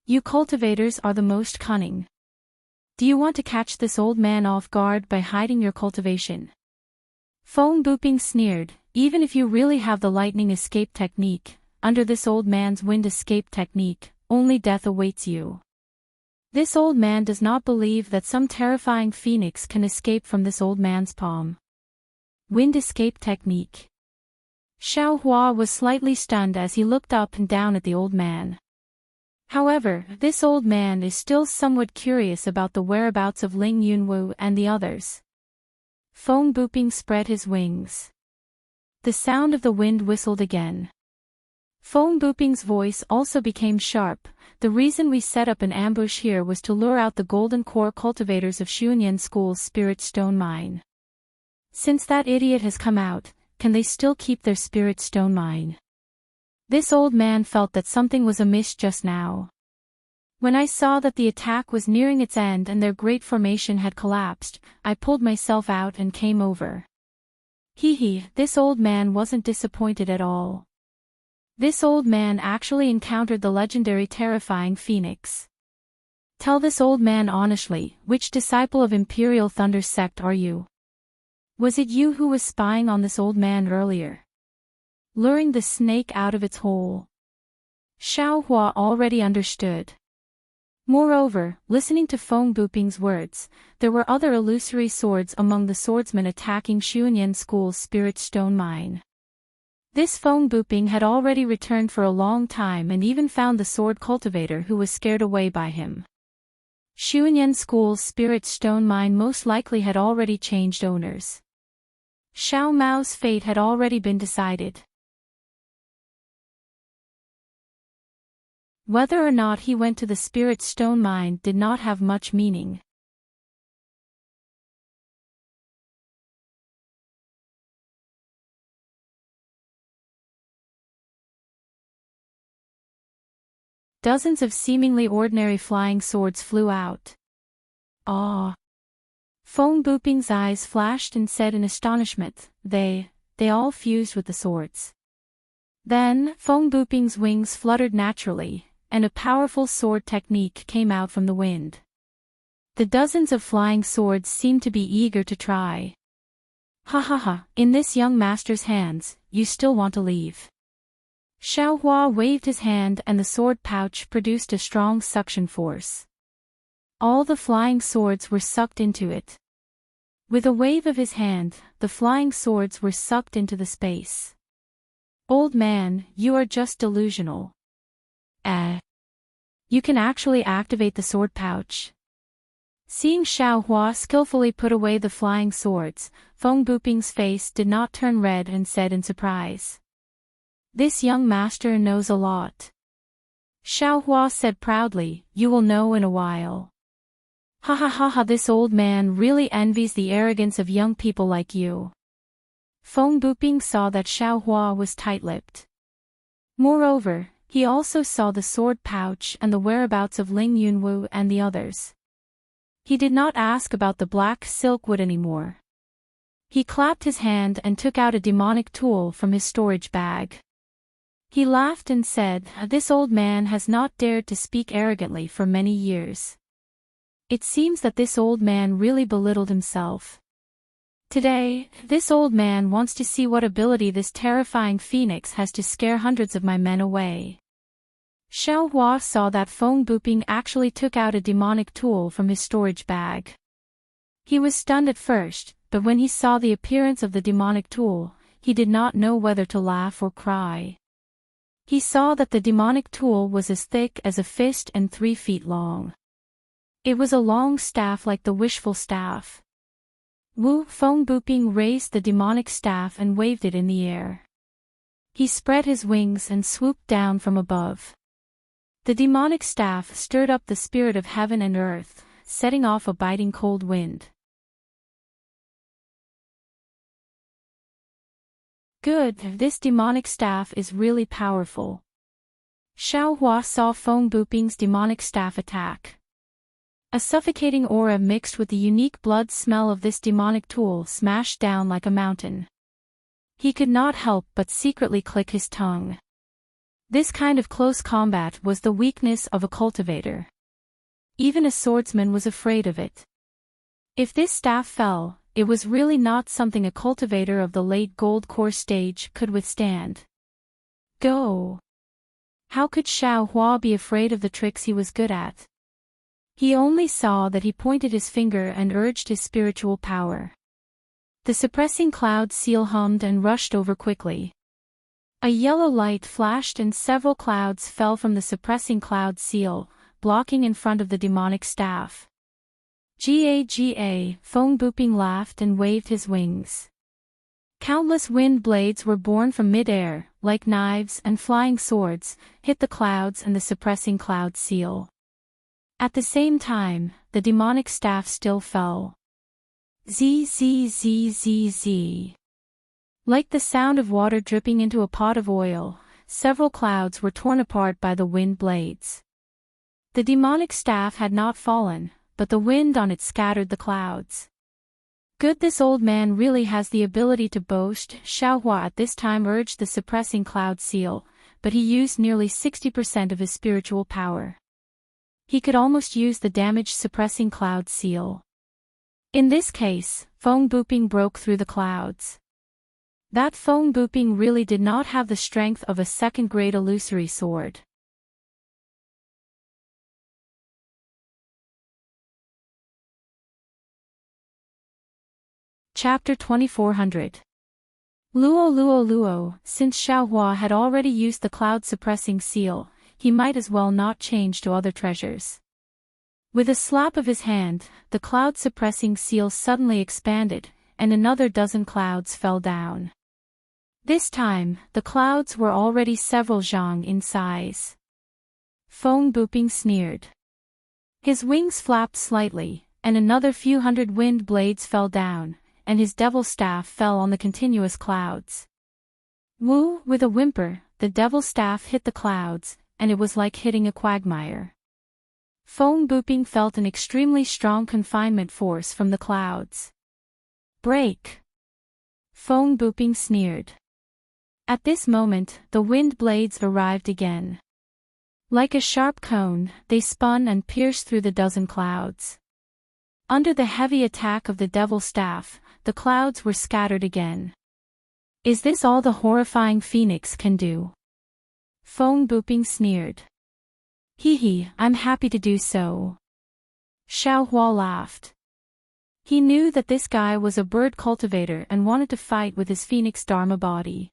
"You cultivators are the most cunning. Do you want to catch this old man off guard by hiding your cultivation?" Feng Buping sneered, "Even if you really have the lightning escape technique, under this old man's wind escape technique, only death awaits you. This old man does not believe that some terrifying phoenix can escape from this old man's palm. Wind escape technique." Xiaohua was slightly stunned as he looked up and down at the old man. However, this old man is still somewhat curious about the whereabouts of Ling Yunwu and the others. Feng Buping spread his wings. The sound of the wind whistled again. Feng Buping's voice also became sharp. The reason we set up an ambush here was to lure out the golden core cultivators of Xuanyan School's spirit stone mine. Since that idiot has come out, can they still keep their spirit stone mine? This old man felt that something was amiss just now. When I saw that the attack was nearing its end and their great formation had collapsed, I pulled myself out and came over. This old man wasn't disappointed at all. This old man actually encountered the legendary terrifying phoenix. Tell this old man honestly, which disciple of Imperial Thunder Sect are you? Was it you who was spying on this old man earlier? Luring the snake out of its hole. Xiao Hua already understood. Moreover, listening to Feng Buping's words, there were other illusory swords among the swordsmen attacking Xuanyan School's spirit stone mine. This Feng Buping had already returned for a long time and even found the sword cultivator who was scared away by him. Xuanyan School's spirit stone mine most likely had already changed owners. Xiao Mao's fate had already been decided. Whether or not he went to the spirit stone mine did not have much meaning. Dozens of seemingly ordinary flying swords flew out. Ah! Feng Buping's eyes flashed and said in astonishment, they all fused with the swords. Then, Feng Buping's wings fluttered naturally, and a powerful sword technique came out from the wind. The dozens of flying swords seemed to be eager to try. In this young master's hands, you still want to leave. Xiao Hua waved his hand and the sword pouch produced a strong suction force. All the flying swords were sucked into it. With a wave of his hand, the flying swords were sucked into the space. Old man, you are just delusional. You can actually activate the sword pouch. Seeing Xiao Hua skillfully put away the flying swords, Feng Buping's face did not turn red and said in surprise. This young master knows a lot. Xiao Hua said proudly, you will know in a while. This old man really envies the arrogance of young people like you. Feng Buping saw that Xiao Hua was tight-lipped. Moreover, he also saw the sword pouch and the whereabouts of Ling Yunwu and the others. He did not ask about the black silk wood anymore. He clapped his hand and took out a demonic tool from his storage bag. He laughed and said, this old man has not dared to speak arrogantly for many years. It seems that this old man really belittled himself. Today, this old man wants to see what ability this terrifying phoenix has to scare hundreds of my men away. Xiao Hua saw that Feng Buping actually took out a demonic tool from his storage bag. He was stunned at first, but when he saw the appearance of the demonic tool, he did not know whether to laugh or cry. He saw that the demonic tool was as thick as a fist and 3 feet long. It was a long staff like the wishful staff. Feng Buping raised the demonic staff and waved it in the air. He spread his wings and swooped down from above. The demonic staff stirred up the spirit of heaven and earth, setting off a biting cold wind. Good, this demonic staff is really powerful. Xiao Hua saw Feng Buping's demonic staff attack. A suffocating aura mixed with the unique blood smell of this demonic tool smashed down like a mountain. He could not help but secretly click his tongue. This kind of close combat was the weakness of a cultivator. Even a swordsman was afraid of it. If this staff fell, it was really not something a cultivator of the late gold core stage could withstand. Go! How could Xiao Hua be afraid of the tricks he was good at? He only saw that he pointed his finger and urged his spiritual power. The suppressing cloud seal hummed and rushed over quickly. A yellow light flashed and several clouds fell from the suppressing cloud seal, blocking in front of the demonic staff. Ga, Fong Booping laughed and waved his wings. Countless wind blades were born from mid-air, like knives and flying swords, hit the clouds and the suppressing cloud seal. At the same time, the demonic staff still fell. Z. Like the sound of water dripping into a pot of oil, several clouds were torn apart by the wind blades. The demonic staff had not fallen, but the wind on it scattered the clouds. Good, this old man really has the ability to boast, Xiaohua at this time urged the suppressing cloud seal, but he used nearly 60% of his spiritual power. He could almost use the damage suppressing cloud seal. In this case, Fong Booping broke through the clouds. That Fong Booping really did not have the strength of a second-grade illusory sword. Chapter 2400. Luo. Since Xiaohua had already used the cloud-suppressing seal, he might as well not change to other treasures. With a slap of his hand, the cloud-suppressing seal suddenly expanded, and another dozen clouds fell down. This time, the clouds were already several zhang in size. Fong Booping sneered. His wings flapped slightly, and another few hundred wind blades fell down, and his devil staff fell on the continuous clouds. Woo! With a whimper, the devil staff hit the clouds, and it was like hitting a quagmire. Fong Booping felt an extremely strong confinement force from the clouds. Break! Fong Booping sneered. At this moment, the wind blades arrived again. Like a sharp cone, they spun and pierced through the dozen clouds. Under the heavy attack of the devil staff, the clouds were scattered again. Is this all the horrifying phoenix can do? Fong Booping sneered. Hee, I'm happy to do so. Xiaohua laughed. He knew that this guy was a bird cultivator and wanted to fight with his phoenix dharma body.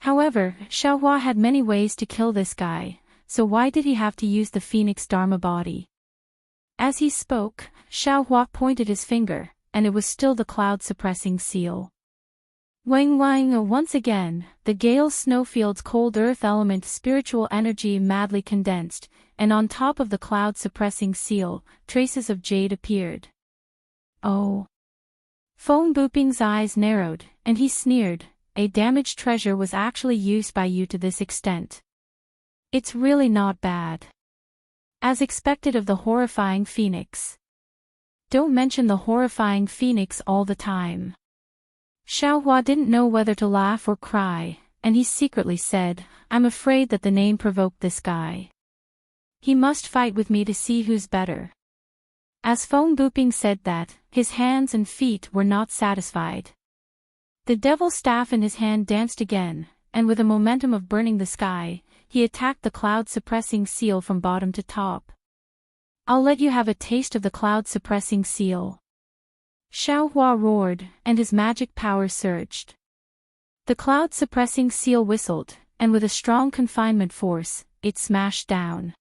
However, Xiaohua had many ways to kill this guy, so why did he have to use the phoenix dharma body? As he spoke, Xiaohua pointed his finger, and it was still the cloud-suppressing seal. Wang, once again, the gale snowfield's cold earth element spiritual energy madly condensed, and on top of the cloud-suppressing seal, traces of jade appeared. Oh! Fong Booping's eyes narrowed, and he sneered, a damaged treasure was actually used by you to this extent. It's really not bad. As expected of the horrifying phoenix. Don't mention the horrifying phoenix all the time. Xiaohua didn't know whether to laugh or cry, and he secretly said, I'm afraid that the name provoked this guy. He must fight with me to see who's better. As Fong Booping said that, his hands and feet were not satisfied. The devil staff in his hand danced again, and with a momentum of burning the sky, he attacked the cloud-suppressing seal from bottom to top. I'll let you have a taste of the cloud-suppressing seal. Xiaohua roared, and his magic power surged. The cloud-suppressing seal whistled, and with a strong confinement force, it smashed down.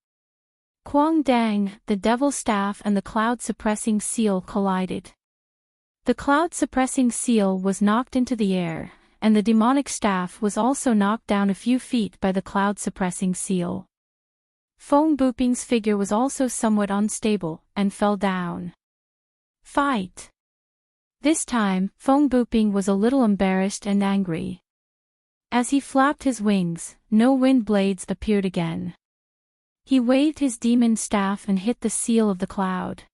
Quang dang, the devil staff and the cloud-suppressing seal collided. The cloud-suppressing seal was knocked into the air, and the demonic staff was also knocked down a few feet by the cloud-suppressing seal. Fong Booping's figure was also somewhat unstable, and fell down. Fight! This time, Fong Booping was a little embarrassed and angry. As he flapped his wings, no wind blades appeared again. He waved his demon staff and hit the seal of the cloud.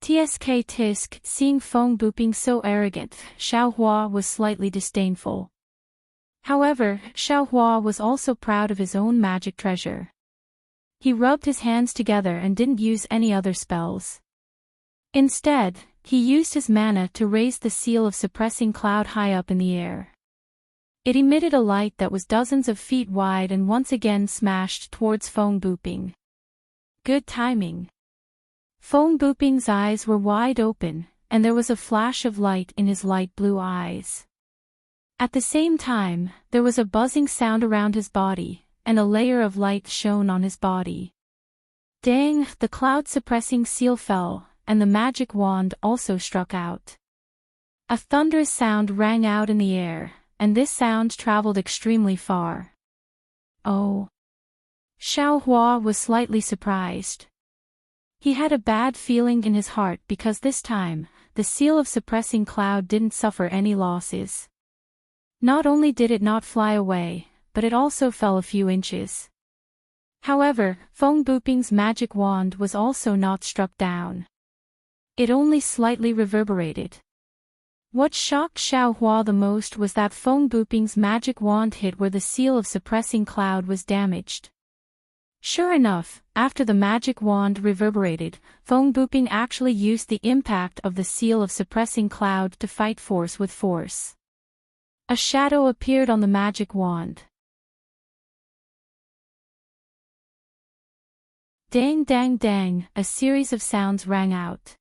Tisk, seeing Fong Booping so arrogant, Xiaohua was slightly disdainful. However, Xiaohua was also proud of his own magic treasure. He rubbed his hands together and didn't use any other spells. Instead, he used his mana to raise the seal of suppressing cloud high up in the air. It emitted a light that was dozens of feet wide and once again smashed towards Fong Booping. Good timing. Fong Booping's eyes were wide open, and there was a flash of light in his light blue eyes. At the same time, there was a buzzing sound around his body, and a layer of light shone on his body. Dang, the cloud-suppressing seal fell, and the magic wand also struck out. A thunderous sound rang out in the air, and this sound traveled extremely far. Oh. Xiao Hua was slightly surprised. He had a bad feeling in his heart because this time, the seal of suppressing cloud didn't suffer any losses. Not only did it not fly away, but it also fell a few inches. However, Feng Buping's magic wand was also not struck down. It only slightly reverberated. What shocked Xiao Hua the most was that Feng Buping's magic wand hit where the seal of suppressing cloud was damaged. Sure enough, after the magic wand reverberated, Feng Buping actually used the impact of the seal of suppressing cloud to fight force with force. A shadow appeared on the magic wand. Dang dang dang, a series of sounds rang out.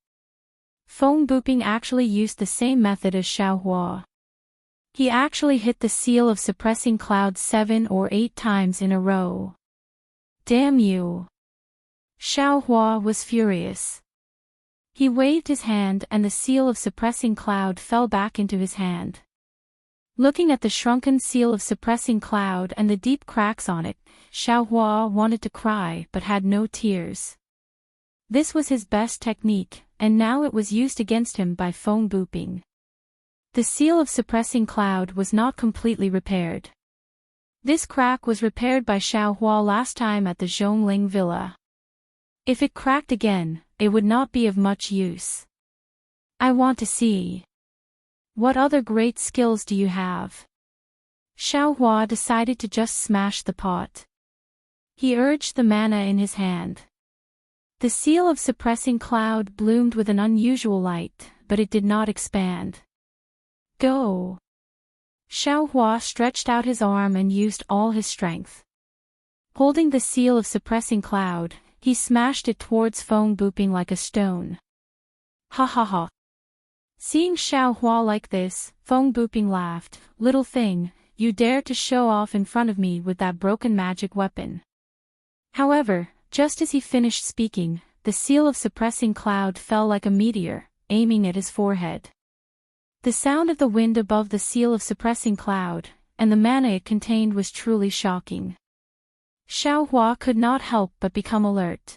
Feng Buping actually used the same method as Xiao Hua. He actually hit the seal of suppressing cloud 7 or 8 times in a row. Damn you! Xiao Hua was furious. He waved his hand and the seal of suppressing cloud fell back into his hand. Looking at the shrunken seal of suppressing cloud and the deep cracks on it, Xiao Hua wanted to cry but had no tears. This was his best technique, and now it was used against him by Feng Buping. The seal of suppressing cloud was not completely repaired. This crack was repaired by Xiao Hua last time at the Zhongling Villa. If it cracked again, it would not be of much use. I want to see. What other great skills do you have? Xiao Hua decided to just smash the pot. He urged the mana in his hand. The seal of suppressing cloud bloomed with an unusual light, but it did not expand. Go! Xiao Hua stretched out his arm and used all his strength. Holding the seal of suppressing cloud, he smashed it towards Feng Buping like a stone. Ha ha ha! Seeing Xiao Hua like this, Feng Buping laughed. Little thing, you dare to show off in front of me with that broken magic weapon. However, just as he finished speaking, the seal of suppressing cloud fell like a meteor, aiming at his forehead. The sound of the wind above the seal of suppressing cloud, and the mana it contained was truly shocking. Xiao Hua could not help but become alert.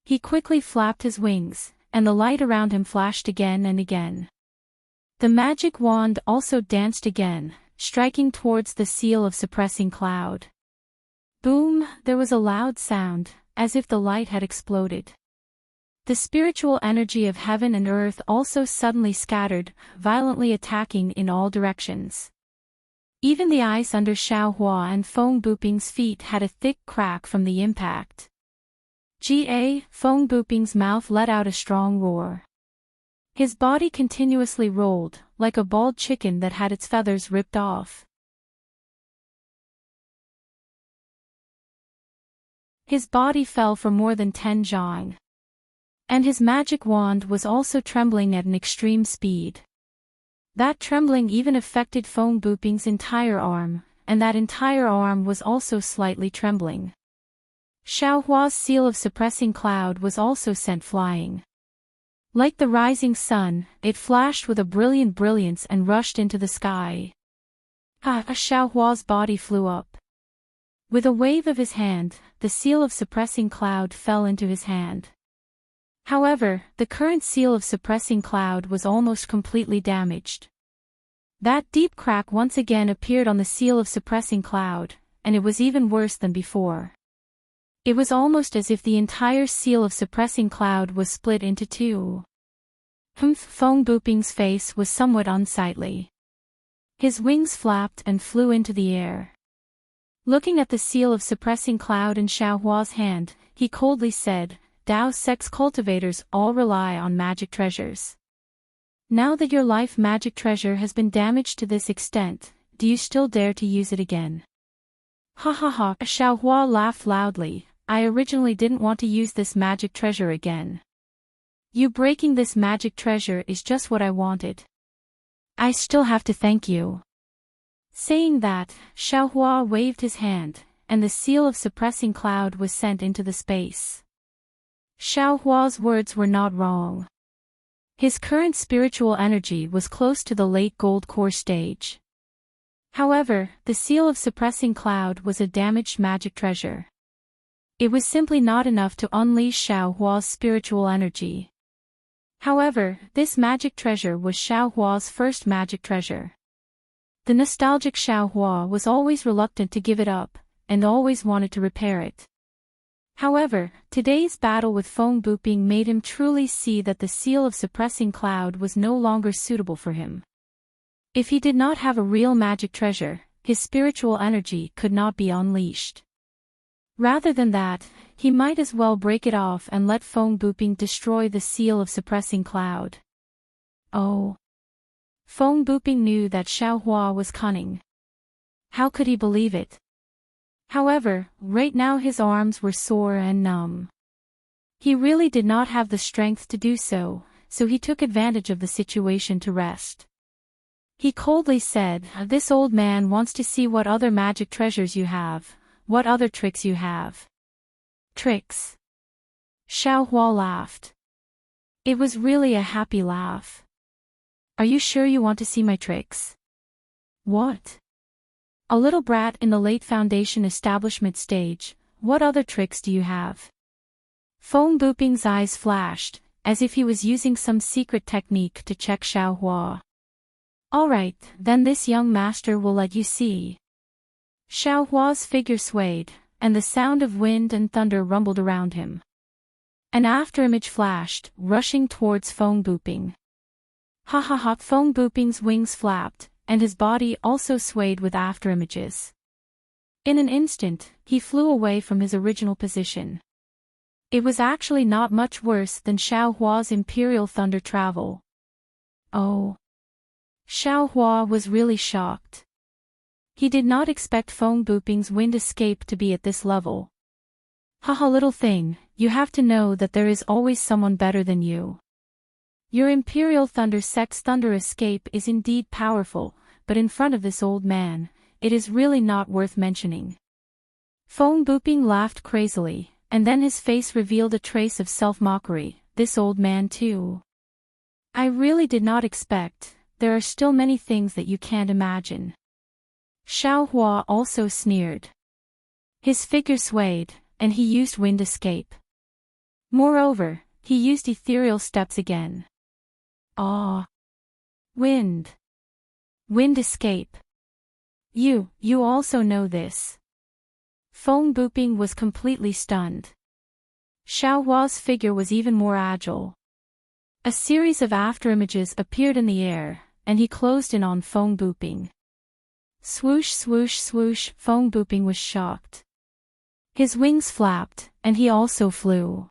He quickly flapped his wings, and the light around him flashed again and again. The magic wand also danced again, striking towards the seal of suppressing cloud. Boom, there was a loud sound, as if the light had exploded. The spiritual energy of heaven and earth also suddenly scattered, violently attacking in all directions. Even the ice under Xiao Hua and Feng Buping's feet had a thick crack from the impact. Feng Buping's mouth let out a strong roar. His body continuously rolled, like a bald chicken that had its feathers ripped off. His body fell for more than 10 zhang. And his magic wand was also trembling at an extreme speed. That trembling even affected Feng Buping's entire arm, and that entire arm was also slightly trembling. Xiao Hua's seal of suppressing cloud was also sent flying. Like the rising sun, it flashed with a brilliant brilliance and rushed into the sky. Xiao Hua's body flew up. With a wave of his hand, the seal of suppressing cloud fell into his hand. However, the current seal of suppressing cloud was almost completely damaged. That deep crack once again appeared on the seal of suppressing cloud, and it was even worse than before. It was almost as if the entire seal of suppressing cloud was split into two. Feng Buping's face was somewhat unsightly. His wings flapped and flew into the air. Looking at the seal of suppressing cloud in Xiao Hua's hand, he coldly said, Dao Sect's cultivators all rely on magic treasures. Now that your life magic treasure has been damaged to this extent, do you still dare to use it again? Ha ha ha, Xiao Hua laughed loudly. I originally didn't want to use this magic treasure again. You breaking this magic treasure is just what I wanted. I still have to thank you. Saying that, Xiaohua waved his hand, and the seal of suppressing cloud was sent into the space. Xiaohua's words were not wrong. His current spiritual energy was close to the late gold core stage. However, the seal of suppressing cloud was a damaged magic treasure. It was simply not enough to unleash Xiaohua's spiritual energy. However, this magic treasure was Xiaohua's first magic treasure. The nostalgic Xiaohua was always reluctant to give it up, and always wanted to repair it. However, today's battle with Feng Buping made him truly see that the seal of suppressing cloud was no longer suitable for him. If he did not have a real magic treasure, his spiritual energy could not be unleashed. Rather than that, he might as well break it off and let Feng Buping destroy the seal of suppressing cloud. Oh! Feng Buping knew that Xiaohua was cunning. How could he believe it? However, right now his arms were sore and numb. He really did not have the strength to do so, so he took advantage of the situation to rest. He coldly said, "This old man wants to see what other magic treasures you have, what other tricks you have." Tricks? Xiaohua laughed. It was really a happy laugh. "Are you sure you want to see my tricks?" "What? A little brat in the late foundation establishment stage, what other tricks do you have?" Feng Buping's eyes flashed, as if he was using some secret technique to check Xiaohua. "Alright, then this young master will let you see." Xiaohua's figure swayed, and the sound of wind and thunder rumbled around him. An afterimage flashed, rushing towards Feng Buping. Ha ha ha! Feng Buping's wings flapped, and his body also swayed with afterimages. In an instant, he flew away from his original position. It was actually not much worse than Xiaohua's Imperial Thunder travel. Oh! Xiaohua was really shocked. He did not expect Feng Buping's wind escape to be at this level. Haha, little thing, you have to know that there is always someone better than you. Your Imperial Thunder Sect's thunder escape is indeed powerful, but in front of this old man, it is really not worth mentioning. Feng Buping laughed crazily, and then his face revealed a trace of self-mockery. This old man too. I really did not expect, there are still many things that you can't imagine. Xiaohua also sneered. His figure swayed, and he used wind escape. Moreover, he used ethereal steps again. Ah! Wind! Wind escape! You also know this. Feng Buping was completely stunned. Xiaohua's figure was even more agile. A series of afterimages appeared in the air, and he closed in on Feng Buping. Swoosh swoosh swoosh! Feng Buping was shocked. His wings flapped, and he also flew.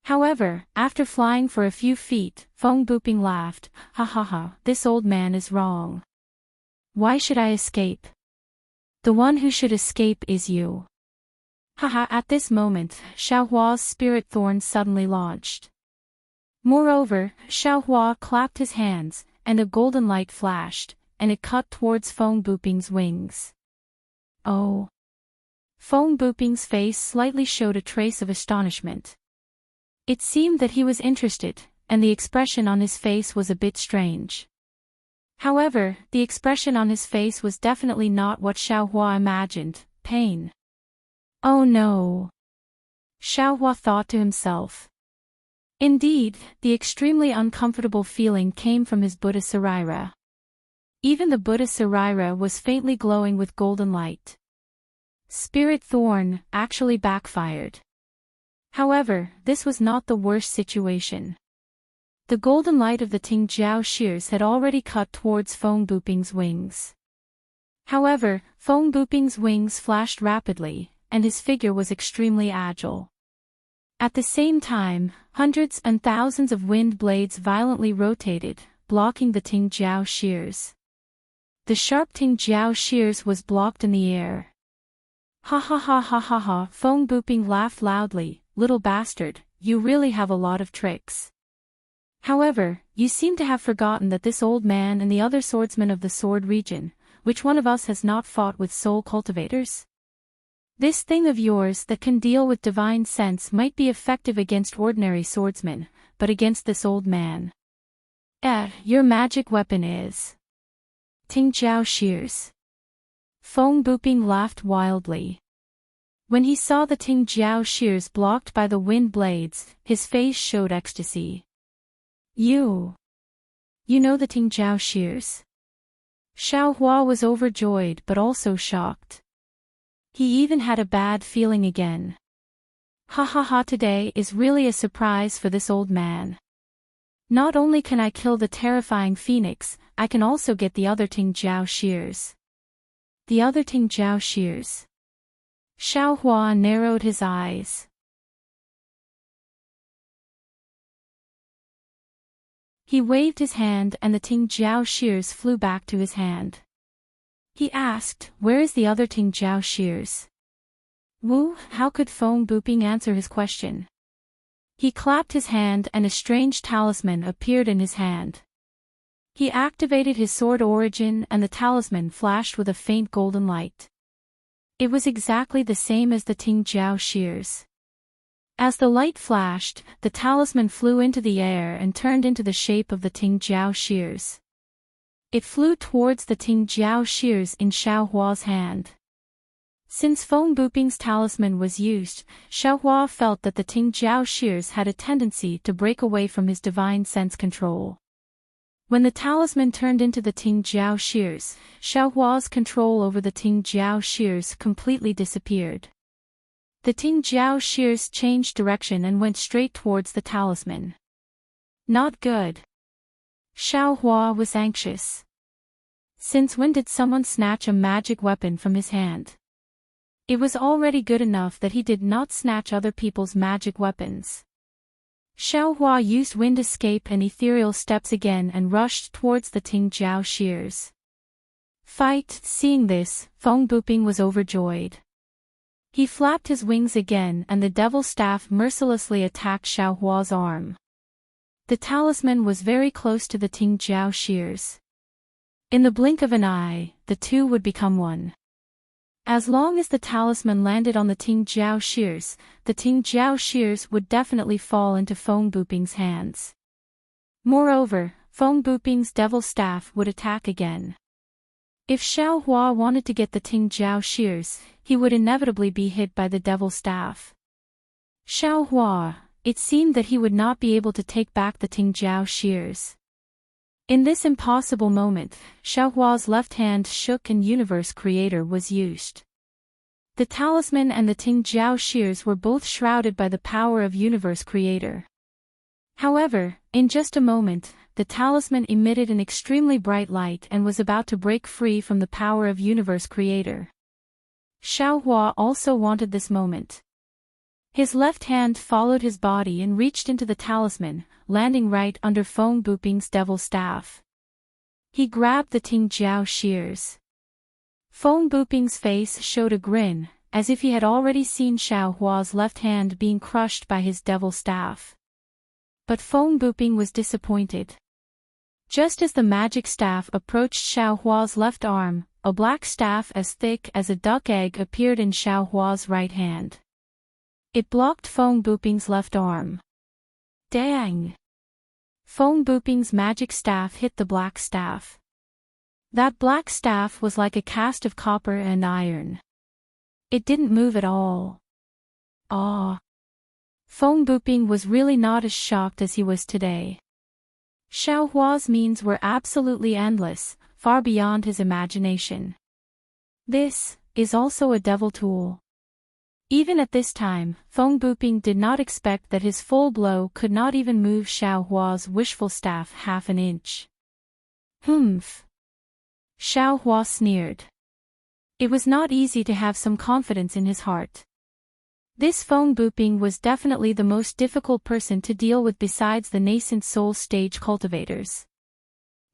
However, after flying for a few feet, Feng Buping laughed. Ha ha ha, this old man is wrong. Why should I escape? The one who should escape is you. Haha, at this moment, Xiaohua's spirit thorn suddenly launched. Moreover, Xiaohua clapped his hands, and a golden light flashed, and it cut towards Feng Buping's wings. Oh! Feng Buping's face slightly showed a trace of astonishment. It seemed that he was interested, and the expression on his face was a bit strange. However, the expression on his face was definitely not what Xiaohua imagined, pain. Oh no! Xiaohua thought to himself. Indeed, the extremely uncomfortable feeling came from his Buddha Sarira. Even the Buddha Sarira was faintly glowing with golden light. Spirit Thorn actually backfired. However, this was not the worst situation. The golden light of the Tingjiao shears had already cut towards Feng Buping's wings. However, Feng Buping's wings flashed rapidly, and his figure was extremely agile. At the same time, hundreds and thousands of wind blades violently rotated, blocking the Tingjiao shears. The sharp Tingjiao shears was blocked in the air. Ha ha ha ha ha ha! Feng Buping laughed loudly. Little bastard, you really have a lot of tricks. However, you seem to have forgotten that this old man and the other swordsmen of the sword region, which one of us has not fought with soul cultivators? This thing of yours that can deal with divine sense might be effective against ordinary swordsmen, but against this old man. Your magic weapon is Ting Jiao shears. Feng Buping laughed wildly. When he saw the Ting Jiao shears blocked by the wind blades, his face showed ecstasy. You know the Ting Jiao shears? Xiao Hua was overjoyed but also shocked. He even had a bad feeling again. Ha ha ha, today is really a surprise for this old man. Not only can I kill the terrifying phoenix, I can also get the other Ting Jiao shears. The other Ting Jiao shears. Xiao Hua narrowed his eyes. He waved his hand and the Ting Jiao shears flew back to his hand. He asked, "Where is the other Ting Jiao shears?" Wu, how could Feng Buping answer his question? He clapped his hand and a strange talisman appeared in his hand. He activated his sword origin and the talisman flashed with a faint golden light. It was exactly the same as the Ting Jiao shears. As the light flashed, the talisman flew into the air and turned into the shape of the Ting Jiao shears. It flew towards the Ting Jiao shears in Xiao Hua's hand. Since Feng Buping's talisman was used, Xiao Hua felt that the Ting Jiao shears had a tendency to break away from his divine sense control. When the talisman turned into the Ting Jiao shears, Xiao Hua's control over the Ting Jiao shears completely disappeared. The Ting Jiao shears changed direction and went straight towards the talisman. Not good. Xiao Hua was anxious. Since when did someone snatch a magic weapon from his hand? It was already good enough that he did not snatch other people's magic weapons. Xiao Hua used wind escape and ethereal steps again and rushed towards the Ting Jiao shears. Fight! Seeing this, Feng Buping was overjoyed. He flapped his wings again and the devil staff mercilessly attacked Xiao Hua's arm. The talisman was very close to the Ting Jiao shears. In the blink of an eye, the two would become one. As long as the talisman landed on the Ting Jiao shears, the Ting Jiao shears would definitely fall into Feng Buping's hands. Moreover, Feng Buping's devil staff would attack again. If Xiao Hua wanted to get the Ting Jiao shears, he would inevitably be hit by the devil staff. Xiao Hua, it seemed that he would not be able to take back the Ting Jiao shears. In this impossible moment, Xiao Hua's left hand shook and Universe Creator was used. The talisman and the Ting Jiao shears were both shrouded by the power of Universe Creator. However, in just a moment, the talisman emitted an extremely bright light and was about to break free from the power of Universe Creator. Xiao Hua also wanted this moment. His left hand followed his body and reached into the talisman, landing right under Feng Buping's devil staff. He grabbed the Ting Jiao shears. Feng Buping's face showed a grin, as if he had already seen Xiao Hua's left hand being crushed by his devil staff. But Feng Buping was disappointed. Just as the magic staff approached Xiao Hua's left arm, a black staff as thick as a duck egg appeared in Xiao Hua's right hand. It blocked Feng Buping's left arm. Dang! Feng Buping's magic staff hit the black staff. That black staff was like a cast of copper and iron. It didn't move at all. Ah! Feng Buping was really not as shocked as he was today. Xiao Hua's means were absolutely endless, far beyond his imagination. This is also a devil tool. Even at this time, Feng Buping did not expect that his full blow could not even move Xiao Hua's wishful staff half an inch. Humph! Xiao Hua sneered. It was not easy to have some confidence in his heart. This Feng Buping was definitely the most difficult person to deal with besides the nascent soul stage cultivators.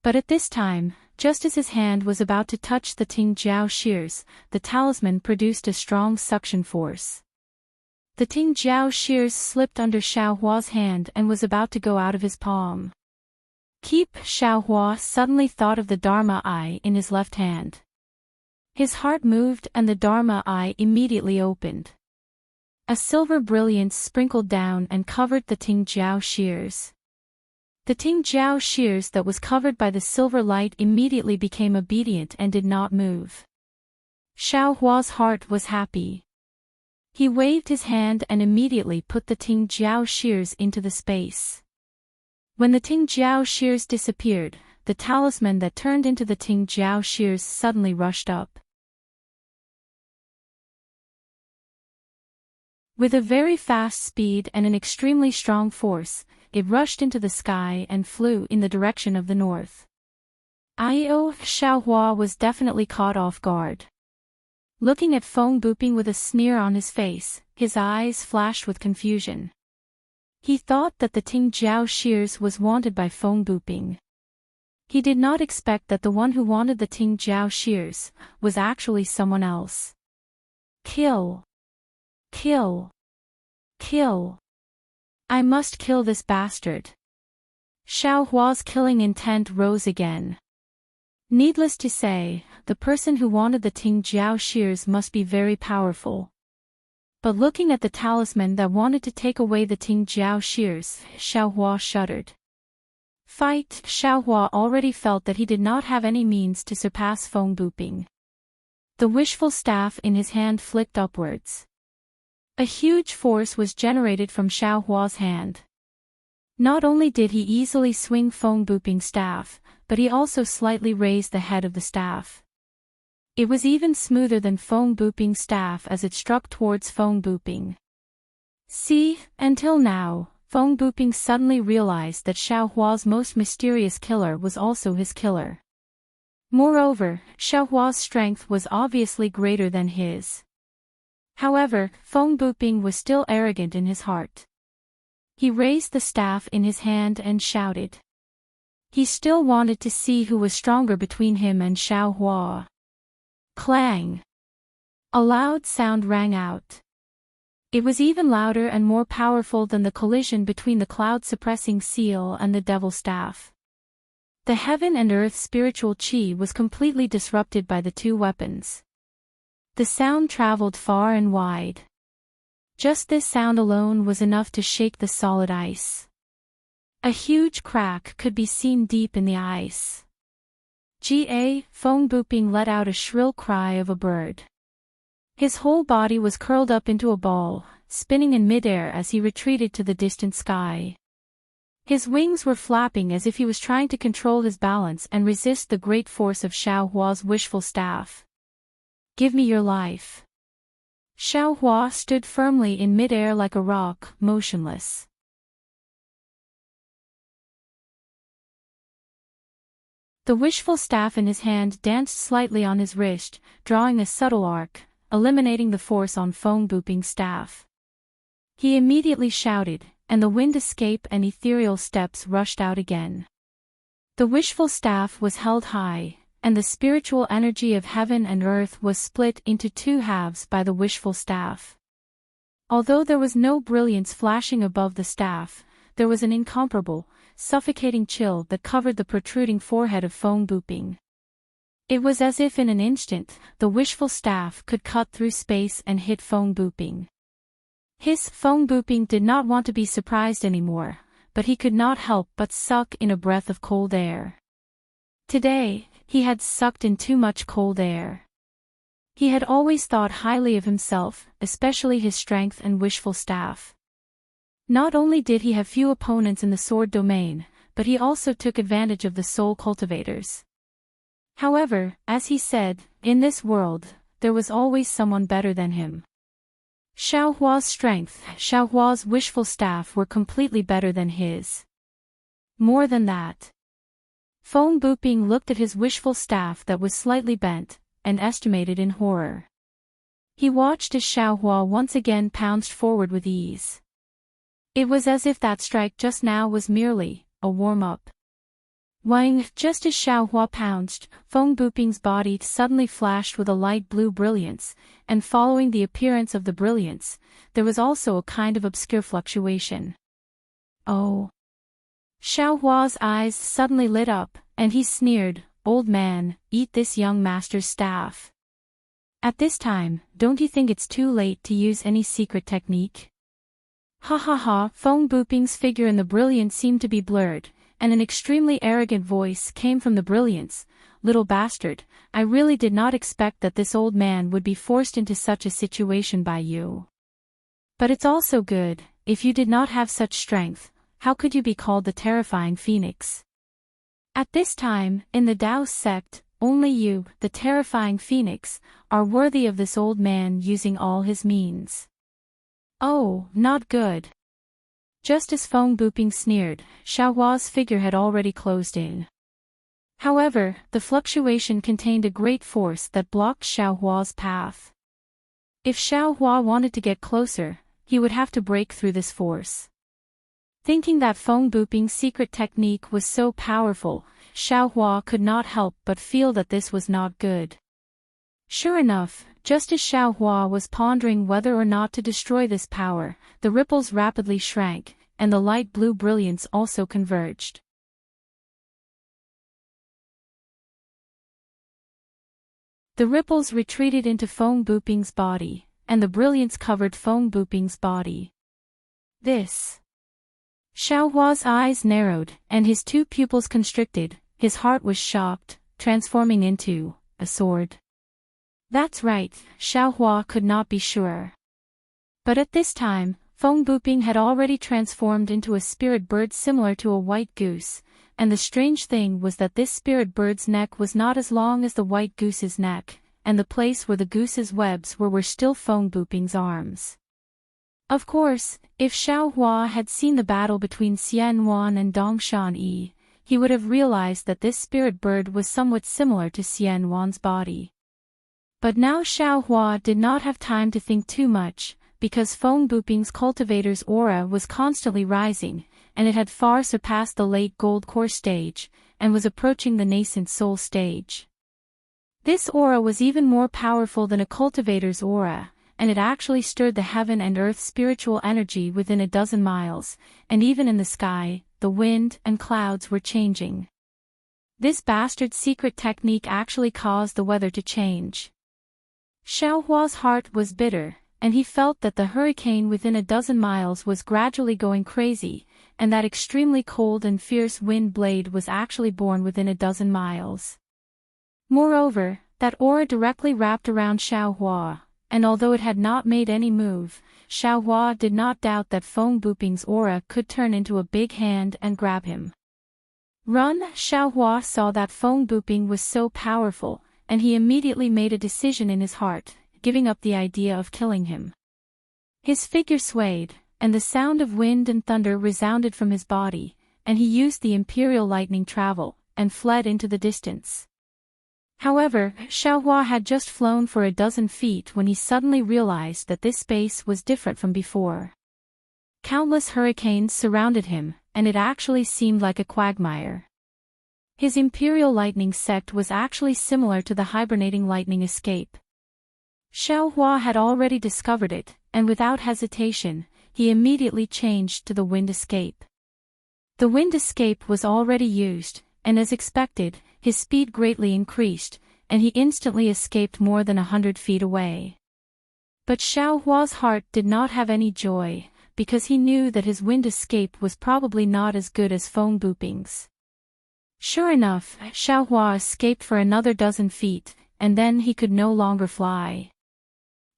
But at this time, just as his hand was about to touch the Ting Jiao shears, the talisman produced a strong suction force. The Ting Jiao shears slipped under Xiao Hua's hand and was about to go out of his palm. Keep, Xiao Hua suddenly thought of the Dharma eye in his left hand. His heart moved and the Dharma eye immediately opened. A silver brilliance sprinkled down and covered the Ting Jiao shears. The Ting Jiao shears that was covered by the silver light immediately became obedient and did not move. Xiao Hua's heart was happy. He waved his hand and immediately put the Ting Jiao shears into the space. When the Ting Jiao shears disappeared, the talisman that turned into the Ting Jiao shears suddenly rushed up. With a very fast speed and an extremely strong force, it rushed into the sky and flew in the direction of the north. Xiao Hua was definitely caught off guard. Looking at Feng Buping with a sneer on his face, his eyes flashed with confusion. He thought that the Ting Jiao shears was wanted by Feng Buping. He did not expect that the one who wanted the Ting Jiao shears was actually someone else. Kill! Kill! Kill! I must kill this bastard. Xiao Hua's killing intent rose again. Needless to say, the person who wanted the Ting Jiao shears must be very powerful. But looking at the talisman that wanted to take away the Ting Jiao shears, Xiao Hua shuddered. Fight! Xiao Hua already felt that he did not have any means to surpass Feng Buping. The wishful staff in his hand flicked upwards. A huge force was generated from Xiao Hua's hand. Not only did he easily swing Feng Buping's staff, but he also slightly raised the head of the staff. It was even smoother than Feng Buping's staff as it struck towards Feng Buping. See, until now, Feng Buping suddenly realized that Xiao Hua's most mysterious killer was also his killer. Moreover, Xiao Hua's strength was obviously greater than his. However, Feng Buping was still arrogant in his heart. He raised the staff in his hand and shouted. He still wanted to see who was stronger between him and Xiao Hua. Clang! A loud sound rang out. It was even louder and more powerful than the collision between the cloud-suppressing seal and the devil staff. The heaven and earth spiritual chi was completely disrupted by the two weapons. The sound traveled far and wide. Just this sound alone was enough to shake the solid ice. A huge crack could be seen deep in the ice. Feng Buping let out a shrill cry of a bird. His whole body was curled up into a ball, spinning in midair as he retreated to the distant sky. His wings were flapping as if he was trying to control his balance and resist the great force of Xiao Hua's wishful staff. Give me your life. Xiao Hua stood firmly in midair like a rock, motionless. The wishful staff in his hand danced slightly on his wrist, drawing a subtle arc, eliminating the force on Feng Buping's staff. He immediately shouted, and the wind escape and ethereal steps rushed out again. The wishful staff was held high, and the spiritual energy of heaven and earth was split into two halves by the wishful staff. Although there was no brilliance flashing above the staff, there was an incomparable, suffocating chill that covered the protruding forehead of Feng Buping. It was as if in an instant, the wishful staff could cut through space and hit Feng Buping. Feng Buping did not want to be surprised anymore, but he could not help but suck in a breath of cold air. Today, he had sucked in too much cold air. He had always thought highly of himself, especially his strength and wishful staff. Not only did he have few opponents in the sword domain, but he also took advantage of the soul cultivators. However, as he said, in this world, there was always someone better than him. Xiao Hua's strength, Xiao Hua's wishful staff were completely better than his. More than that. Feng Buping looked at his wishful staff that was slightly bent, and estimated in horror. He watched as Xiao Hua once again pounced forward with ease. It was as if that strike just now was merely a warm-up. Wang, just as Xiao Hua pounced, Feng Buping's body suddenly flashed with a light blue brilliance, and following the appearance of the brilliance, there was also a kind of obscure fluctuation. Oh! Xiao Hua's eyes suddenly lit up, and he sneered, "Old man, eat this young master's staff." At this time, don't you think it's too late to use any secret technique? Ha ha ha! Feng Buping's figure in the brilliance seemed to be blurred, and an extremely arrogant voice came from the brilliance. "Little bastard, I really did not expect that this old man would be forced into such a situation by you. But it's also good, if you did not have such strength, how could you be called the terrifying phoenix? At this time, in the Taoist sect, only you, the terrifying phoenix, are worthy of this old man using all his means." Oh, not good. Just as Feng Buping sneered, Xiao Hua's figure had already closed in. However, the fluctuation contained a great force that blocked Xiao Hua's path. If Xiao Hua wanted to get closer, he would have to break through this force. Thinking that Feng Buping's secret technique was so powerful, Xiao Hua could not help but feel that this was not good. Sure enough, just as Xiao Hua was pondering whether or not to destroy this power, the ripples rapidly shrank, and the light blue brilliance also converged. The ripples retreated into Feng Buping's body, and the brilliance covered Feng Buping's body. This. Xiao Hua's eyes narrowed, and his two pupils constricted, his heart was shocked, transforming into a sword. That's right, Xiao Hua could not be sure. But at this time, Feng Buping had already transformed into a spirit bird similar to a white goose, and the strange thing was that this spirit bird's neck was not as long as the white goose's neck, and the place where the goose's webs were still Feng Buping's arms. Of course, if Xiao Hua had seen the battle between Xian Wan and Dongshan Yi, he would have realized that this spirit bird was somewhat similar to Xian Wan's body. But now Xiao Hua did not have time to think too much, because Feng Buping's cultivator's aura was constantly rising, and it had far surpassed the late gold core stage, and was approaching the nascent soul stage. This aura was even more powerful than a cultivator's aura, and it actually stirred the heaven and earth spiritual energy within a dozen miles, and even in the sky, the wind and clouds were changing. This bastard's secret technique actually caused the weather to change. Xiao Hua's heart was bitter, and he felt that the hurricane within a dozen miles was gradually going crazy, and that extremely cold and fierce wind blade was actually born within a dozen miles. Moreover, that aura directly wrapped around Xiao Hua, and although it had not made any move, Xiao Hua did not doubt that Feng Buping's aura could turn into a big hand and grab him. Run! Xiao Hua saw that Feng Buping was so powerful, and he immediately made a decision in his heart, giving up the idea of killing him. His figure swayed, and the sound of wind and thunder resounded from his body, and he used the imperial lightning travel, and fled into the distance. However, Xiao Hua had just flown for a dozen feet when he suddenly realized that this space was different from before. Countless hurricanes surrounded him, and it actually seemed like a quagmire. His imperial lightning sect was actually similar to the hibernating lightning escape. Xiao Hua had already discovered it, and without hesitation, he immediately changed to the wind escape. The wind escape was already used, and as expected, his speed greatly increased, and he instantly escaped more than 100 feet away. But Xiao Hua's heart did not have any joy, because he knew that his wind escape was probably not as good as Feng Buping's. Sure enough, Xiao Hua escaped for another dozen feet, and then he could no longer fly.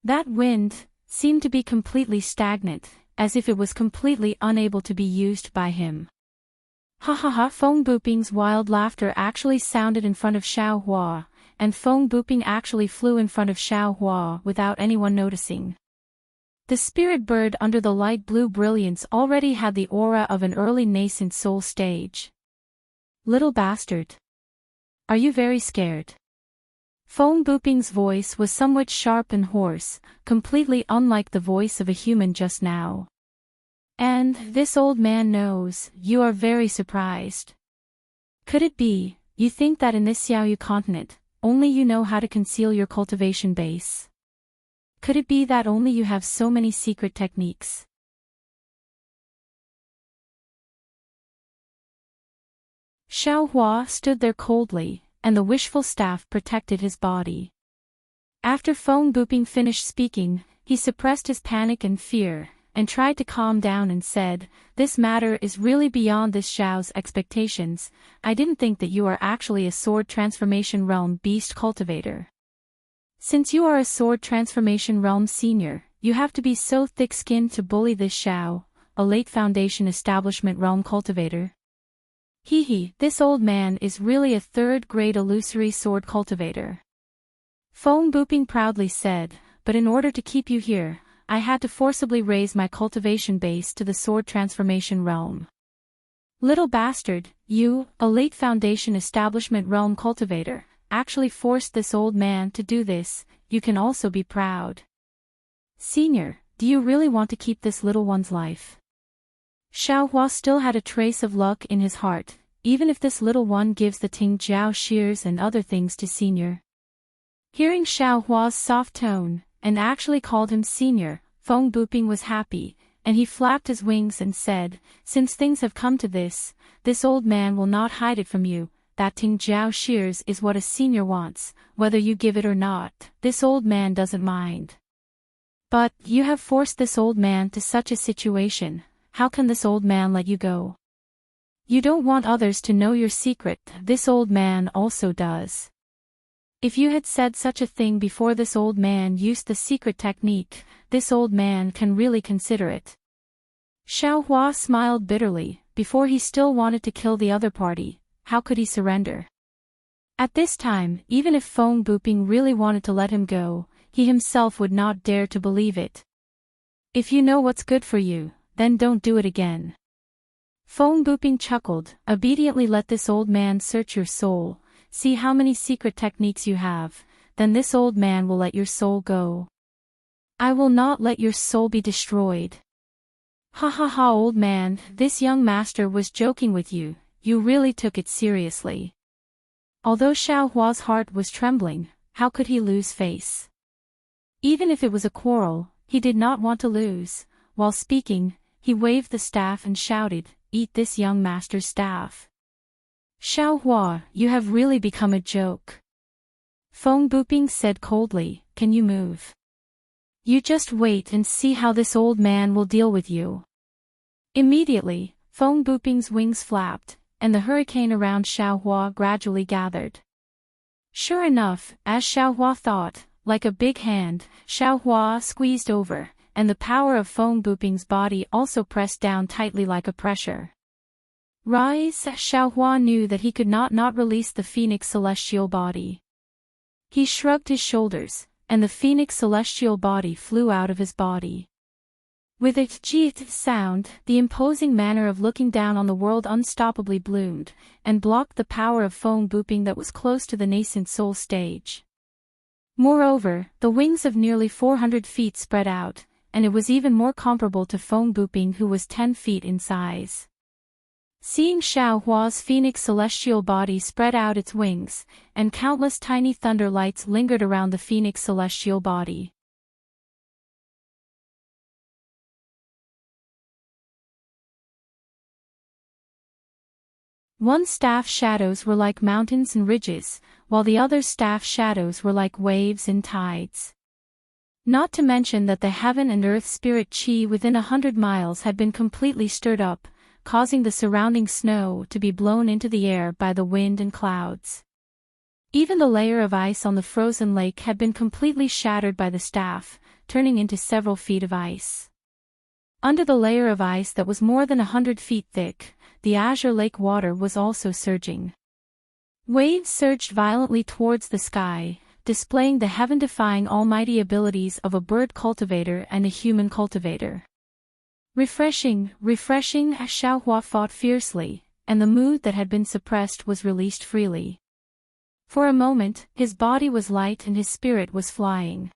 That wind seemed to be completely stagnant, as if it was completely unable to be used by him. Ha ha ha! Feng Buping's wild laughter actually sounded in front of Xiao Hua, and Feng Buping actually flew in front of Xiao Hua without anyone noticing. The spirit bird under the light blue brilliance already had the aura of an early nascent soul stage. Little bastard. Are you very scared? Feng Buping's voice was somewhat sharp and hoarse, completely unlike the voice of a human just now. And this old man knows, you are very surprised. Could it be, you think that in this Xiaoyu continent, only you know how to conceal your cultivation base? Could it be that only you have so many secret techniques? Xiao Hua stood there coldly, and the wishful staff protected his body. After Feng Buping finished speaking, he suppressed his panic and fear, and tried to calm down and said, "This matter is really beyond this Xiao's expectations. I didn't think that you are actually a sword transformation realm beast cultivator. Since you are a sword transformation realm senior, you have to be so thick-skinned to bully this Xiao, a late foundation establishment realm cultivator. Hee, this old man is really a third-grade illusory sword cultivator." Feng Buping proudly said, "But in order to keep you here, I had to forcibly raise my cultivation base to the sword transformation realm. Little bastard, you, a late foundation establishment realm cultivator, actually forced this old man to do this. You can also be proud. Senior, do you really want to keep this little one's life?" Xiao Hua still had a trace of luck in his heart, even if this little one gives the Ting Jiao shears and other things to Senior. Hearing Xiao Hua's soft tone, and actually called him Senior, Feng Buping was happy, and he flapped his wings and said, "Since things have come to this old man will not hide it from you. That Ting Jiao shears is what a senior wants, whether you give it or not. This old man doesn't mind. But, you have forced this old man to such a situation. How can this old man let you go? You don't want others to know your secret. This old man also does. If you had said such a thing before this old man used the secret technique, this old man can really consider it." Xiao Hua smiled bitterly. Before he still wanted to kill the other party. How could he surrender? At this time, even if Feng Buping really wanted to let him go, he himself would not dare to believe it. "If you know what's good for you, then don't do it again." Feng Buping chuckled. "Obediently let this old man search your soul, see how many secret techniques you have, then this old man will let your soul go. I will not let your soul be destroyed." "Ha ha ha, old man, this young master was joking with you, you really took it seriously." Although Xiao Hua's heart was trembling, how could he lose face? Even if it was a quarrel, he did not want to lose. While speaking, he waved the staff and shouted, "Eat this young master's staff." "Xiao Hua, you have really become a joke." Feng Buping said coldly, "Can you move? You just wait and see how this old man will deal with you." Immediately, Feng Buping's wings flapped, and the hurricane around Xiao Hua gradually gathered. Sure enough, as Xiao Hua thought, like a big hand, Xiao Hua squeezed over, and the power of Feng Buping's body also pressed down tightly like a pressure. Rise! Xiao Hua knew that he could not release the Phoenix celestial body. He shrugged his shoulders, and the Phoenix celestial body flew out of his body. With its "jeet" sound, the imposing manner of looking down on the world unstoppably bloomed, and blocked the power of Feng Buping that was close to the nascent soul stage. Moreover, the wings of nearly 400 feet spread out, and it was even more comparable to Feng Buping, who was 10 feet in size. Seeing Xiao Hua's Phoenix celestial body spread out its wings, and countless tiny thunder lights lingered around the Phoenix celestial body. One staff shadows were like mountains and ridges, while the other staff shadows were like waves and tides. Not to mention that the heaven and earth spirit chi within 100 miles had been completely stirred up, causing the surrounding snow to be blown into the air by the wind and clouds. Even the layer of ice on the frozen lake had been completely shattered by the staff, turning into several feet of ice. Under the layer of ice that was more than 100 feet thick, the azure lake water was also surging. Waves surged violently towards the sky, displaying the heaven-defying almighty abilities of a bird cultivator and a human cultivator. Refreshing, Xiao Hua fought fiercely, and the mood that had been suppressed was released freely. For a moment, his body was light and his spirit was flying.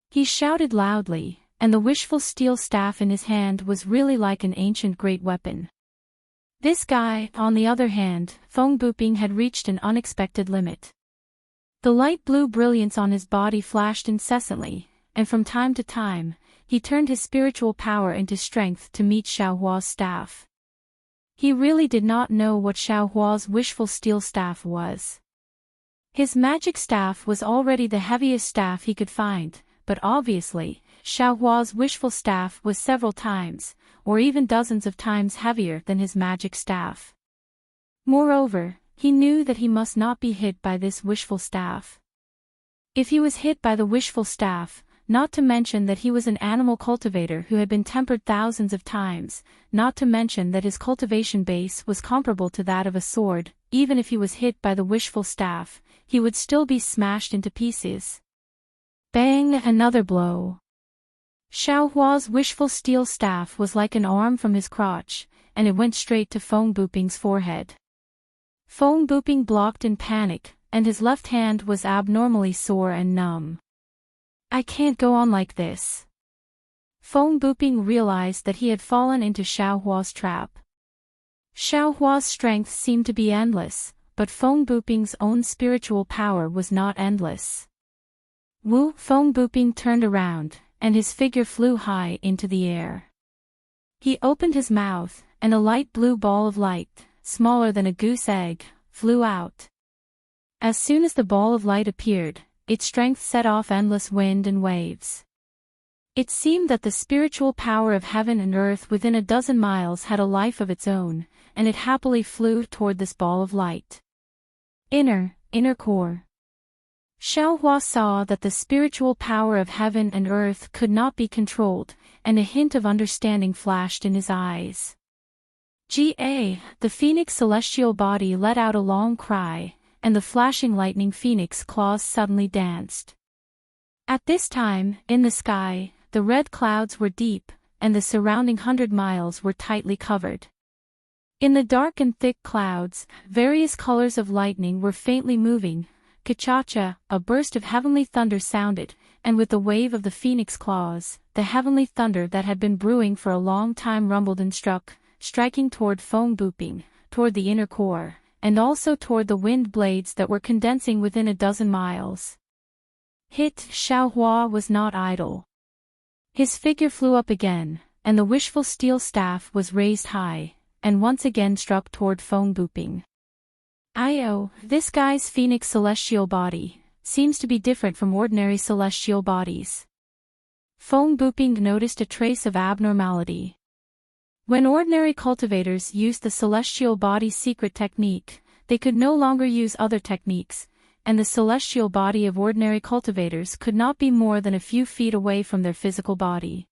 He shouted loudly, and the wishful steel staff in his hand was really like an ancient great weapon. This guy, on the other hand, Feng Buping had reached an unexpected limit. The light blue brilliance on his body flashed incessantly, and from time to time, he turned his spiritual power into strength to meet Xiaohua's staff. He really did not know what Xiaohua's wishful steel staff was. His magic staff was already the heaviest staff he could find, but obviously, Xiaohua's wishful staff was several times, or even dozens of times heavier than his magic staff. Moreover, he knew that he must not be hit by this wishful staff. If he was hit by the wishful staff, not to mention that he was an animal cultivator who had been tempered thousands of times, not to mention that his cultivation base was comparable to that of a sword, even if he was hit by the wishful staff, he would still be smashed into pieces. Bang! Another blow. Xiaohua's wishful steel staff was like an arm from his crotch, and it went straight to Feng Buping's forehead. Feng Buping blocked in panic, and his left hand was abnormally sore and numb. I can't go on like this. Feng Buping realized that he had fallen into Xiaohua's trap. Xiaohua's strength seemed to be endless, but Feng Buping's own spiritual power was not endless. Feng Buping turned around, and his figure flew high into the air. He opened his mouth, and a light blue ball of light, smaller than a goose egg, flew out. As soon as the ball of light appeared, its strength set off endless wind and waves. It seemed that the spiritual power of heaven and earth within a dozen miles had a life of its own, and it happily flew toward this ball of light. Inner core. Xiaohua saw that the spiritual power of heaven and earth could not be controlled, and a hint of understanding flashed in his eyes. The phoenix celestial body let out a long cry, and the flashing lightning phoenix claws suddenly danced. At this time, in the sky, the red clouds were deep, and the surrounding 100 miles were tightly covered. In the dark and thick clouds, various colors of lightning were faintly moving. Ka-cha-cha, a burst of heavenly thunder sounded, and with the wave of the phoenix claws, the heavenly thunder that had been brewing for a long time rumbled and struck, striking toward Feng Buping, toward the inner core, and also toward the wind blades that were condensing within a dozen miles. Xiaohua was not idle. His figure flew up again, and the wishful steel staff was raised high, and once again struck toward Feng Buping. This guy's phoenix celestial body seems to be different from ordinary celestial bodies. Feng Buping noticed a trace of abnormality. When ordinary cultivators used the celestial body's secret technique, they could no longer use other techniques, and the celestial body of ordinary cultivators could not be more than a few feet away from their physical body.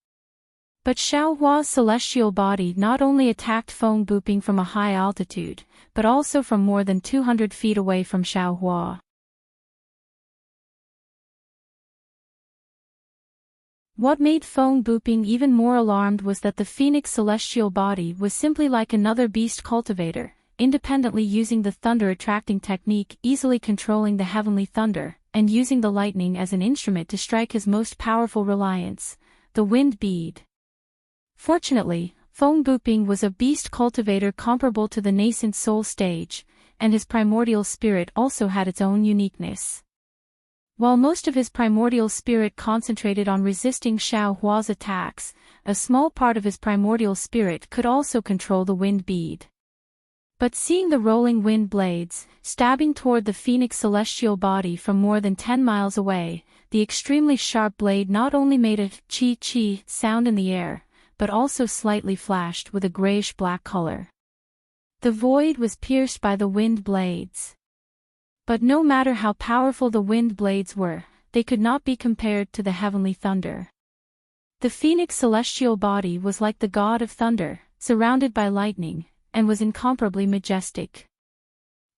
But Xiaohua's celestial body not only attacked Feng Buping from a high altitude, but also from more than 200 feet away from Xiaohua. What made Feng Buping even more alarmed was that the phoenix celestial body was simply like another beast cultivator, independently using the thunder-attracting technique, easily controlling the heavenly thunder, and using the lightning as an instrument to strike his most powerful reliance, the wind bead. Fortunately, Feng Buping was a beast cultivator comparable to the nascent soul stage, and his primordial spirit also had its own uniqueness. While most of his primordial spirit concentrated on resisting Xiaohua's attacks, a small part of his primordial spirit could also control the wind bead. But seeing the rolling wind blades, stabbing toward the phoenix celestial body from more than 10 miles away, the extremely sharp blade not only made a chi-chi sound in the air, but also slightly flashed with a grayish-black color. The void was pierced by the wind blades. But no matter how powerful the wind blades were, they could not be compared to the heavenly thunder. The phoenix celestial body was like the god of thunder, surrounded by lightning, and was incomparably majestic.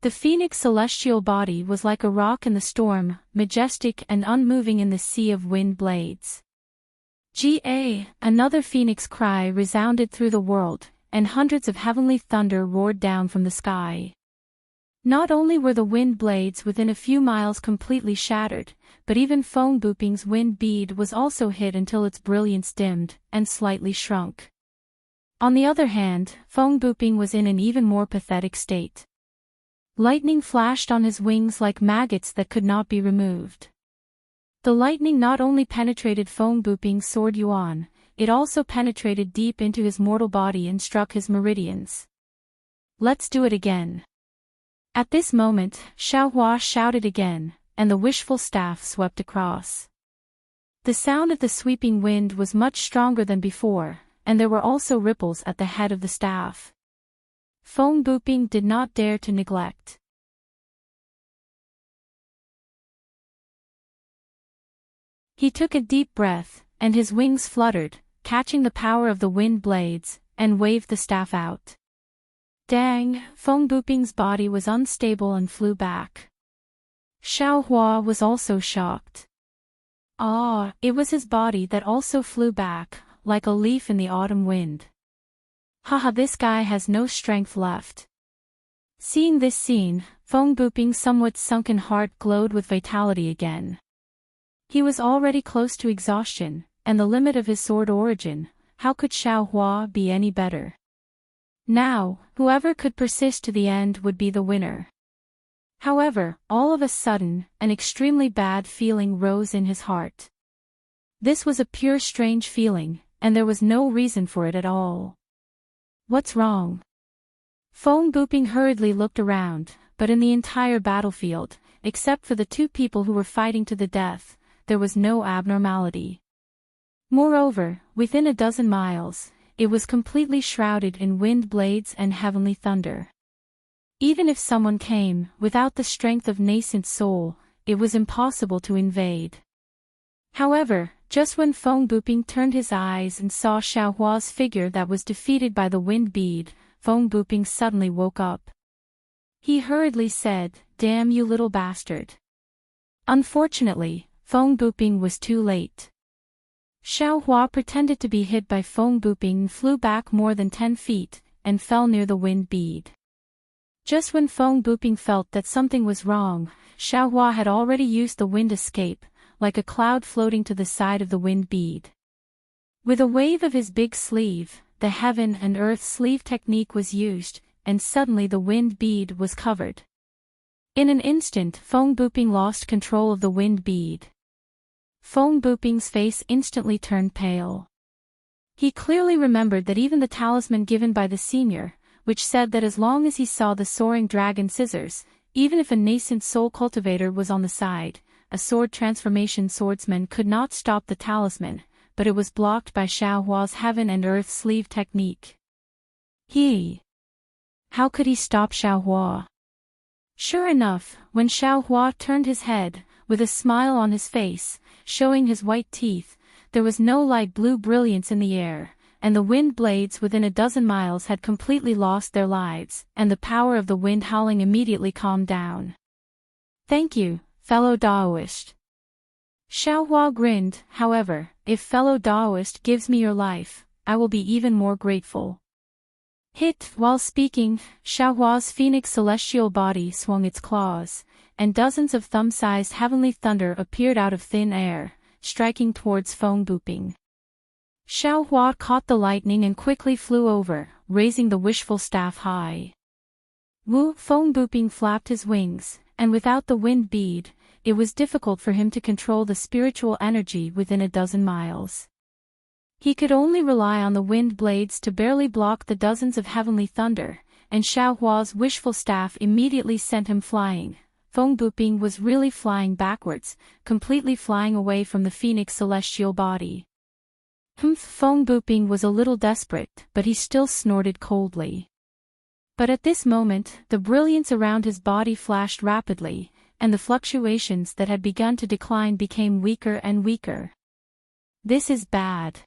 The phoenix celestial body was like a rock in the storm, majestic and unmoving in the sea of wind blades. Another phoenix cry resounded through the world, and hundreds of heavenly thunder roared down from the sky. Not only were the wind blades within a few miles completely shattered, but even Feng Buping's wind bead was also hit until its brilliance dimmed, and slightly shrunk. On the other hand, Feng Buping was in an even more pathetic state. Lightning flashed on his wings like maggots that could not be removed. The lightning not only penetrated Feng Buping's sword Yuan, it also penetrated deep into his mortal body and struck his meridians. Let's do it again. At this moment, Xiaohua shouted again, and the wishful staff swept across. The sound of the sweeping wind was much stronger than before, and there were also ripples at the head of the staff. Feng Buping did not dare to neglect. He took a deep breath, and his wings fluttered, catching the power of the wind blades, and waved the staff out. Dang, Feng Buping's body was unstable and flew back. Xiaohua was also shocked. Ah, it was his body that also flew back, like a leaf in the autumn wind. Haha, this guy has no strength left. Seeing this scene, Feng Buping's somewhat sunken heart glowed with vitality again. He was already close to exhaustion, and the limit of his sword origin. How could Xiaohua be any better? Now, whoever could persist to the end would be the winner. However, all of a sudden, an extremely bad feeling rose in his heart. This was a pure strange feeling, and there was no reason for it at all. What's wrong? Feng Buping hurriedly looked around, but in the entire battlefield, except for the two people who were fighting to the death, there was no abnormality. Moreover, within a dozen miles, it was completely shrouded in wind blades and heavenly thunder. Even if someone came, without the strength of nascent soul, it was impossible to invade. However, just when Feng Buping turned his eyes and saw Xiaohua's figure that was defeated by the wind bead, Feng Buping suddenly woke up. He hurriedly said, "Damn you little bastard." Unfortunately, Feng Buping was too late. Xiaohua pretended to be hit by Feng Buping and flew back more than 10 feet, and fell near the wind bead. Just when Feng Buping felt that something was wrong, Xiaohua had already used the wind escape, like a cloud floating to the side of the wind bead. With a wave of his big sleeve, the heaven and earth sleeve technique was used, and suddenly the wind bead was covered. In an instant, Feng Buping lost control of the wind bead. Feng Buping's face instantly turned pale. He clearly remembered that even the talisman given by the senior, which said that as long as he saw the soaring dragon scissors, even if a nascent soul cultivator was on the side, a sword transformation swordsman could not stop the talisman, but it was blocked by Xiaohua's heaven and earth sleeve technique. How could he stop Xiaohua? Sure enough, when Xiaohua turned his head, with a smile on his face, showing his white teeth, there was no light blue brilliance in the air, and the wind blades within a dozen miles had completely lost their lives, and the power of the wind howling immediately calmed down. Thank you, fellow Daoist. Xiaohua grinned. However, if fellow Daoist gives me your life, I will be even more grateful. While speaking, Xiaohua's phoenix celestial body swung its claws, and dozens of thumb-sized heavenly thunder appeared out of thin air, striking towards Feng Buping. Xiaohua caught the lightning and quickly flew over, raising the wishful staff high. Feng Buping flapped his wings, and without the wind bead, it was difficult for him to control the spiritual energy within a dozen miles. He could only rely on the wind blades to barely block the dozens of heavenly thunder, and Xiaohua's wishful staff immediately sent him flying. Feng Buping was really flying backwards, completely flying away from the phoenix celestial body. Feng Buping was a little desperate, but he still snorted coldly. But at this moment, the brilliance around his body flashed rapidly, and the fluctuations that had begun to decline became weaker and weaker. This is bad.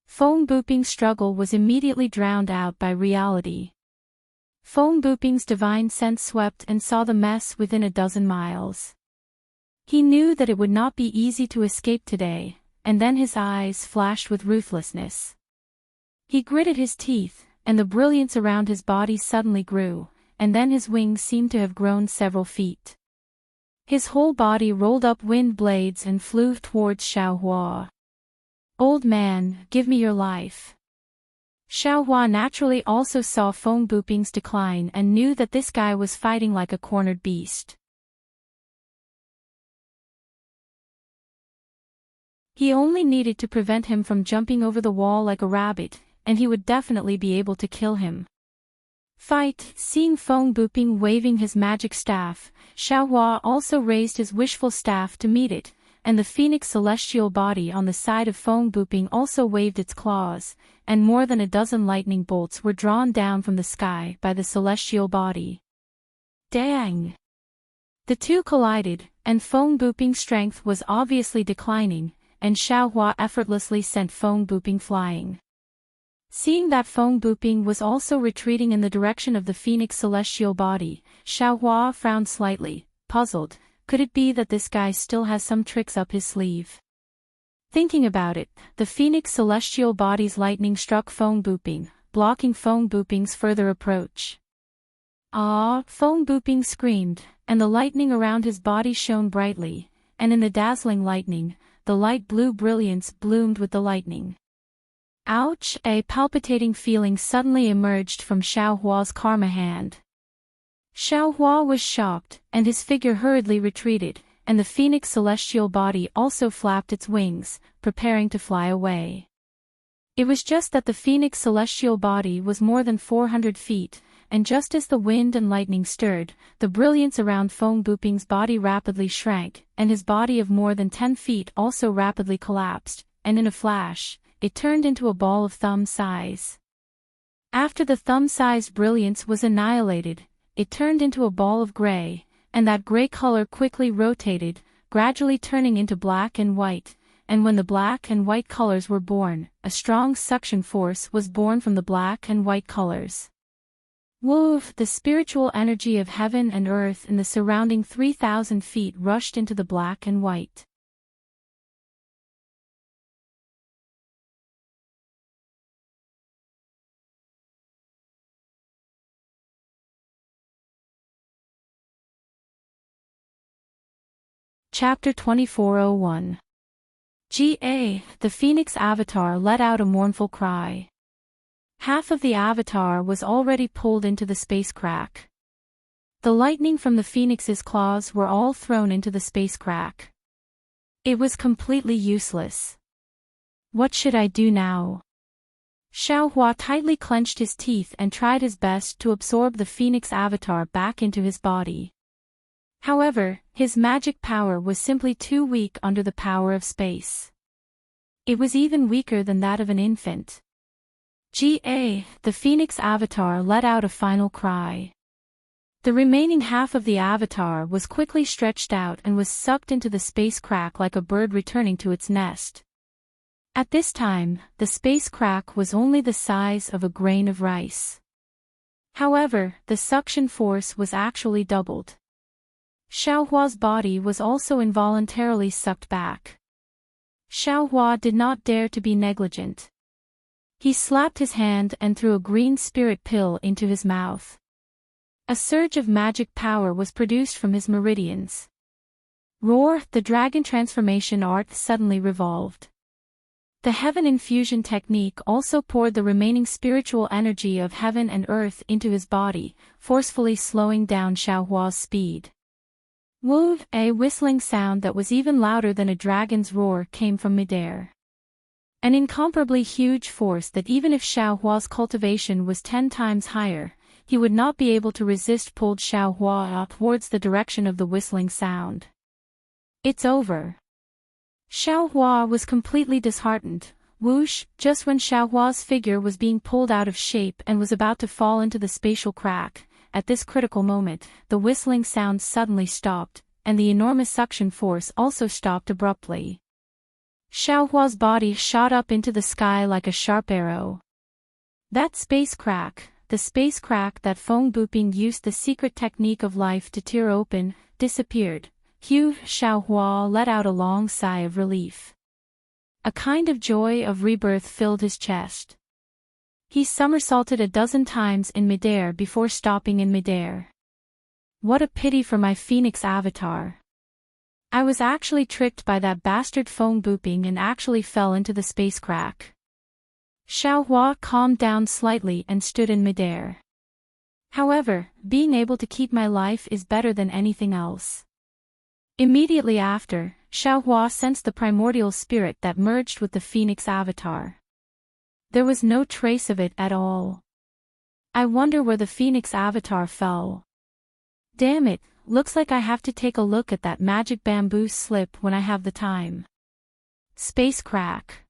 Feng Buping's struggle was immediately drowned out by reality. Feng Buping's divine sense swept and saw the mess within a dozen miles. He knew that it would not be easy to escape today, and then his eyes flashed with ruthlessness. He gritted his teeth, and the brilliance around his body suddenly grew, and then his wings seemed to have grown several feet. His whole body rolled up wind blades and flew towards Xiaohua. "Old man, give me your life." Xiaohua naturally also saw Feng Buping's decline and knew that this guy was fighting like a cornered beast. He only needed to prevent him from jumping over the wall like a rabbit, and he would definitely be able to kill him. Fight! Seeing Feng Buping waving his magic staff, Xiaohua also raised his wishful staff to meet it, and the phoenix celestial body on the side of Feng Buping also waved its claws, and more than a dozen lightning bolts were drawn down from the sky by the celestial body. Dang! The two collided, and Feng Buping's strength was obviously declining, and Xiaohua effortlessly sent Feng Buping flying. Seeing that Feng Buping was also retreating in the direction of the phoenix celestial body, Xiaohua frowned slightly, puzzled. Could it be that this guy still has some tricks up his sleeve? Thinking about it, the phoenix celestial body's lightning struck Feng Buping, blocking Feng Buping's further approach. Ah! Feng Buping screamed, and the lightning around his body shone brightly, and in the dazzling lightning, the light blue brilliance bloomed with the lightning. Ouch! A palpitating feeling suddenly emerged from Xiaohua's karma hand. Xiaohua was shocked, and his figure hurriedly retreated, and the phoenix celestial body also flapped its wings, preparing to fly away. It was just that the phoenix celestial body was more than 400 feet, and just as the wind and lightning stirred, the brilliance around Feng Buping's body rapidly shrank, and his body of more than 10 feet also rapidly collapsed, and in a flash, it turned into a ball of thumb size. After the thumb-sized brilliance was annihilated, it turned into a ball of gray, and that gray color quickly rotated, gradually turning into black and white, and when the black and white colors were born, a strong suction force was born from the black and white colors. Woof! The spiritual energy of heaven and earth in the surrounding 3,000 feet rushed into the black and white. Chapter 2401. GA, the Phoenix Avatar let out a mournful cry. Half of the Avatar was already pulled into the space crack. The lightning from the Phoenix's claws were all thrown into the space crack. It was completely useless. What should I do now? Xiaohua tightly clenched his teeth and tried his best to absorb the Phoenix Avatar back into his body. However, his magic power was simply too weak under the power of space. It was even weaker than that of an infant. GA, the Phoenix Avatar let out a final cry. The remaining half of the Avatar was quickly stretched out and was sucked into the space crack like a bird returning to its nest. At this time, the space crack was only the size of a grain of rice. However, the suction force was actually doubled. Xiaohua's body was also involuntarily sucked back. Xiaohua did not dare to be negligent. He slapped his hand and threw a green spirit pill into his mouth. A surge of magic power was produced from his meridians. Roar! The dragon transformation art suddenly revolved. The heaven infusion technique also poured the remaining spiritual energy of heaven and earth into his body, forcefully slowing down Xiaohua's speed. Woof! A whistling sound that was even louder than a dragon's roar came from midair. An incomparably huge force that even if Xiaohua's cultivation was 10 times higher, he would not be able to resist pulled Xiaohua up towards the direction of the whistling sound. It's over. Xiaohua was completely disheartened. Whoosh! Just when Xiaohua's figure was being pulled out of shape and was about to fall into the spatial crack, at this critical moment, the whistling sound suddenly stopped, and the enormous suction force also stopped abruptly. Xiaohua's body shot up into the sky like a sharp arrow. That space crack, the space crack that Feng Buping used the secret technique of life to tear open, disappeared. Phew! Xiaohua let out a long sigh of relief. A kind of joy of rebirth filled his chest. He somersaulted a dozen times in midair before stopping in midair. What a pity for my Phoenix Avatar. I was actually tricked by that bastard Feng Buping and actually fell into the space crack. Xiaohua calmed down slightly and stood in midair. However, being able to keep my life is better than anything else. Immediately after, Xiaohua sensed the primordial spirit that merged with the phoenix avatar. There was no trace of it at all. I wonder where the phoenix avatar fell. Damn it, looks like I have to take a look at that magic bamboo slip when I have the time. Space crack.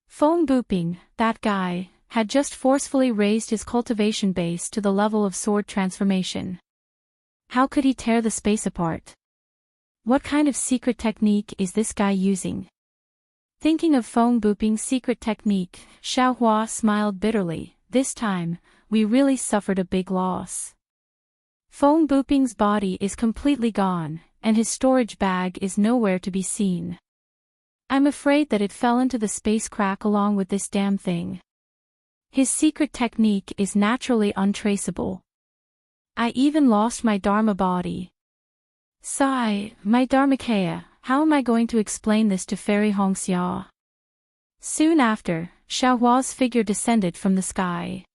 Phone booping, that guy, had just forcefully raised his cultivation base to the level of sword transformation. How could he tear the space apart? What kind of secret technique is this guy using? Thinking of phone booping's secret technique, Xiaohua smiled bitterly. This time, we really suffered a big loss. Phone booping's body is completely gone, and his storage bag is nowhere to be seen. I'm afraid that it fell into the space crack along with this damn thing. His secret technique is naturally untraceable. I even lost my Dharma body. Sigh, my Dharmakaya, how am I going to explain this to Fairy Hongxia? Soon after, Xiaohua's figure descended from the sky.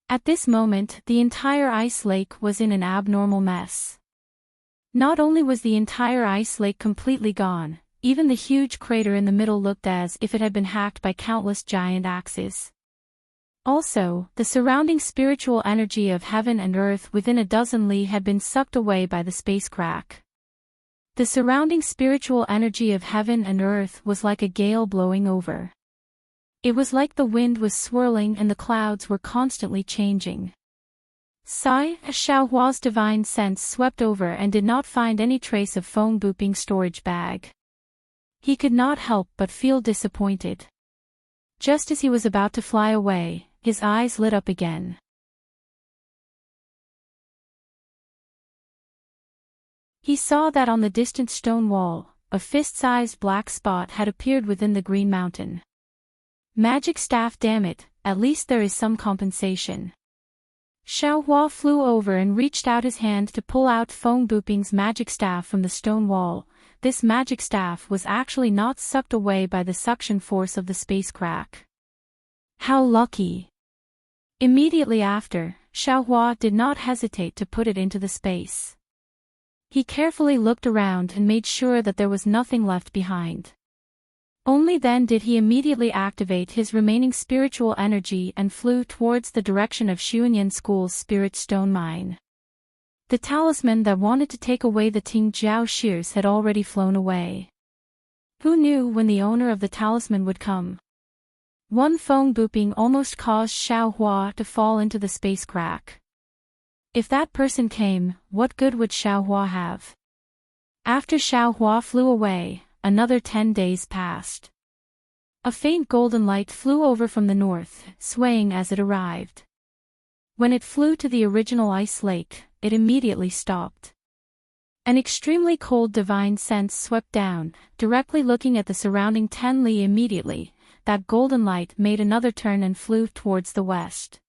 At this moment, the entire ice lake was in an abnormal mess. Not only was the entire ice lake completely gone, even the huge crater in the middle looked as if it had been hacked by countless giant axes. Also, the surrounding spiritual energy of heaven and earth within a dozen li had been sucked away by the space crack. The surrounding spiritual energy of heaven and earth was like a gale blowing over. It was like the wind was swirling and the clouds were constantly changing. Sigh, Xiaohua's divine sense swept over and did not find any trace of phone booping storage bag. He could not help but feel disappointed. Just as he was about to fly away, his eyes lit up again. He saw that on the distant stone wall, a fist-sized black spot had appeared within the green mountain. Magic staff, damn it, at least there is some compensation. Xiaohua flew over and reached out his hand to pull out phone booping's magic staff from the stone wall. This magic staff was actually not sucked away by the suction force of the space crack. How lucky! Immediately after, Xiaohua did not hesitate to put it into the space. He carefully looked around and made sure that there was nothing left behind. Only then did he immediately activate his remaining spiritual energy and flew towards the direction of Xuanyan School's spirit stone mine. The talisman that wanted to take away the Ting Jiao shears had already flown away. Who knew when the owner of the talisman would come? One phone booping almost caused Xiaohua to fall into the space crack. If that person came, what good would Xiaohua have? After Xiaohua flew away, another 10 days passed. A faint golden light flew over from the north, swaying as it arrived. When it flew to the original ice lake, it immediately stopped. An extremely cold divine sense swept down, directly looking at the surrounding 10 li immediately. That golden light made another turn and flew towards the west.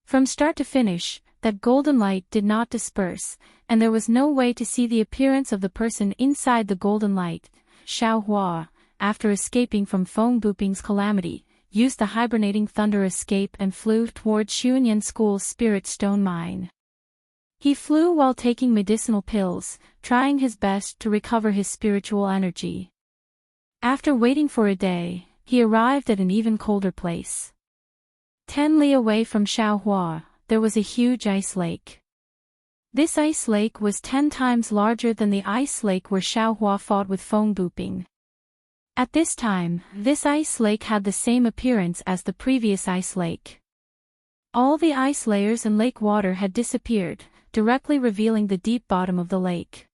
From start to finish, that golden light did not disperse, and there was no way to see the appearance of the person inside the golden light. Xiaohua, after escaping from phone booping's calamity, used the hibernating thunder escape and flew towards Xuanyan School's spirit stone mine. He flew while taking medicinal pills, trying his best to recover his spiritual energy. After waiting for a day, he arrived at an even colder place. 10 li away from Xiaohua, there was a huge ice lake. This ice lake was 10 times larger than the ice lake where Xiaohua fought with phone booping. At this time, this ice lake had the same appearance as the previous ice lake. All the ice layers and lake water had disappeared, directly revealing the deep bottom of the lake.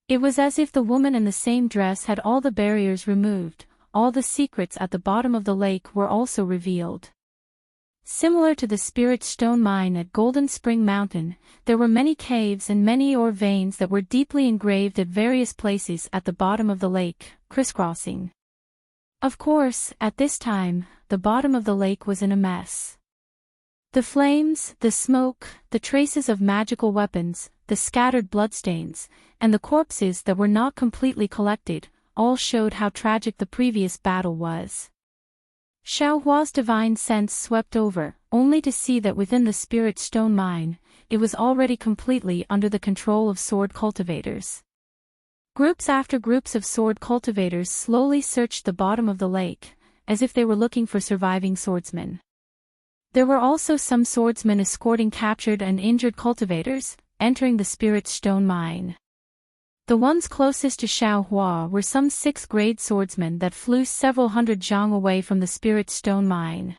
It was as if the woman in the same dress had all the barriers removed, all the secrets at the bottom of the lake were also revealed. Similar to the spirit stone mine at Golden Spring Mountain, there were many caves and many ore veins that were deeply engraved at various places at the bottom of the lake, crisscrossing. Of course, at this time, the bottom of the lake was in a mess. The flames, the smoke, the traces of magical weapons, the scattered bloodstains, and the corpses that were not completely collected, all showed how tragic the previous battle was. Xiaohua's divine sense swept over, only to see that within the spirit stone mine, it was already completely under the control of sword cultivators. Groups after groups of sword cultivators slowly searched the bottom of the lake, as if they were looking for surviving swordsmen. There were also some swordsmen escorting captured and injured cultivators, entering the spirit stone mine. The ones closest to Xiaohua were some 6th-grade swordsmen that flew several hundred zhang away from the spirit stone mine.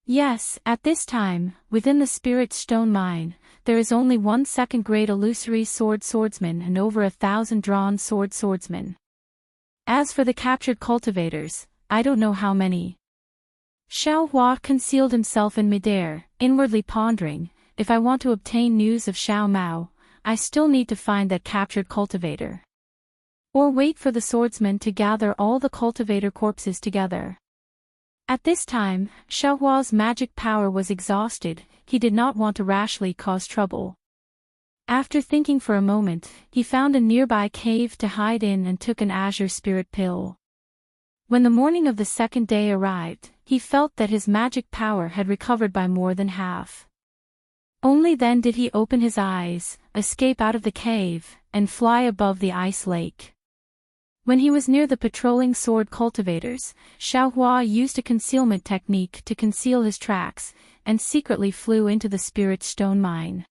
Yes, at this time, within the spirit stone mine, there is only 1 2nd-grade illusory swordsman and over 1,000 drawn swordsmen. As for the captured cultivators, I don't know how many. Xiaohua concealed himself in midair, inwardly pondering, if I want to obtain news of Xiao Mao, I still need to find that captured cultivator. Or wait for the swordsman to gather all the cultivator corpses together. At this time, Xiaohua's magic power was exhausted, he did not want to rashly cause trouble. After thinking for a moment, he found a nearby cave to hide in and took an azure spirit pill. When the morning of the 2nd day arrived, he felt that his magic power had recovered by more than half. Only then did he open his eyes, escape out of the cave, and fly above the ice lake. When he was near the patrolling sword cultivators, Xiaohua used a concealment technique to conceal his tracks, and secretly flew into the spirit stone mine.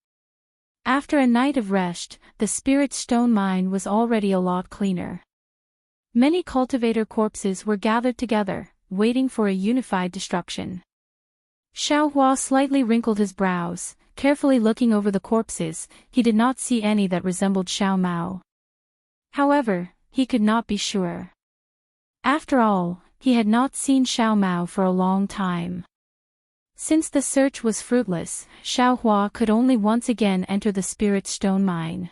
After a night of rest, the spirit stone mine was already a lot cleaner. Many cultivator corpses were gathered together, waiting for a unified destruction. Xiaohua slightly wrinkled his brows, carefully looking over the corpses, he did not see any that resembled Xiao Mao. However, he could not be sure. After all, he had not seen Xiao Mao for a long time. Since the search was fruitless, Xiaohua could only once again enter the spirit stone mine.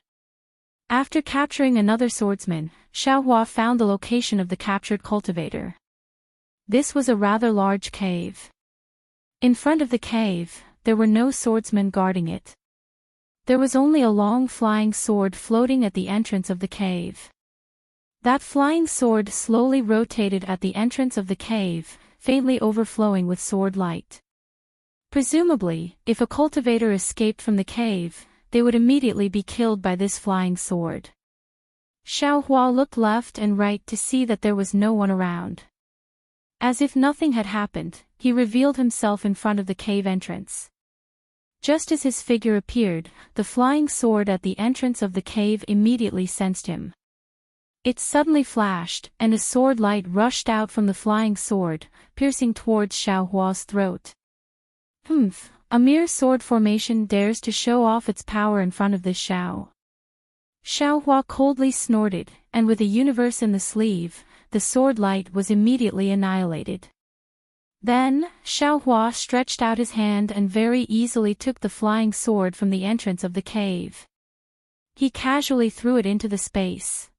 After capturing another swordsman, Xiaohua found the location of the captured cultivator. This was a rather large cave. In front of the cave, there were no swordsmen guarding it. There was only a long flying sword floating at the entrance of the cave. That flying sword slowly rotated at the entrance of the cave, faintly overflowing with sword light. Presumably, if a cultivator escaped from the cave, they would immediately be killed by this flying sword. Xiaohua looked left and right to see that there was no one around. As if nothing had happened, he revealed himself in front of the cave entrance. Just as his figure appeared, the flying sword at the entrance of the cave immediately sensed him. It suddenly flashed, and a sword light rushed out from the flying sword, piercing towards Xiaohua's throat. A mere sword formation dares to show off its power in front of this Xiao. Xiaohua coldly snorted, and with a universe in the sleeve, the sword light was immediately annihilated. Then, Xiaohua stretched out his hand and very easily took the flying sword from the entrance of the cave. He casually threw it into the space.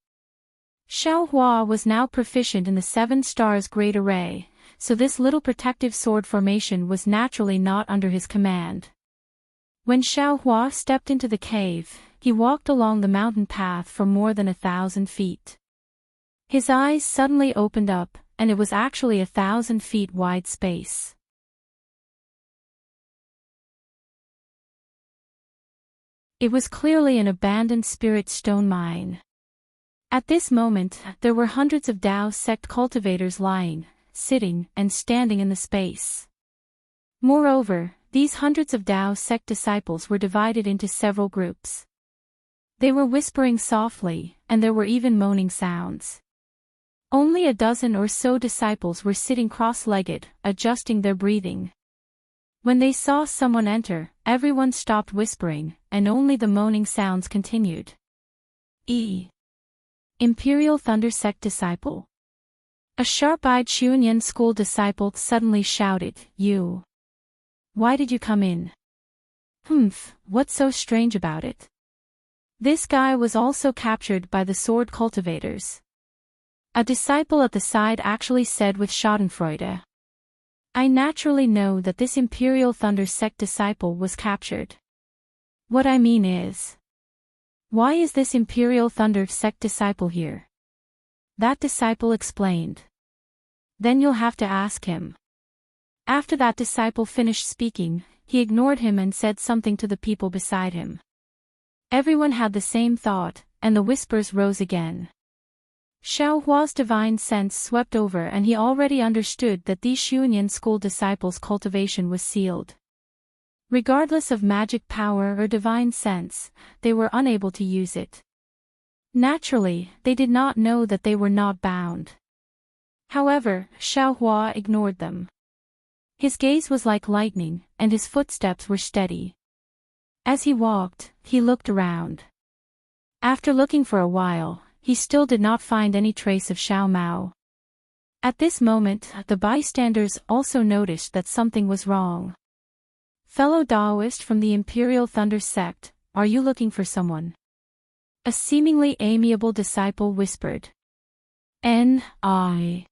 Xiaohua was now proficient in the 7 stars great array, so this little protective sword formation was naturally not under his command. When Xiaohua stepped into the cave, he walked along the mountain path for more than 1,000 feet. His eyes suddenly opened up, and it was actually 1,000 feet wide space. It was clearly an abandoned spirit stone mine. At this moment, there were hundreds of Dao sect cultivators lying, sitting, and standing in the space. Moreover, these hundreds of Dao sect disciples were divided into several groups. They were whispering softly, and there were even moaning sounds. Only a dozen or so disciples were sitting cross-legged, adjusting their breathing. When they saw someone enter, everyone stopped whispering, and only the moaning sounds continued. Imperial Thunder Sect disciple. A sharp-eyed Xuanyan school disciple suddenly shouted, "You! Why did you come in?" What's so strange about it? This guy was also captured by the sword cultivators. A disciple at the side actually said with schadenfreude. I naturally know that this Imperial Thunder Sect disciple was captured. What I mean is, Why is this Imperial Thunder sect disciple here? That disciple explained. Then you'll have to ask him. After that disciple finished speaking, he ignored him and said something to the people beside him. Everyone had the same thought, and the whispers rose again. Xiao Hua's divine sense swept over and he already understood that these Xuanyan school disciples' cultivation was sealed. Regardless of magic power or divine sense, they were unable to use it. Naturally, they did not know that they were not bound. However, Xiao Hua ignored them. His gaze was like lightning, and his footsteps were steady. As he walked, he looked around. After looking for a while, he still did not find any trace of Xiao Mao. At this moment, the bystanders also noticed that something was wrong. Fellow Taoist from the Imperial Thunder sect, are you looking for someone? A seemingly amiable disciple whispered. N.I.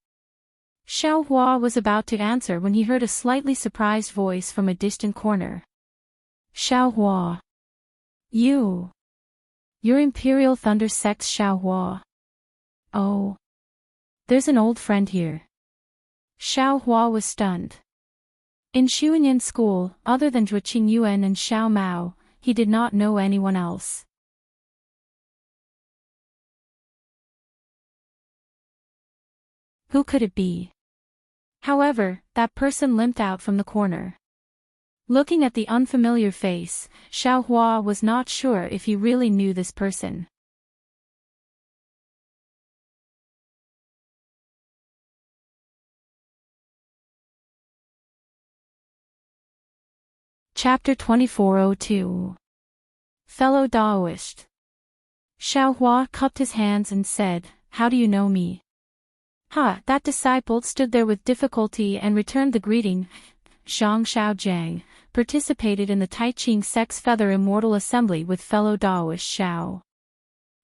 Xiao Hua was about to answer when he heard a slightly surprised voice from a distant corner. Xiao Hua. You're Imperial Thunder sect's Xiao Hua. Oh. There's an old friend here. Xiao Hua was stunned. In Xuanyan school, other than Zhuqing Yuan and Xiao Mao, he did not know anyone else. Who could it be? However, that person limped out from the corner. Looking at the unfamiliar face, Xiao Hua was not sure if he really knew this person. Chapter 2402. Fellow Taoist. Xiao Hua cupped his hands and said, "How do you know me?" That disciple stood there with difficulty and returned the greeting. Zhang Xiaojiang participated in the Taiqing Sect's Feather Immortal Assembly with fellow Taoist Xiao.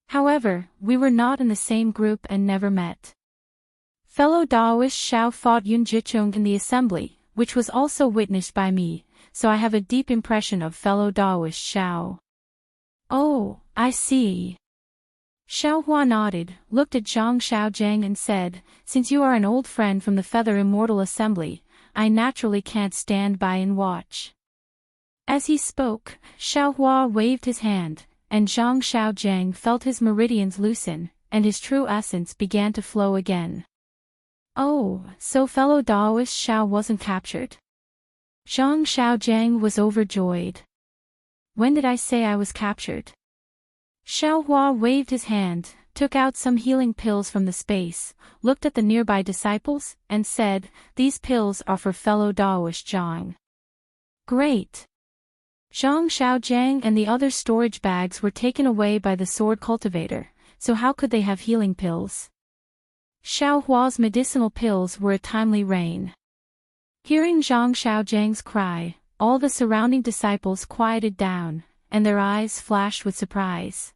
However, we were not in the same group and never met. Fellow Taoist Xiao fought Yun Jichong in the assembly, which was also witnessed by me, so I have a deep impression of fellow Taoist Xiao. Oh, I see. Xiao Hua nodded, looked at Zhang Xiaojiang and said, "Since you are an old friend from the Feather Immortal Assembly, I naturally can't stand by and watch." As he spoke, Xiao Hua waved his hand, and Zhang Xiaojiang felt his meridians loosen, and his true essence began to flow again. Oh, so fellow Taoist Xiao wasn't captured. Zhang Xiaojiang was overjoyed. When did I say I was captured? Xiao Hua waved his hand, took out some healing pills from the space, looked at the nearby disciples, and said, "These pills are for fellow Taoist Zhang." Great! Zhang Xiaojiang and the other storage bags were taken away by the sword cultivator, so how could they have healing pills? Xiao Hua's medicinal pills were a timely rain. Hearing Zhang Xiaojiang's cry, all the surrounding disciples quieted down, and their eyes flashed with surprise.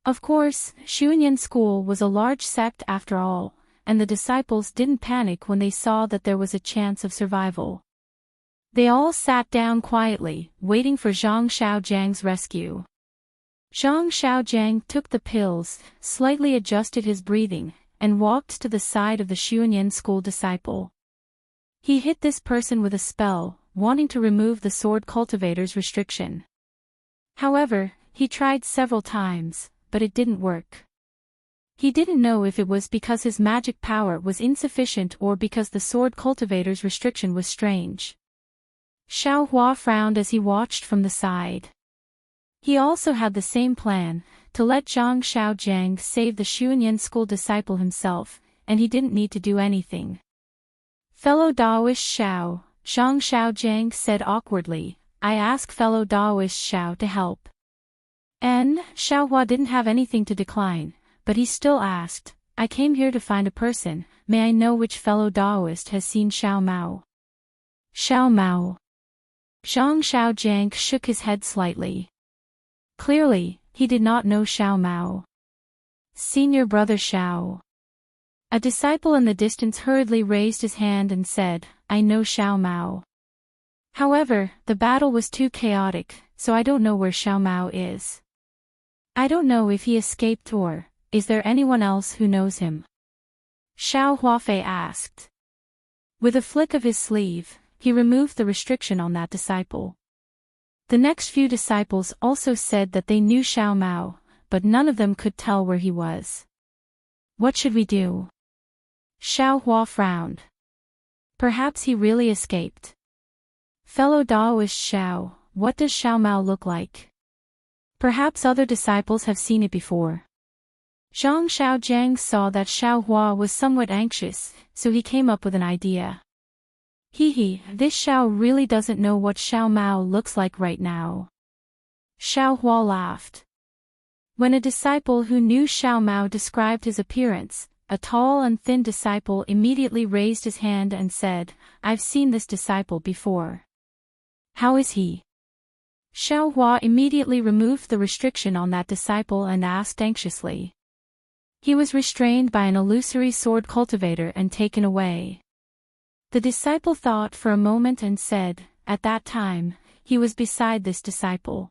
Of course, Xuanyan school was a large sect after all, and the disciples didn't panic when they saw that there was a chance of survival. They all sat down quietly, waiting for Zhang Xiaojiang's rescue. Zhang Xiaojiang took the pills, slightly adjusted his breathing, and walked to the side of the Xuanyan school disciple. He hit this person with a spell, wanting to remove the sword cultivator's restriction. However, he tried several times, but it didn't work. He didn't know if it was because his magic power was insufficient or because the sword cultivator's restriction was strange. Xiao Hua frowned as he watched from the side. He also had the same plan, to let Zhang Xiaojiang save the Xuanyan school disciple himself, and he didn't need to do anything. Fellow Taoist Xiao, Zhang Xiaojiang said awkwardly, "I ask fellow Taoist Xiao to help." Xiao Hua didn't have anything to decline, but he still asked, "I came here to find a person, may I know which fellow Taoist has seen Xiao Mao?" Xiao Mao. Zhang Xiaojiang shook his head slightly. Clearly, he did not know Xiao Mao. Senior brother Xiao. A disciple in the distance hurriedly raised his hand and said, "I know Xiao Mao. However, the battle was too chaotic, so I don't know where Xiao Mao is." I don't know if he escaped or, is there anyone else who knows him? Xiao Huafei asked. With a flick of his sleeve, he removed the restriction on that disciple. The next few disciples also said that they knew Xiao Mao, but none of them could tell where he was. What should we do? Xiao Hua frowned. Perhaps he really escaped. Fellow Daoist Xiao, what does Xiao Mao look like? Perhaps other disciples have seen it before. Zhang Xiaojiang saw that Xiao Hua was somewhat anxious, so he came up with an idea. This Xiao really doesn't know what Xiao Mao looks like right now. Xiao Hua laughed. When a disciple who knew Xiao Mao described his appearance, a tall and thin disciple immediately raised his hand and said, I've seen this disciple before. How is he? Xiao Hua immediately removed the restriction on that disciple and asked anxiously. He was restrained by an illusory sword cultivator and taken away. The disciple thought for a moment and said, at that time, he was beside this disciple.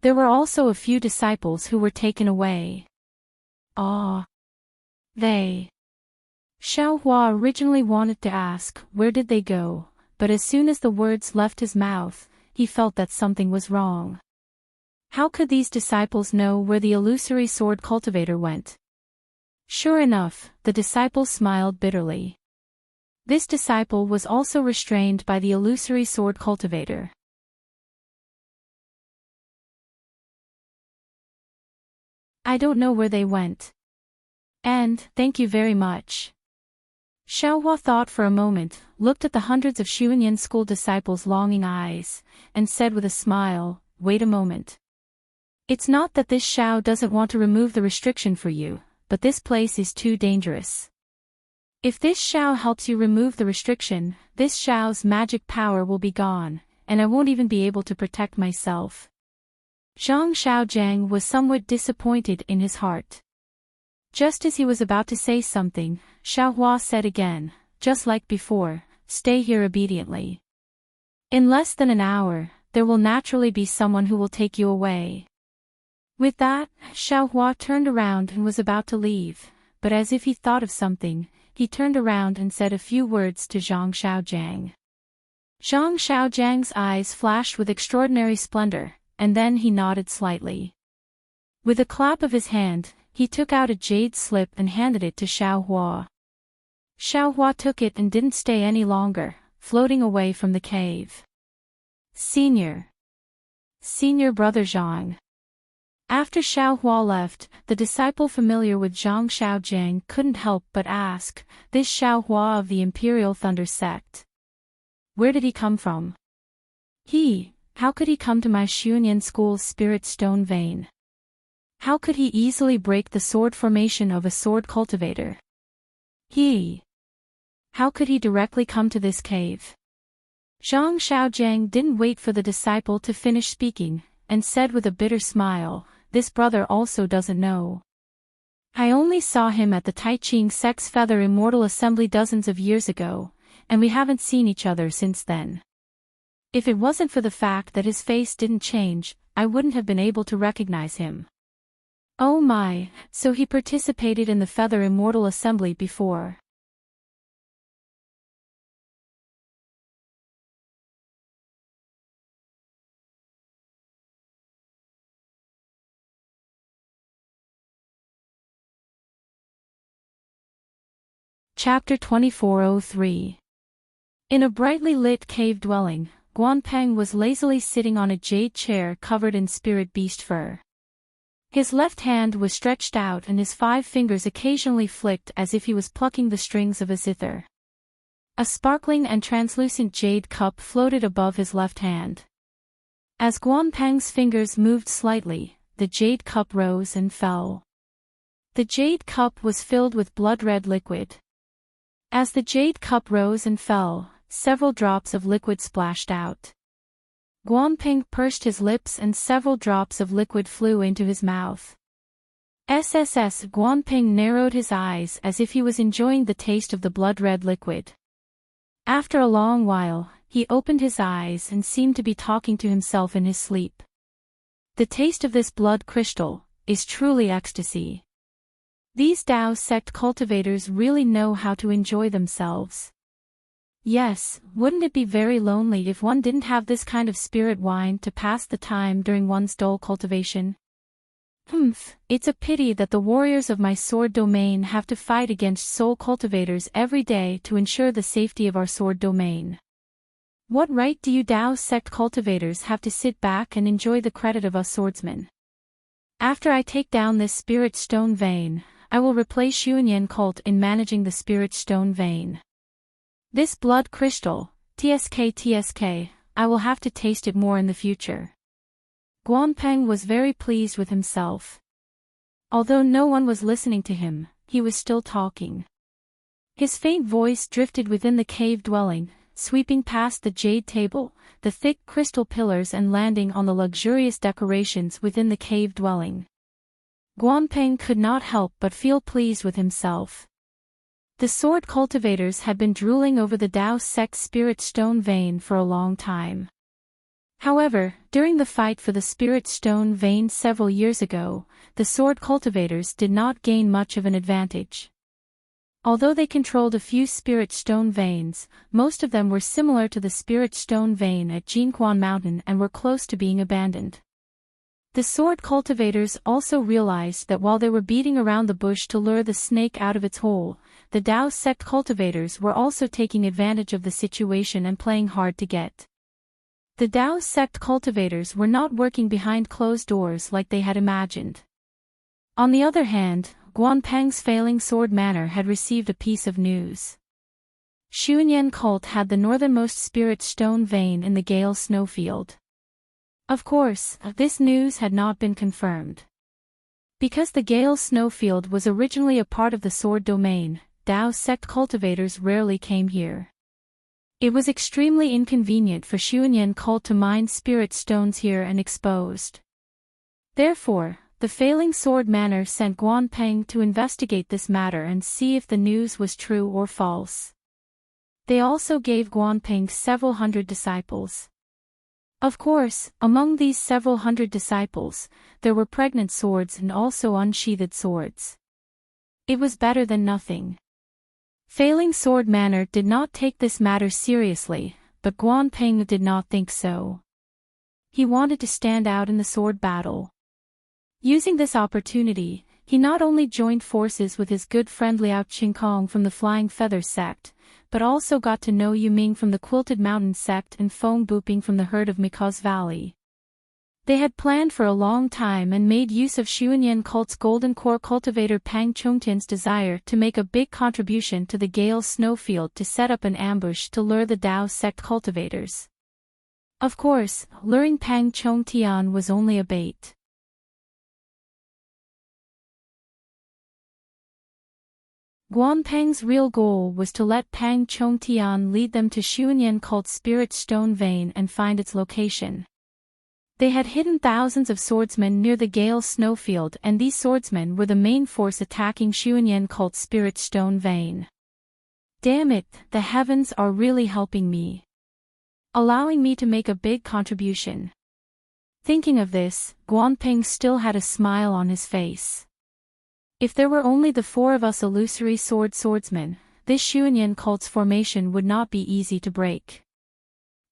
There were also a few disciples who were taken away. They. Xiao Hua originally wanted to ask, where did they go, but as soon as the words left his mouth, he felt that something was wrong. How could these disciples know where the illusory sword cultivator went? Sure enough, the disciple smiled bitterly. This disciple was also restrained by the illusory sword cultivator. I don't know where they went. And, thank you very much. Xiao Hua thought for a moment, looked at the hundreds of Xuanyan school disciples' longing eyes, and said with a smile, wait a moment. It's not that this Xiao doesn't want to remove the restriction for you, but this place is too dangerous. If this Xiao helps you remove the restriction, this Xiao's magic power will be gone, and I won't even be able to protect myself. Zhang Xiaojiang was somewhat disappointed in his heart. Just as he was about to say something, Xiao Hua said again, just like before, stay here obediently. In less than an hour, there will naturally be someone who will take you away. With that, Xiao Hua turned around and was about to leave, but as if he thought of something, he turned around and said a few words to Zhang Xiaojiang. Zhang Xiaojiang's eyes flashed with extraordinary splendor, and then he nodded slightly. With a clap of his hand, he took out a jade slip and handed it to Xiao Hua. Xiao Hua took it and didn't stay any longer, floating away from the cave. Senior Brother Zhang. After Xiao Hua left, the disciple familiar with Zhang Xiaojiang couldn't help but ask, this Xiao Hua of the Imperial Thunder Sect. Where did he come from? How could he come to my Xuanyan school's spirit stone vein? How could he easily break the sword formation of a sword cultivator? How could he directly come to this cave? Zhang Xiaojiang didn't wait for the disciple to finish speaking, and said with a bitter smile, this brother also doesn't know. I only saw him at the Taiqing Sex Feather Immortal Assembly dozens of years ago, and we haven't seen each other since then. If it wasn't for the fact that his face didn't change, I wouldn't have been able to recognize him. Oh my, so he participated in the Feather Immortal Assembly before. Chapter 2403. In a brightly lit cave dwelling, Guanpeng was lazily sitting on a jade chair covered in spirit beast fur. His left hand was stretched out and his 5 fingers occasionally flicked as if he was plucking the strings of a zither. A sparkling and translucent jade cup floated above his left hand. As Guanpeng's fingers moved slightly, the jade cup rose and fell. The jade cup was filled with blood-red liquid. As the jade cup rose and fell, several drops of liquid splashed out. Guanpeng pursed his lips and several drops of liquid flew into his mouth. Guanpeng narrowed his eyes as if he was enjoying the taste of the blood-red liquid. After a long while, he opened his eyes and seemed to be talking to himself in his sleep. The taste of this blood crystal is truly ecstasy. These Tao sect cultivators really know how to enjoy themselves. Yes, wouldn't it be very lonely if one didn't have this kind of spirit wine to pass the time during one's dull cultivation? It's a pity that the warriors of my sword domain have to fight against soul cultivators every day to ensure the safety of our sword domain. What right do you Tao sect cultivators have to sit back and enjoy the credit of us swordsmen? After I take down this spirit stone vein, I will replace Xuanyan cult in managing the spirit stone vein. This blood crystal, TSK, I will have to taste it more in the future. Guanpeng was very pleased with himself. Although no one was listening to him, he was still talking. His faint voice drifted within the cave dwelling, sweeping past the jade table, the thick crystal pillars and landing on the luxurious decorations within the cave dwelling. Guanpeng could not help but feel pleased with himself. The sword cultivators had been drooling over the Tao sect spirit stone vein for a long time. However, during the fight for the spirit stone vein several years ago, the sword cultivators did not gain much of an advantage. Although they controlled a few spirit stone veins, most of them were similar to the spirit stone vein at Jinquan Mountain and were close to being abandoned. The sword cultivators also realized that while they were beating around the bush to lure the snake out of its hole, the Tao sect cultivators were also taking advantage of the situation and playing hard to get. The Tao sect cultivators were not working behind closed doors like they had imagined. On the other hand, Guanpeng's failing sword manor had received a piece of news. Xuanyan cult had the northernmost spirit stone vein in the Gale snowfield. Of course, this news had not been confirmed. Because the Gale snowfield was originally a part of the sword domain, Tao sect cultivators rarely came here. It was extremely inconvenient for Xuanyan cult to mine spirit stones here and exposed. Therefore, the failing sword manor sent Guanpeng to investigate this matter and see if the news was true or false. They also gave Guanpeng several hundred disciples. Of course, among these several hundred disciples, there were pregnant swords and also unsheathed swords. It was better than nothing. Failing sword manor did not take this matter seriously, but Guanpeng did not think so. He wanted to stand out in the sword battle. Using this opportunity, he not only joined forces with his good friend Liao Qingkong from the Flying Feather sect, but also got to know Yuming from the Quilted Mountain sect and Feng Buping from the herd of Miko's Valley. They had planned for a long time and made use of Xuanyan cult's golden core cultivator Pang Chongtian's desire to make a big contribution to the Gale snowfield to set up an ambush to lure the Tao sect cultivators. Of course, luring Pang Chongtian was only a bait. Guanpeng's real goal was to let Pang Chongtian lead them to Xuanyan cult's spirit stone vein and find its location. They had hidden thousands of swordsmen near the Gale snowfield and these swordsmen were the main force attacking Xuanyan cult's spirit stone vein. Damn it, the heavens are really helping me. Allowing me to make a big contribution. Thinking of this, Guanpeng still had a smile on his face. If there were only the four of us illusory swordsmen, this Xuanyan cult's formation would not be easy to break.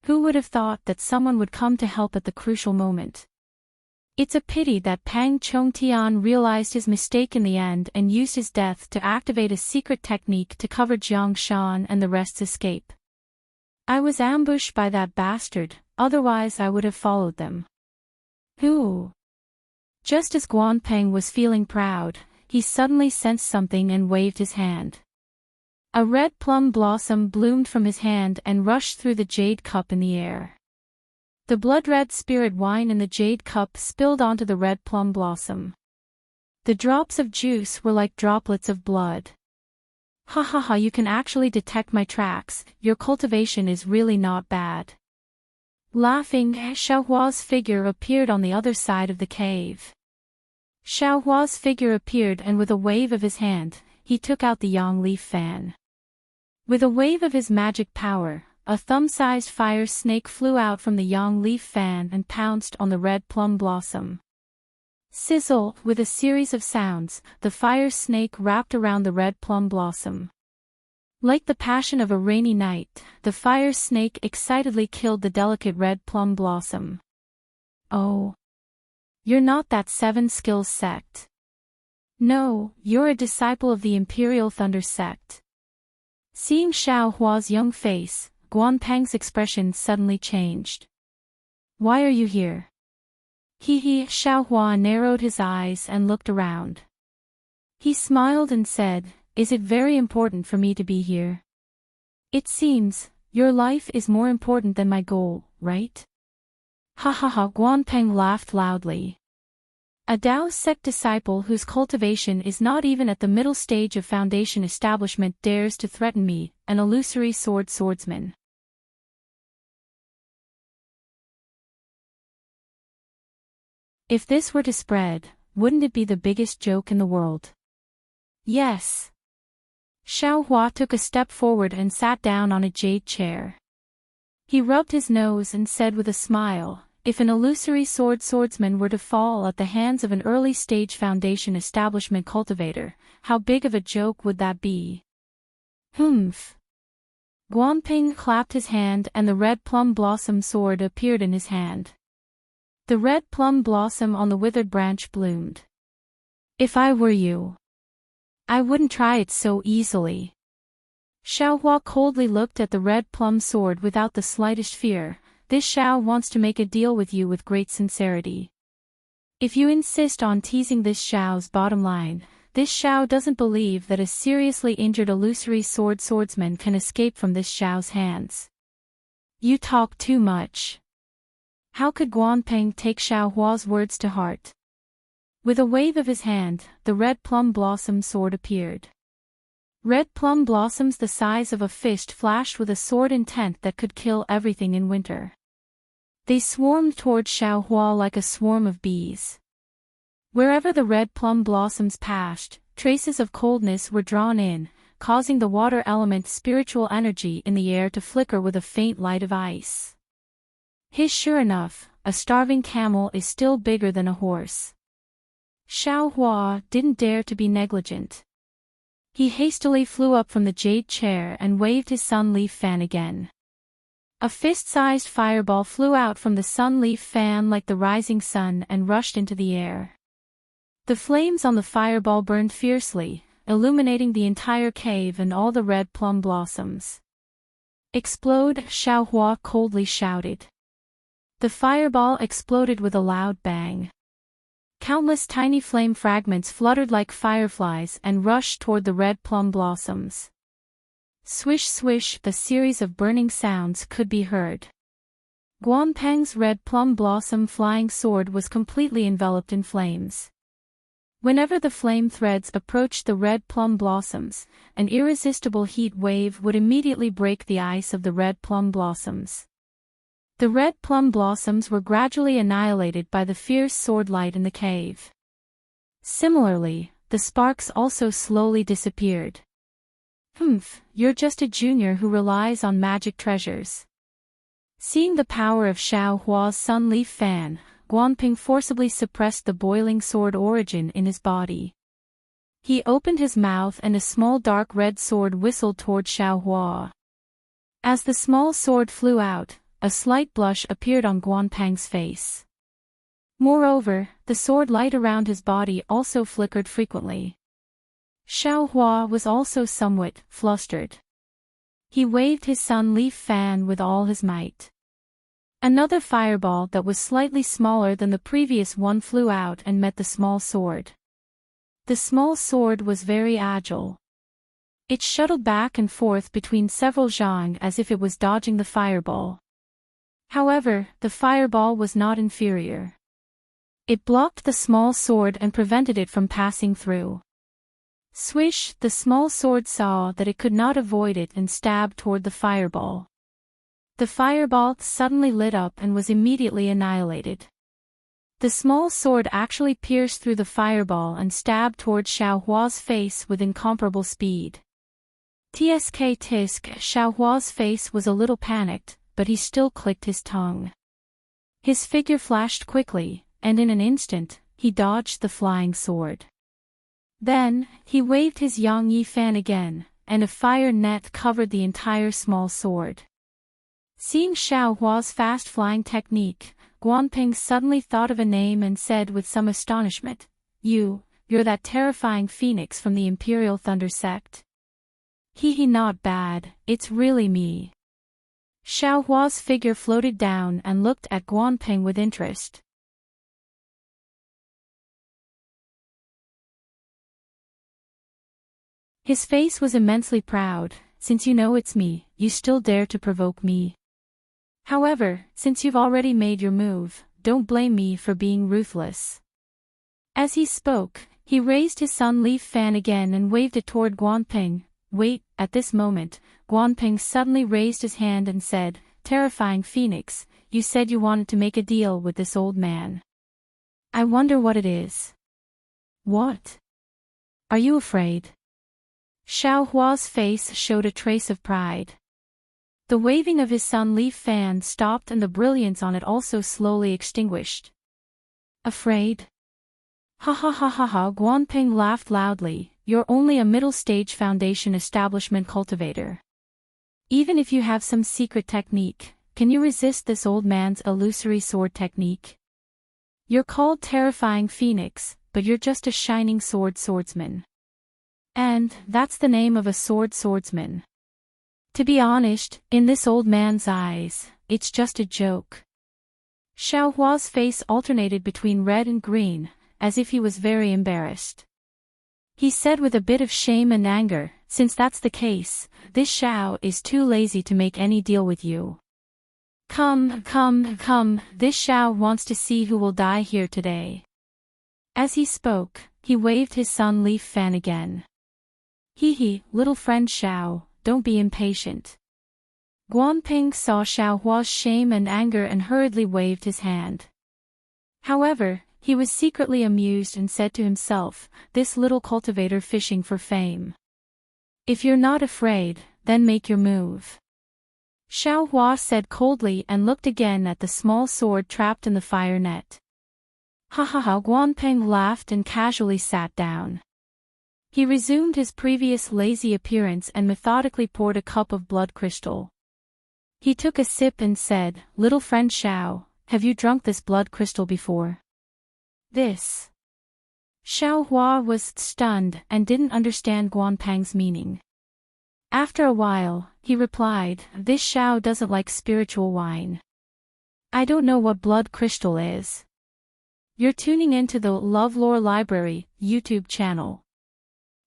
Who would have thought that someone would come to help at the crucial moment? It's a pity that Pang Chongtian realized his mistake in the end and used his death to activate a secret technique to cover Jiang Shan and the rest's escape. I was ambushed by that bastard, otherwise I would have followed them. Who? Just as Guanpeng was feeling proud, he suddenly sensed something and waved his hand. A red plum blossom bloomed from his hand and rushed through the jade cup in the air. The blood-red spirit wine in the jade cup spilled onto the red plum blossom. The drops of juice were like droplets of blood. Ha ha ha, you can actually detect my tracks, your cultivation is really not bad. Laughing, Xiaohua's figure appeared on the other side of the cave. Xiaohua's figure appeared and with a wave of his hand, he took out the yang leaf fan. With a wave of his magic power, a thumb-sized fire snake flew out from the young leaf fan and pounced on the red plum blossom. Sizzle, with a series of sounds, the fire snake wrapped around the red plum blossom. Like the passion of a rainy night, the fire snake excitedly killed the delicate red plum blossom. Oh. You're not that Seven Skills sect. No, you're a disciple of the Imperial Thunder sect. Seeing Xiao Hua's young face, Guanpeng's expression suddenly changed. Why are you here? Xiao Hua narrowed his eyes and looked around. He smiled and said, Is it very important for me to be here? It seems, your life is more important than my goal, right? Ha ha ha, Guanpeng laughed loudly. A Dao sect disciple whose cultivation is not even at the middle stage of foundation establishment dares to threaten me, an illusory swordsman. If this were to spread, wouldn't it be the biggest joke in the world? Yes. Xiao Hua took a step forward and sat down on a jade chair. He rubbed his nose and said with a smile, If an illusory swordsman were to fall at the hands of an early-stage foundation establishment cultivator, how big of a joke would that be? Humph. Guanping clapped his hand and the red plum blossom sword appeared in his hand. The red plum blossom on the withered branch bloomed. If I were you, I wouldn't try it so easily. Xiao Hua coldly looked at the red plum sword without the slightest fear. This Xiao wants to make a deal with you with great sincerity. If you insist on teasing this Xiao's bottom line, this Xiao doesn't believe that a seriously injured illusory swordsman can escape from this Xiao's hands. You talk too much. How could Guanpeng take Xiao Hua's words to heart? With a wave of his hand, the red plum blossom sword appeared. Red plum blossoms the size of a fist flashed with a sword intent that could kill everything in winter. They swarmed toward Xiao Hua like a swarm of bees. Wherever the red plum blossoms passed, traces of coldness were drawn in, causing the water element's spiritual energy in the air to flicker with a faint light of ice. Sure enough, a starving camel is still bigger than a horse. Xiao Hua didn't dare to be negligent. He hastily flew up from the jade chair and waved his sun leaf fan again. A fist-sized fireball flew out from the sun leaf fan like the rising sun and rushed into the air. The flames on the fireball burned fiercely, illuminating the entire cave and all the red plum blossoms. Explode, Xiao Hua coldly shouted. The fireball exploded with a loud bang. Countless tiny flame fragments fluttered like fireflies and rushed toward the red plum blossoms. Swish swish, the series of burning sounds could be heard. Guanpeng's red plum blossom flying sword was completely enveloped in flames. Whenever the flame threads approached the red plum blossoms, an irresistible heat wave would immediately break the ice of the red plum blossoms. The red plum blossoms were gradually annihilated by the fierce sword light in the cave. Similarly, the sparks also slowly disappeared. Humph, you're just a junior who relies on magic treasures. Seeing the power of Xiao Hua's sun leaf fan, Guanping forcibly suppressed the boiling sword origin in his body. He opened his mouth and a small dark red sword whistled toward Xiao Hua. As the small sword flew out, a slight blush appeared on Guanpeng's face. Moreover, the sword light around his body also flickered frequently. Xiao Hua was also somewhat flustered. He waved his sun leaf fan with all his might. Another fireball that was slightly smaller than the previous one flew out and met the small sword. The small sword was very agile. It shuttled back and forth between several zhang as if it was dodging the fireball. However, the fireball was not inferior. It blocked the small sword and prevented it from passing through. Swish, the small sword saw that it could not avoid it and stabbed toward the fireball. The fireball suddenly lit up and was immediately annihilated. The small sword actually pierced through the fireball and stabbed toward Xiao Hua's face with incomparable speed. Tisk, Xiaohua's face was a little panicked, but he still clicked his tongue. His figure flashed quickly, and in an instant, he dodged the flying sword. Then, he waved his Yangyi fan again, and a fire net covered the entire small sword. Seeing Xiaohua's fast-flying technique, Guanping suddenly thought of a name and said with some astonishment, You're that terrifying phoenix from the Imperial Thunder sect? He not bad, it's really me. Xiaohua's figure floated down and looked at Guanping with interest. His face was immensely proud. Since you know it's me, you still dare to provoke me. However, since you've already made your move, don't blame me for being ruthless. As he spoke, he raised his sun leaf fan again and waved it toward Guanping. Wait, at this moment, Guanping suddenly raised his hand and said, Terrifying Phoenix, you said you wanted to make a deal with this old man. I wonder what it is. What? Are you afraid? Xiaohua's face showed a trace of pride. The waving of his sun leaf fan stopped and the brilliance on it also slowly extinguished. Afraid? Ha, Guanping laughed loudly. You're only a middle-stage foundation establishment cultivator. Even if you have some secret technique, can you resist this old man's illusory sword technique? You're called Terrifying Phoenix, but you're just a shining swordsman. And that's the name of a swordsman. To be honest, in this old man's eyes, it's just a joke. Xiaohua's face alternated between red and green, as if he was very embarrassed. He said with a bit of shame and anger, Since that's the case, this Xiao is too lazy to make any deal with you. Come, this Xiao wants to see who will die here today. As he spoke, he waved his sun leaf fan again. Little friend Xiao, don't be impatient. Guanping saw Xiaohua's shame and anger and hurriedly waved his hand. However, he was secretly amused and said to himself, This little cultivator fishing for fame. If you're not afraid, then make your move. Xiaohua said coldly and looked again at the small sword trapped in the fire net. Guanping laughed and casually sat down. He resumed his previous lazy appearance and methodically poured a cup of blood crystal. He took a sip and said, Little friend Xiao, have you drunk this blood crystal before? This. Xiaohua was stunned and didn't understand Guanping's meaning. After a while, he replied, This Xiao doesn't like spiritual wine. I don't know what blood crystal is. You're tuning into the LoveLore Library YouTube channel.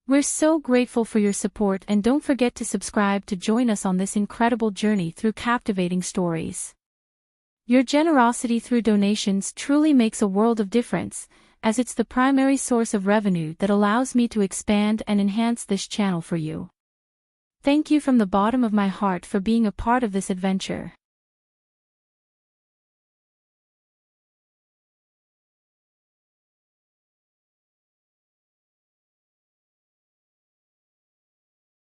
We're so grateful for your support and don't forget to subscribe to join us on this incredible journey through captivating stories. Your generosity through donations truly makes a world of difference, as it's the primary source of revenue that allows me to expand and enhance this channel for you. Thank you from the bottom of my heart for being a part of this adventure.